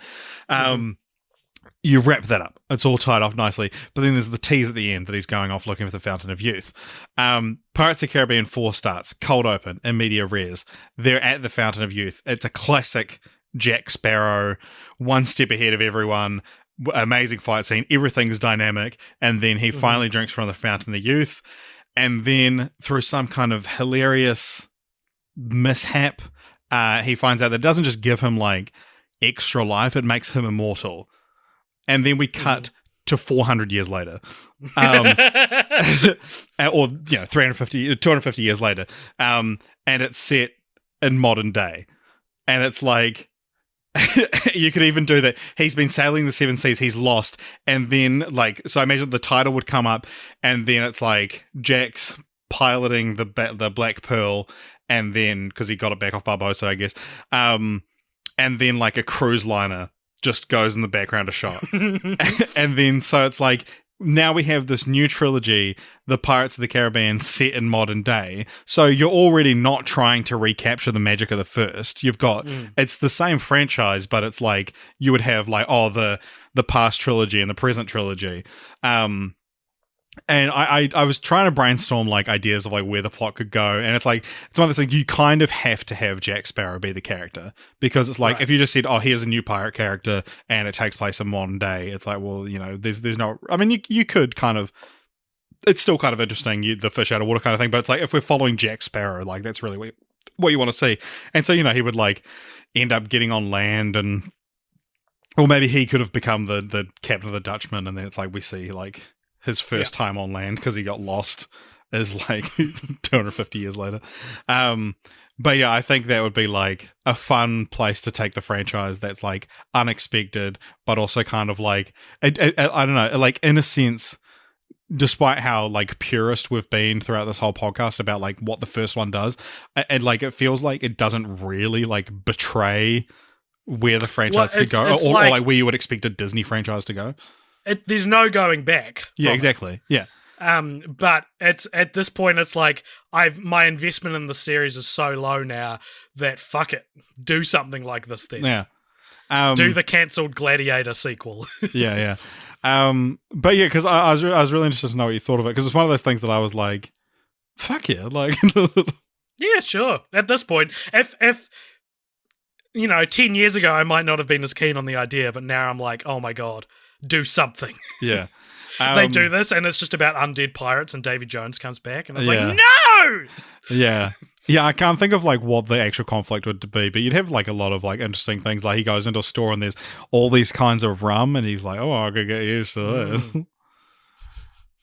Speaker 1: You wrap that up; it's all tied off nicely. But then there's the tease at the end that he's going off looking for the Fountain of Youth. Pirates of the Caribbean 4 starts cold open in media res. They're at the Fountain of Youth. It's a classic Jack Sparrow, one step ahead of everyone, amazing fight scene, everything's dynamic, and then he finally drinks from the Fountain of Youth, and then through some kind of hilarious mishap, he finds out that it doesn't just give him like extra life, it makes him immortal. And then we cut to 400 years later. Or 250 years later. And it's set in modern day. And it's like you could even do that. He's been sailing the seven seas. He's lost, and then so I imagine the title would come up, and then it's like Jack's piloting the Black Pearl, and then because he got it back off Barbosa, I guess, and then like a cruise liner just goes in the background a shot, and then so it's like. Now we have this new trilogy, the Pirates of the Caribbean, set in modern day. So you're already not trying to recapture the magic of the first. You've got it's the same franchise, but it's like you would have like the past trilogy and the present trilogy. And I was trying to brainstorm like ideas of like where the plot could go, and it's one of those things you kind of have to have Jack Sparrow be the character, because it's like if you just said, oh, here's a new pirate character and it takes place in modern day, it's like, well, there's no. I mean, you could kind of. It's still kind of interesting, the fish out of water kind of thing, but it's like if we're following Jack Sparrow, like that's really what you want to see, and so he would like end up getting on land, and or maybe he could have become the captain of the Dutchman, and then it's like we see like. His first time on land because he got lost is like 250 years later. But yeah, I think that would be like a fun place to take the franchise that's like unexpected, but also kind of like, I don't know, like in a sense, despite how like purist we've been throughout this whole podcast about like what the first one does, and like it feels like it doesn't really like betray where the franchise could go or like where you would expect a Disney franchise to go.
Speaker 10: There's no going back.
Speaker 1: Yeah, exactly. Yeah.
Speaker 10: But it's at this point, it's like my investment in the series is so low now that fuck it, do something like this then.
Speaker 1: Yeah.
Speaker 10: Do the cancelled Gladiator sequel.
Speaker 1: yeah. But yeah, because I was really interested to know what you thought of it, because it's one of those things that I was like, fuck yeah, like.
Speaker 10: Yeah, sure. At this point, if 10 years ago I might not have been as keen on the idea, but now I'm like, oh my god. Do something.
Speaker 1: Yeah.
Speaker 10: They do this, and it's just about undead pirates, and Davy Jones comes back, and it's like, no!
Speaker 1: Yeah. Yeah, I can't think of like what the actual conflict would be, but you'd have like a lot of like interesting things. Like he goes into a store and there's all these kinds of rum, and he's like, oh, I could get used to this.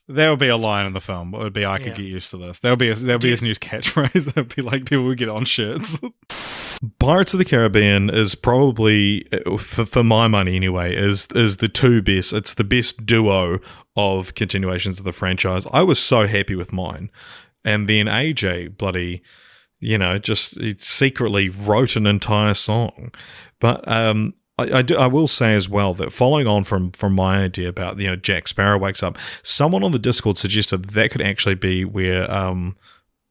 Speaker 8: There will be a line in the film. It would be, I could get used to this. There'll be his new catchphrase. There'll be like people would get on shirts. Pirates of the Caribbean is probably, for my money anyway, is the two best. It's the best duo of continuations of the franchise. I was so happy with mine. And then AJ bloody, just secretly wrote an entire song. But I will say as well that following on from my idea about, Jack Sparrow wakes up, someone on the Discord suggested that could actually be where,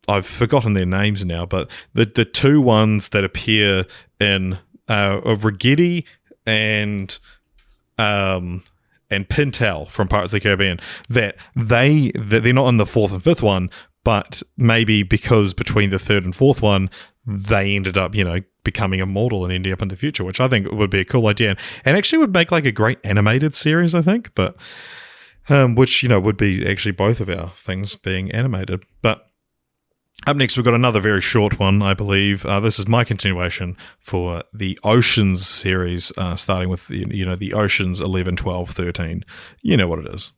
Speaker 8: I've forgotten their names now, but the two ones that appear in Rigetti and Pintel from Pirates of the Caribbean, that they're not in the fourth and fifth one, but maybe because between the third and fourth one, they ended up, becoming immortal and ending up in the future, which I think would be a cool idea, and actually would make like a great animated series, I think, but which, would be actually both of our things being animated. But up next, we've got another very short one, I believe. This is my continuation for the Oceans series, starting with, the Oceans 11, 12, 13. You know what it is.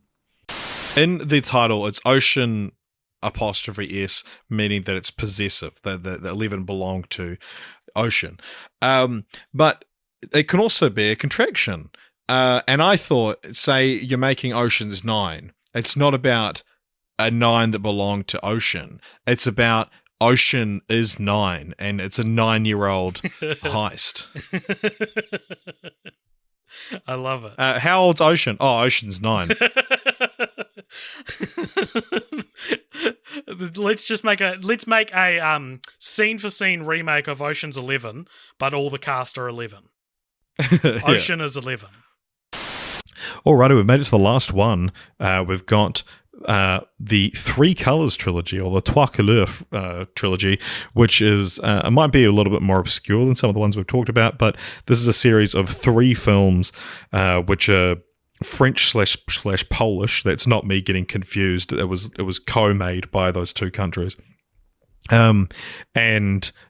Speaker 8: In the title, it's Ocean 'S, meaning that it's possessive. The 11 belong to Ocean. But it can also be a contraction. And I thought, say you're making Oceans 9. It's not about a 9 that belonged to Ocean. It's about Ocean is 9, and it's a 9-year-old heist.
Speaker 10: I love it.
Speaker 8: How old's Ocean? Oh, Ocean's 9.
Speaker 10: Let's make a scene for scene remake of Ocean's 11, but all the cast are 11. Ocean is 11.
Speaker 8: Alrighty, we've made it to the last one. We've got the Three Colors trilogy, or the Trois Couleurs trilogy, which is it might be a little bit more obscure than some of the ones we've talked about, but this is a series of 3 films which are French / Polish. That's not me getting confused. It was co-made by those two countries. And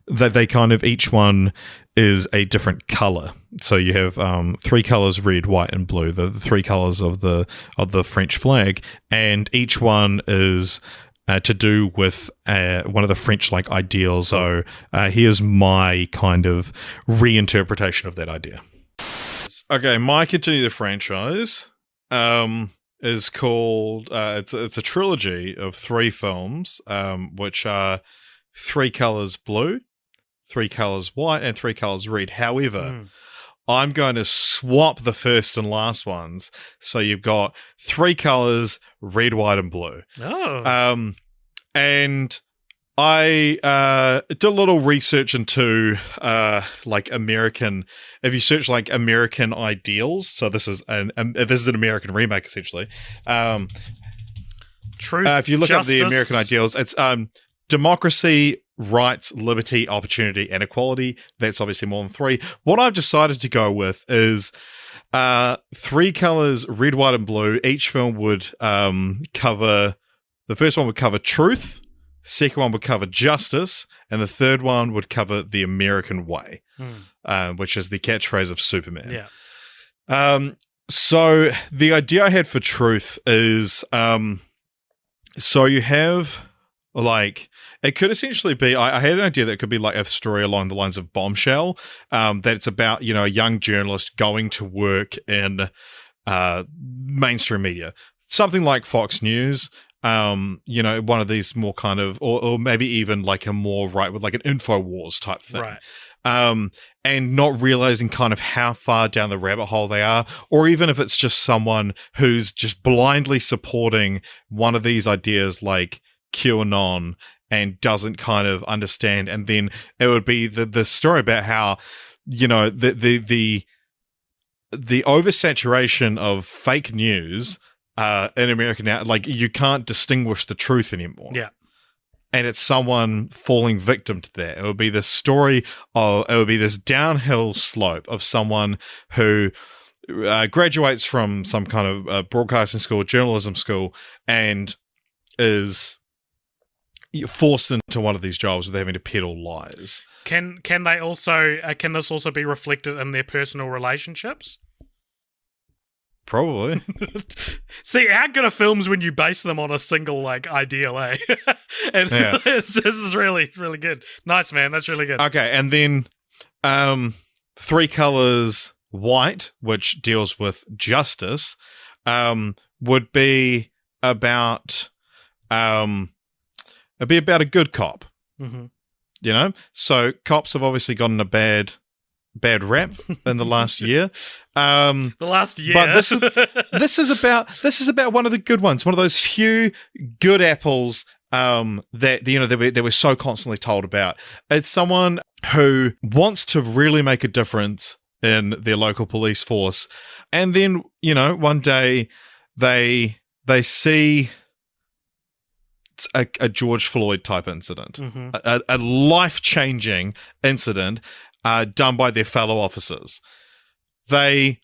Speaker 8: they kind of, each one is a different color. So you have 3 colors: red, white, and blue, the 3 colors of the French flag, and each one is to do with one of the French like ideals. So here's my kind of reinterpretation of that idea. Okay, my Continue the Franchise is called, it's a trilogy of 3 films, which are 3 colors blue, 3 colors white, and 3 colors red. However, I'm going to swap the first and last ones. So you've got 3 colors, red, white, and blue.
Speaker 10: Oh.
Speaker 8: And I did a little research into like American. If you search like American ideals, so this is an American remake essentially.
Speaker 10: Truth.
Speaker 8: If you look
Speaker 10: justice.
Speaker 8: up the American ideals, it's democracy, rights, liberty, opportunity, and equality. That's obviously more than 3. What I've decided to go with is 3 colors, red, white, and blue. Each film would cover. The first one would cover truth. Second one would cover justice, and the third one would cover the American way, which is the catchphrase of Superman.
Speaker 10: Yeah.
Speaker 8: So the idea I had for truth is, so you have like, it could essentially be, I had an idea that it could be like a story along the lines of Bombshell, that it's about, a young journalist going to work in mainstream media, something like Fox News. One of these more kind of, or maybe even like a more with like an InfoWars type thing.
Speaker 10: Right.
Speaker 8: And not realizing kind of how far down the rabbit hole they are, or even if it's just someone who's just blindly supporting one of these ideas like QAnon and doesn't kind of understand. And then it would be the story about how, the oversaturation of fake news in America now, like you can't distinguish the truth anymore.
Speaker 10: Yeah.
Speaker 8: And it's someone falling victim to that. It would be the story of, it would be this downhill slope of someone who graduates from some kind of broadcasting school, journalism school, and is forced into one of these jobs where they're having to peddle lies.
Speaker 10: Can they also can this also be reflected in their personal relationships?
Speaker 1: Probably.
Speaker 10: See, how good are films when you base them on a single like ideal, eh? And this is really, really good. Nice, man. That's really good.
Speaker 1: Okay, and then Three Colors White, which deals with justice, would be about it'd be about a good cop.
Speaker 10: Mm-hmm.
Speaker 1: You know, so cops have obviously gotten a bad rap in the last year.
Speaker 10: The last year,
Speaker 1: but this is about one of the good ones, one of those few good apples that we're so constantly told about. It's someone who wants to really make a difference in their local police force, and then one day they see a George Floyd type incident,
Speaker 10: mm-hmm.
Speaker 1: a life-changing incident done by their fellow officers. Our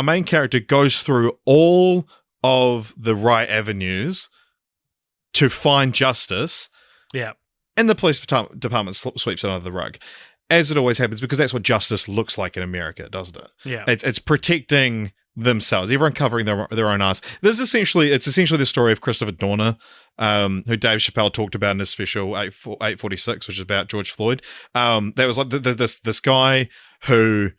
Speaker 1: main character goes through all of the right avenues to find justice.
Speaker 10: Yeah.
Speaker 1: And the police department sweeps it under the rug, as it always happens, because that's what justice looks like in America, doesn't it?
Speaker 10: Yeah.
Speaker 1: It's protecting themselves, everyone covering their own ass. It's essentially the story of Christopher Dorner, who Dave Chappelle talked about in his special 846, which is about George Floyd. That was like this guy who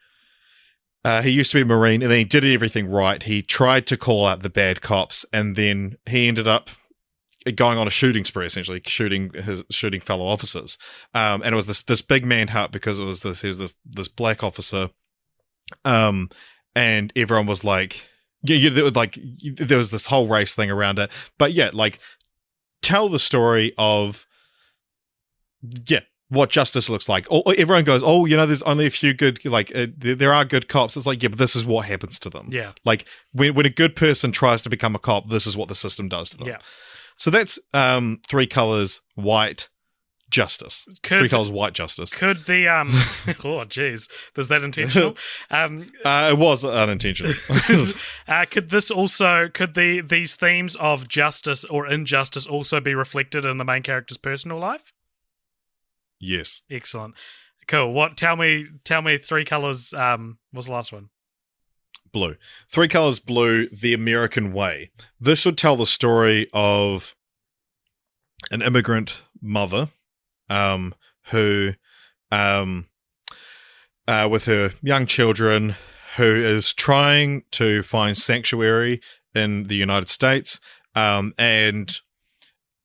Speaker 1: he used to be a Marine, and then he did everything right. He tried to call out the bad cops, and then he ended up going on a shooting spree, essentially shooting fellow officers. And it was this big manhunt because he was this black officer. And everyone was like, there was this whole race thing around it. But yeah, like, tell the story of, what justice looks like. Everyone goes, there's only a few good, there are good cops. It's like, yeah, but this is what happens to them.
Speaker 10: Yeah.
Speaker 1: Like, when a good person tries to become a cop, this is what the system does to them.
Speaker 10: Yeah.
Speaker 1: So that's Three Colors White Justice. Three Colors White Justice.
Speaker 10: Could the oh jeez, was that intentional?
Speaker 1: It was unintentional.
Speaker 10: Could these themes of justice or injustice also be reflected in the main character's personal life?
Speaker 1: Yes.
Speaker 10: Excellent. Cool. Tell me Three Colors was the last one.
Speaker 1: Blue. Three Colors Blue, The American Way. This would tell the story of an immigrant mother who with her young children, who is trying to find sanctuary in the United States. And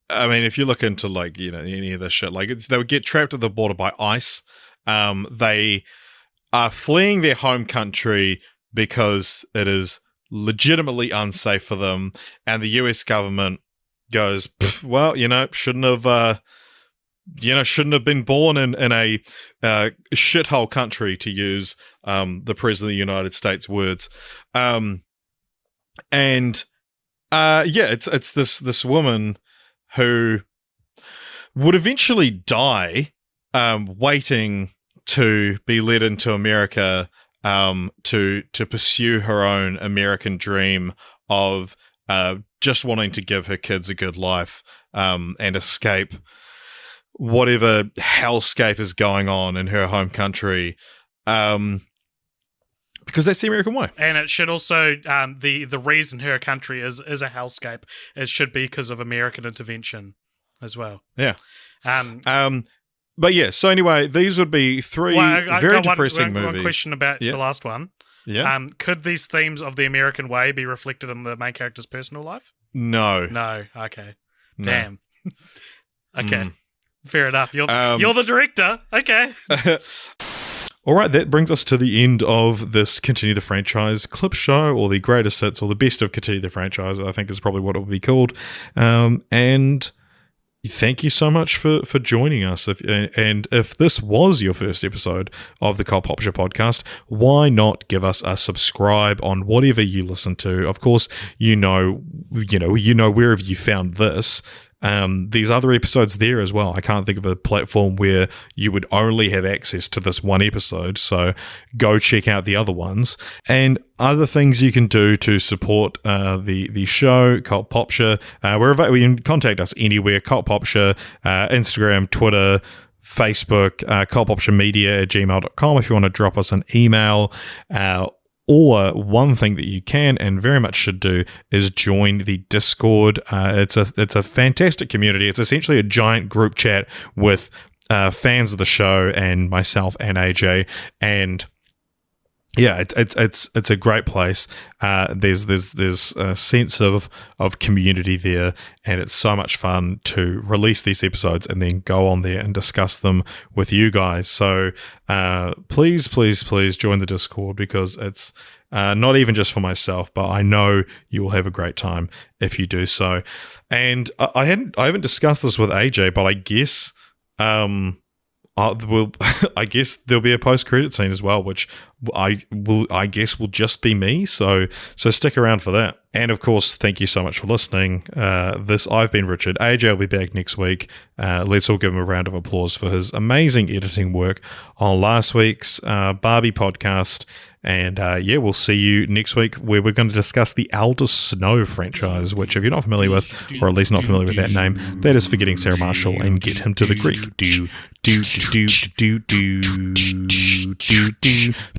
Speaker 1: I mean, if you look into any of this shit, they would get trapped at the border by ICE. They are fleeing their home country because it is legitimately unsafe for them, and the US government goes, well, shouldn't have been born in a shithole country, to use the President of the United States words. It's this woman who would eventually die waiting to be led into America to pursue her own American dream of just wanting to give her kids a good life and escape whatever hellscape is going on in her home country, because that's the American way.
Speaker 10: And it should also the reason her country is a hellscape, it should be because of American intervention as well.
Speaker 1: Yeah. But yeah, so anyway, these would be three very depressing movies.
Speaker 10: One question about the last one.
Speaker 1: Yeah.
Speaker 10: Could these themes of the American way be reflected in the main character's personal life?
Speaker 1: No.
Speaker 10: No. Okay.
Speaker 1: No.
Speaker 10: Damn. Okay. Fair enough. You're the director. Okay.
Speaker 1: All right, that brings us to the end of this Continue the Franchise clip show, or the greatest hits, or the best of Continue the Franchise, I think is probably what it would be called. And thank you so much for joining us. If this was your first episode of the Cult Popture podcast, why not give us a subscribe on whatever you listen to? Of course, you know wherever you found this. These other episodes there as well. I can't think of a platform where you would only have access to this one episode, so go check out the other ones. And other things you can do to support the show, Cult Popture, wherever you can contact us anywhere, Cult Popture, Instagram, Twitter, Facebook, cultpopturemedia@gmail.com if you want to drop us an email, Or one thing that you can and very much should do is join the Discord. It's a fantastic community. It's essentially a giant group chat with fans of the show and myself and AJ, and yeah, it's a great place. There's a sense of community there, and it's so much fun to release these episodes and then go on there and discuss them with you guys. So please join the Discord, because it's not even just for myself, but I know you will have a great time if you do so. And I haven't discussed this with AJ, but I guess I guess there'll be a post-credit scene as well, which I guess will just be me. So stick around for that. And of course, thank you so much for listening. I've been Richard. AJ will be back next week. Let's all give him a round of applause for his amazing editing work on last week's Barbie podcast. And we'll see you next week, where we're going to discuss the Elder Snow franchise, which, if you're not familiar with, or at least not familiar with that name, that is Forgetting Sarah Marshall and Get Him to the Greek.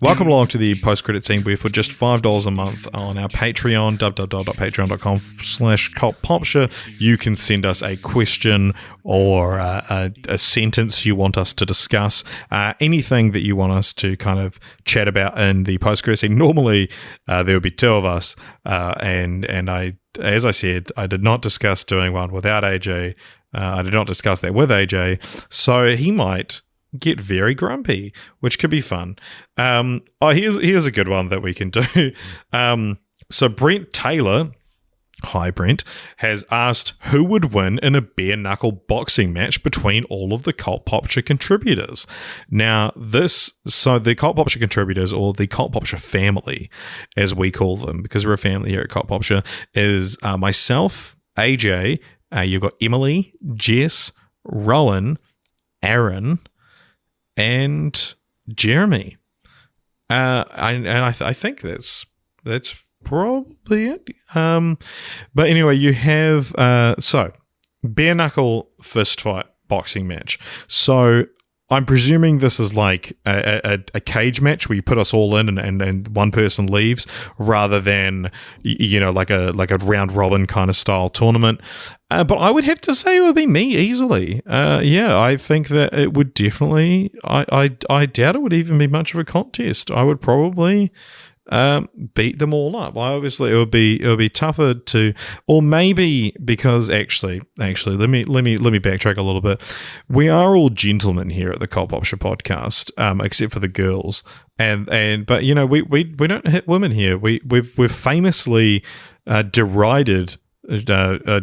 Speaker 1: Welcome along to the post-credit scene, where for just $5 a month on our Patreon, www.patreon.com/cultpopture, you can send us a question or a sentence you want us to discuss, anything that you want us to kind of chat about in the post-credit scene. Normally, there would be two of us, and I, as I said, I did not discuss doing one without AJ. I did not discuss that with AJ, so he might get very grumpy, which could be fun. Here's a good one that we can do. So Brent Taylor, hi Brent, has asked who would win in a bare knuckle boxing match between all of the Cult Popture contributors. Now the Cult Popture contributors, or the Cult Popture family, as we call them, because we're a family here at Cult Popture, is myself, AJ. You've got Emily, Jess, Rowan, Aaron, and Jeremy. I think that's probably it. But anyway, you have so bare knuckle fist fight boxing match. So I'm presuming this is like a cage match where you put us all in and one person leaves, rather than like a round robin kind of style tournament. But I would have to say it would be me easily. I think that it would definitely. I doubt it would even be much of a contest. I would probably beat them all up. Obviously, it would be tougher to, or maybe because actually, let me backtrack a little bit. We are all gentlemen here at the Cult Popture podcast, except for the girls, but we don't hit women here. We've famously derided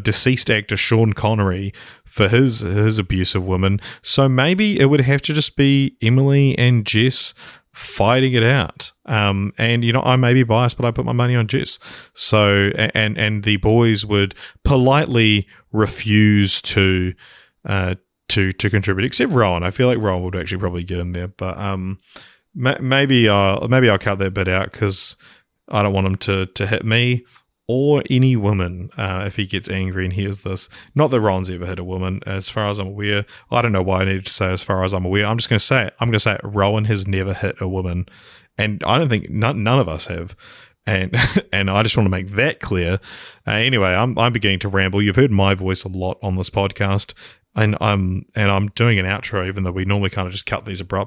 Speaker 1: deceased actor Sean Connery for his abuse of women. So maybe it would have to just be Emily and Jess fighting it out. And I may be biased, but I put my money on Jess. So and the boys would politely refuse to contribute, except Rowan. I feel like Rowan would actually probably get in there, but maybe I'll cut that bit out, because I don't want him to hit me or any woman if he gets angry and hears this. Not that Ron's ever hit a woman, as far as I'm aware. I don't know why I needed to say as far as I'm aware. I'm just going to say it. I'm going to say it. Rowan has never hit a woman, and I don't think none of us have. And and I just want to make that clear. Anyway, I'm beginning to ramble. You've heard my voice a lot on this podcast, and I'm doing an outro, even though we normally kind of just cut these abrupt.